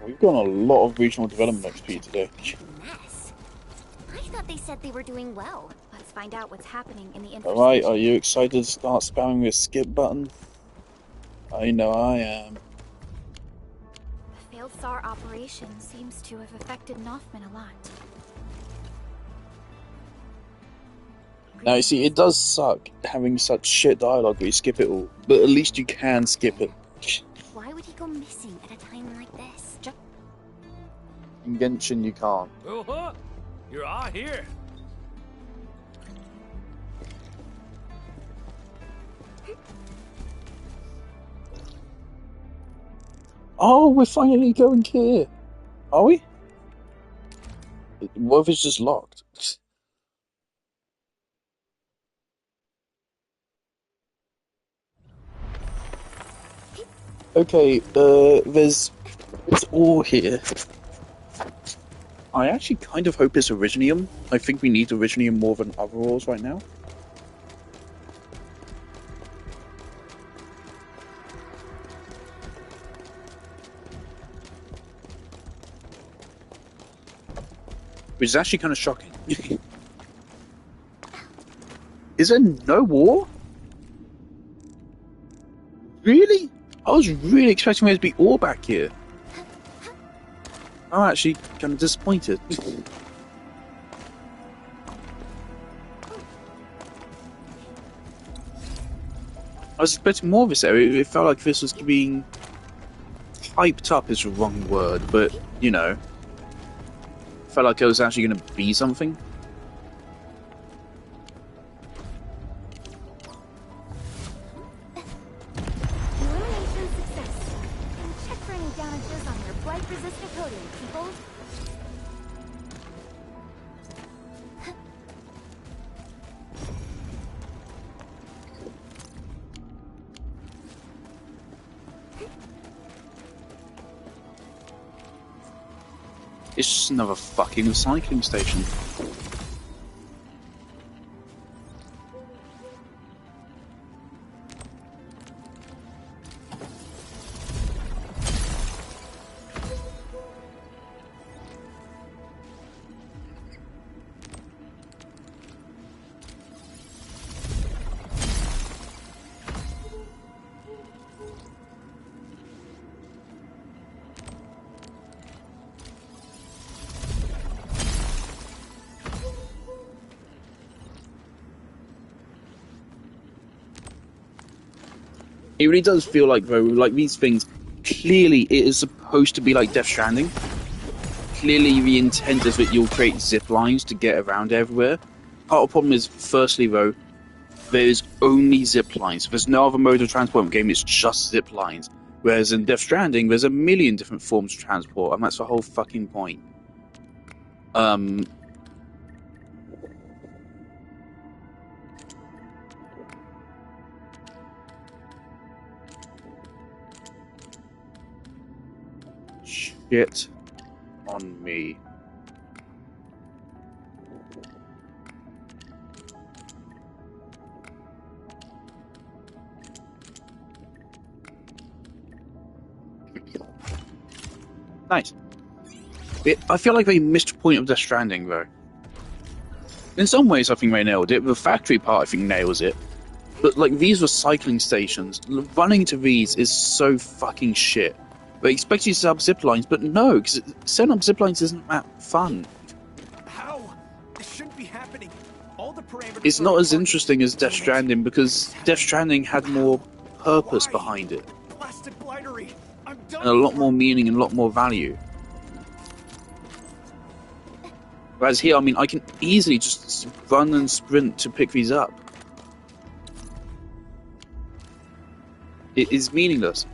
We've got a lot of regional development XP today. Mess. I thought they said they were doing well. Let's find out what's happening in the Alright, are you excited to start spamming the skip button? I know I am. The failed SAR operation seems to have affected Nothman a lot. Now, you see, it does suck having such shit dialogue where you skip it all, but at least you can skip it. Why would he go missing at a time like this? In Genshin, you can't. Oh, you're all here. Oh, we're finally going here. Are we? What if it's just locked? Okay, it's all here. I actually kind of hope it's Originium. I think we need Originium more than other ores right now. Which is actually kind of shocking. Is there no war? Really? I was really expecting there to be ore back here. I'm actually kind of disappointed. I was expecting more of this area. It felt like this was being hyped up is the wrong word, but you know, felt like it was actually going to be something. Elimination success. And check for any damages on your blight-resistant coating, people. It's just another fucking recycling station. It really does feel like, though, like these things, clearly it is supposed to be like Death Stranding. Clearly the intent is that you'll create zip lines to get around everywhere. Part of the problem is, firstly though, there's only zip lines. There's no other mode of transport in the game, it's just zip lines. Whereas in Death Stranding, there's a million different forms of transport, and that's the whole fucking point. Shit on me. Nice. I feel like they missed the point of Death Stranding, though. In some ways, I think they nailed it. The factory part, I think, nails it. But, like, these recycling stations, running to these is so fucking shit. They expect you to set up zip lines, but no, because setting up zip lines isn't that fun. How? This shouldn't be happening. All the parameters. It's not as interesting as Death Stranding because Death Stranding had more purpose behind it. Plastic blightery. I'm done. And a lot more meaning and a lot more value. Whereas here, I mean, I can easily just run and sprint to pick these up. It is meaningless.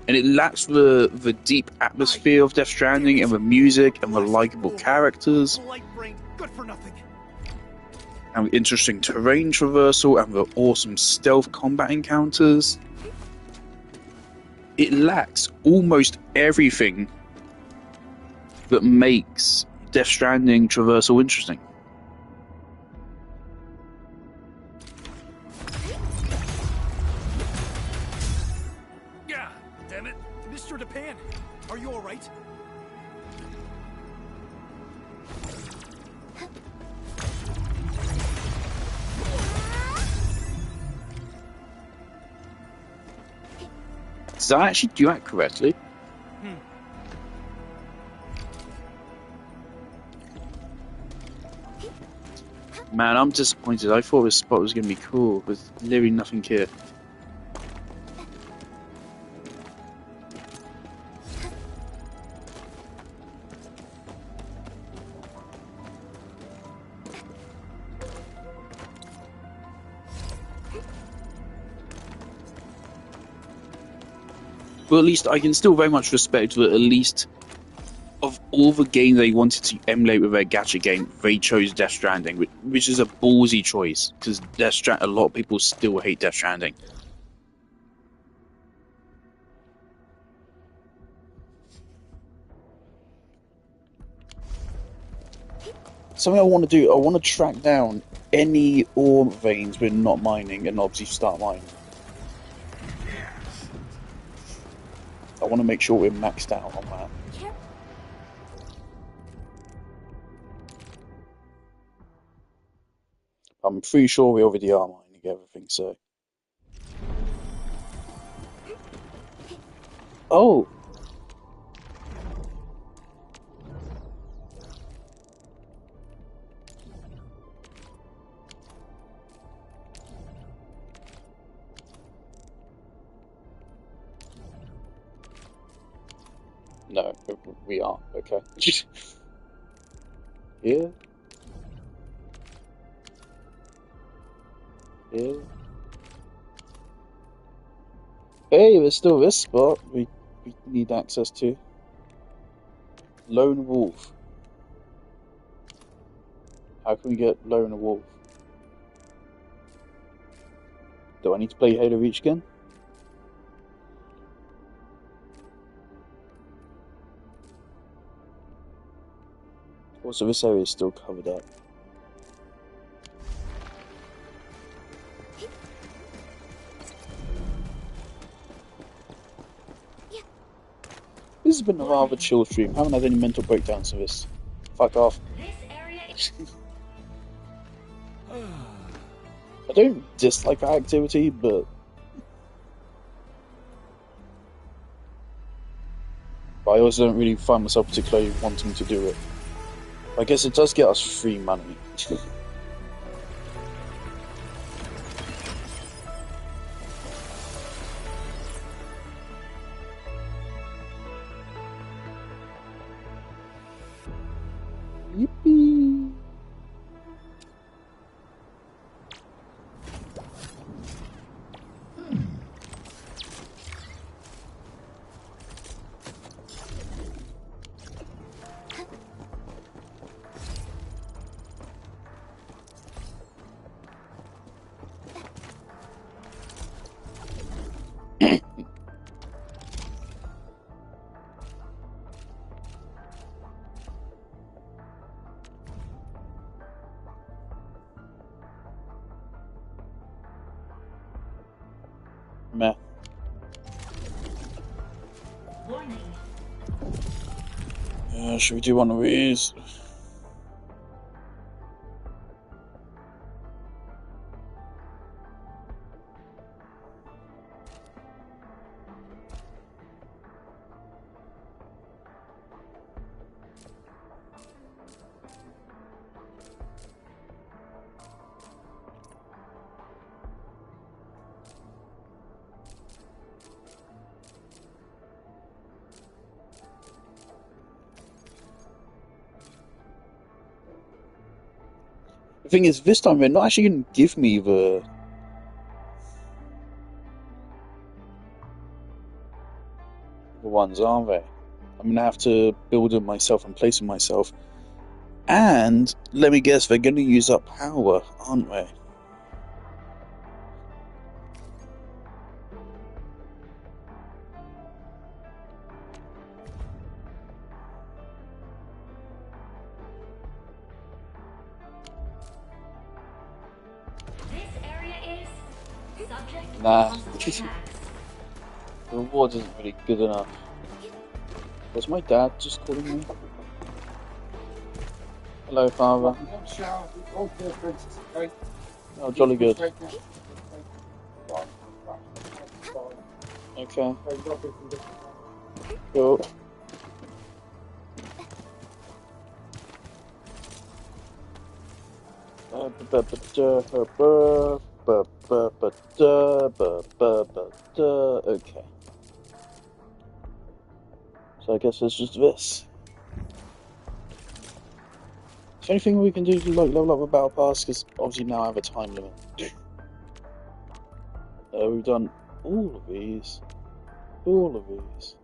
And it lacks the deep atmosphere of Death Stranding and the music and the likable characters. Good for nothing. And the interesting terrain traversal and the awesome stealth combat encounters. It lacks almost everything that makes Death Stranding traversal interesting. Yeah, damn it. Mr. Japan, are you alright? Does that actually do that correctly? Man, I'm disappointed. I thought this spot was going to be cool, with literally nothing here. But at least I can still very much respect that at least of all the games they wanted to emulate with their gacha game, they chose Death Stranding, which is a ballsy choice, because a lot of people still hate Death Stranding. Something I want to do, I want to track down any ore veins we're not mining and obviously start mining. I want to make sure we're maxed out on that. I'm pretty sure we already are mining everything, so... Oh! No, we aren't, okay. Here? Here? Hey, there's still this spot we need access to. Lone Wolf. How can we get Lone Wolf? Do I need to play Halo Reach again? Also, this area is still covered up. This has been a rather chill stream. I haven't had any mental breakdowns of this. Fuck off. I don't dislike that activity, but I also don't really find myself particularly wanting to do it. I guess it does get us free money. Yippee! Meh. Should we do one of these? The thing is, this time they're not actually going to give me the ones, are they? I'm going to have to build them myself and place them myself. And, let me guess, they're going to use up power, aren't they? Nah. The reward isn't really good enough. Was my dad just calling me? Hello, father. Oh, jolly good. Okay. Cool. Okay. So I guess it's just this. Is there anything we can do to like level up a battle pass? Because obviously now I have a time limit. We've done all of these. All of these.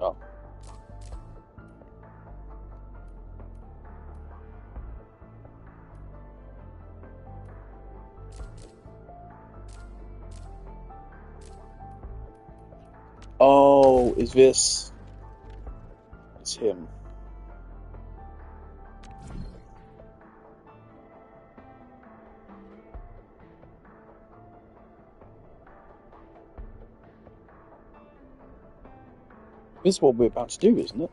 Oh. Oh, is this? It's him. This is what we're about to do, isn't it?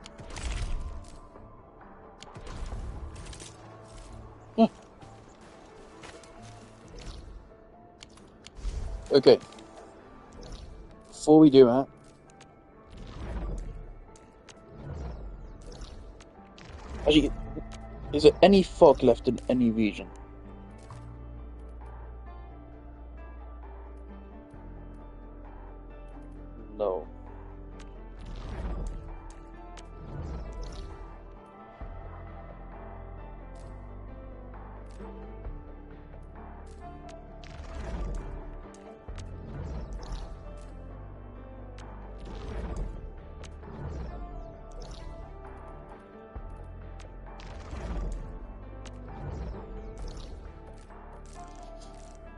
Yeah. Okay. Before we do that, actually, is there any fog left in any region? No.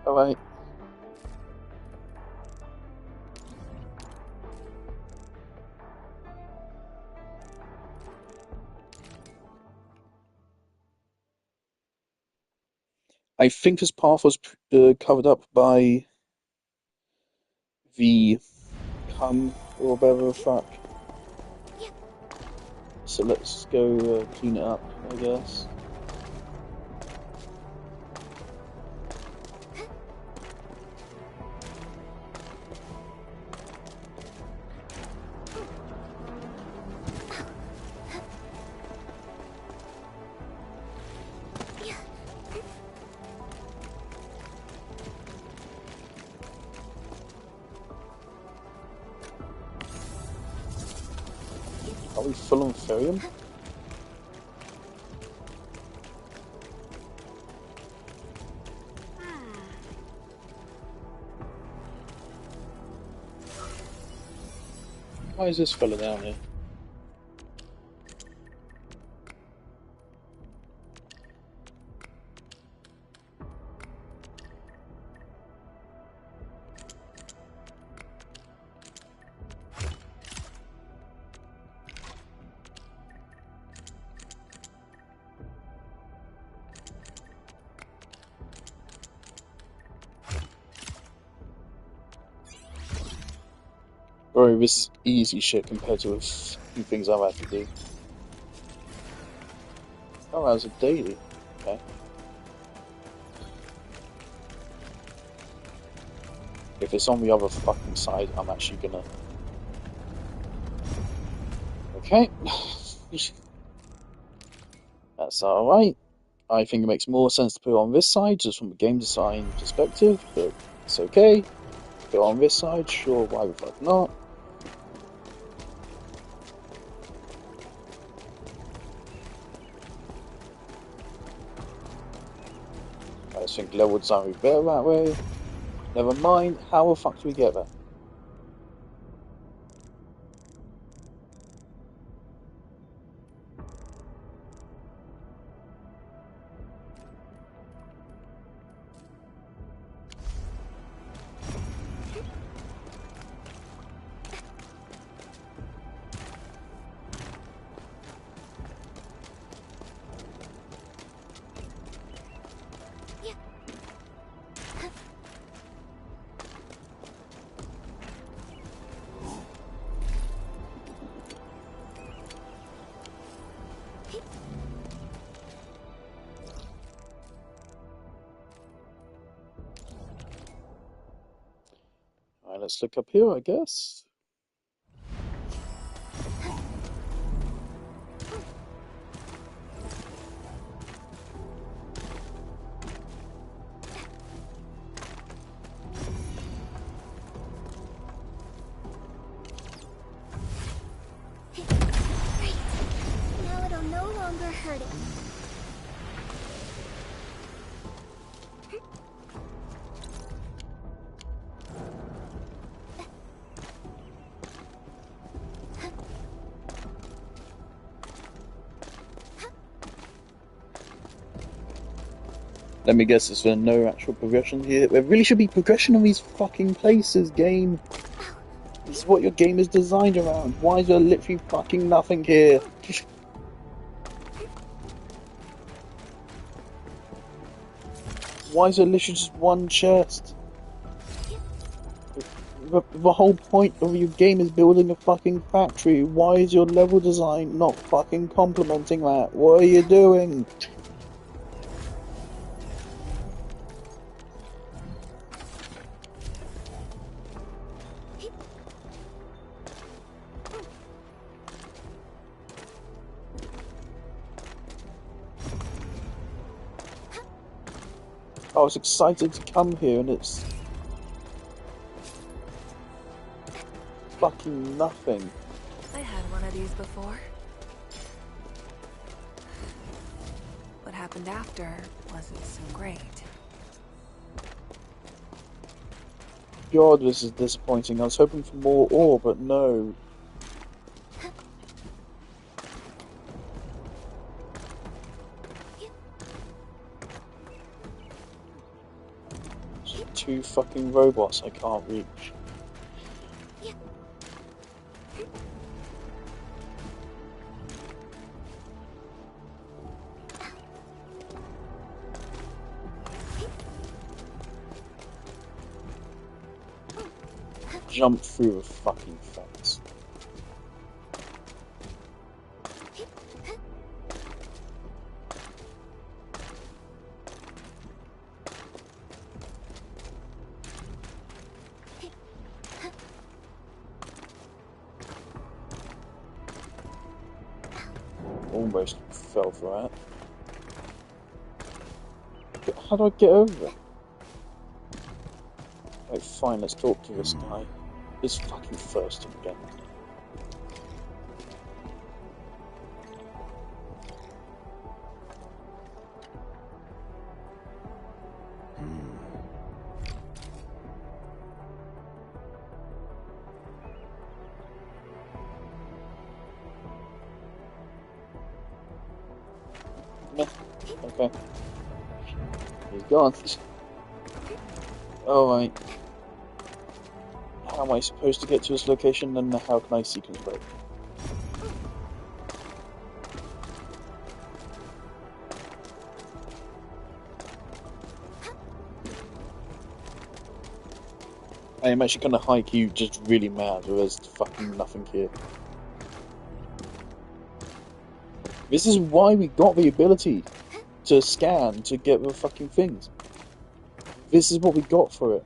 Alright. I think this path was covered up by the cum or whatever the fuck. So let's go clean it up, I guess. Are we full on Therium? Why is this fella down here? Bro, this is easy shit compared to a few things I've had to do. Oh, that was a daily. Okay. If it's on the other fucking side, I'm actually gonna... Okay. That's alright. I think it makes more sense to put it on this side, just from a game design perspective, but it's okay. Put it on this side, sure, why the fuck not? I just think level design would be better that way. Never mind, how the fuck do we get there? let's look up here, I guess. Great. Now it'll no longer hurt it. Let me guess, there's no actual progression here. There really should be progression on these fucking places, game. This is what your game is designed around. Why is there literally fucking nothing here? Why is there literally just one chest? The whole point of your game is building a fucking factory. Why is your level design not fucking complementing that? What are you doing? I was excited to come here and it's fucking nothing. I had one of these before. What happened after wasn't so great. God, this is disappointing. I was hoping for more ore, but no. Two fucking robots I can't reach. Jump through a fucking fence. Almost fell for that. How do I get over it? Right, fine, let's talk to this guy. This fucking thirsting again. Okay. He's gone. Alright. How am I supposed to get to this location and how can I sequence break? I am actually gonna hike you just really mad, there's fucking nothing here. This is why we got the ability to scan to get the fucking things. This is what we got for it.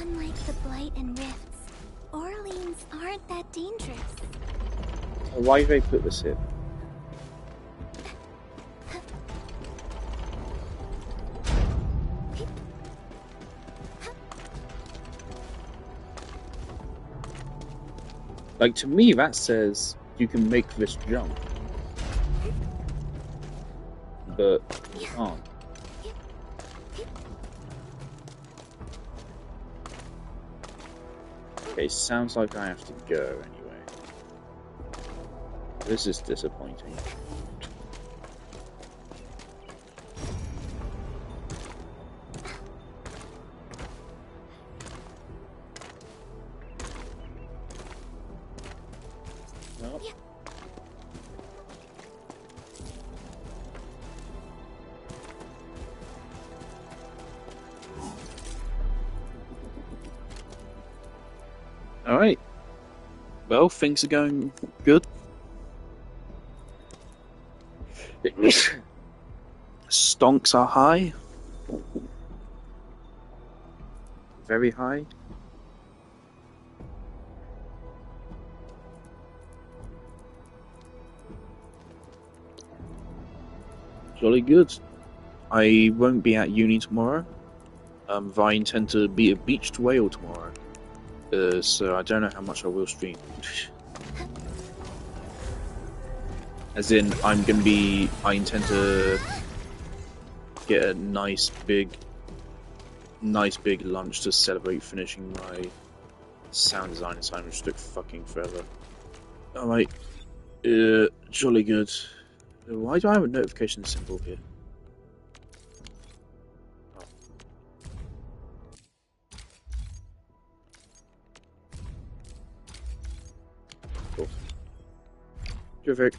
Unlike the blight and rifts, bit dangerous. Why did they put this here? Like, to me, that says you can make this jump. But you can't. Okay, sounds like I have to go anyway. This is disappointing. Well. Alright. Well, things are going good. Stonks are high. Very high. Jolly good. I won't be at uni tomorrow. But I intend to be a beached whale tomorrow. So I don't know how much I will stream. As in, I intend to get a nice big lunch to celebrate finishing my sound design assignment, which took fucking forever. Alright, jolly good. Why do I have a notification symbol here? Cool. Terrific.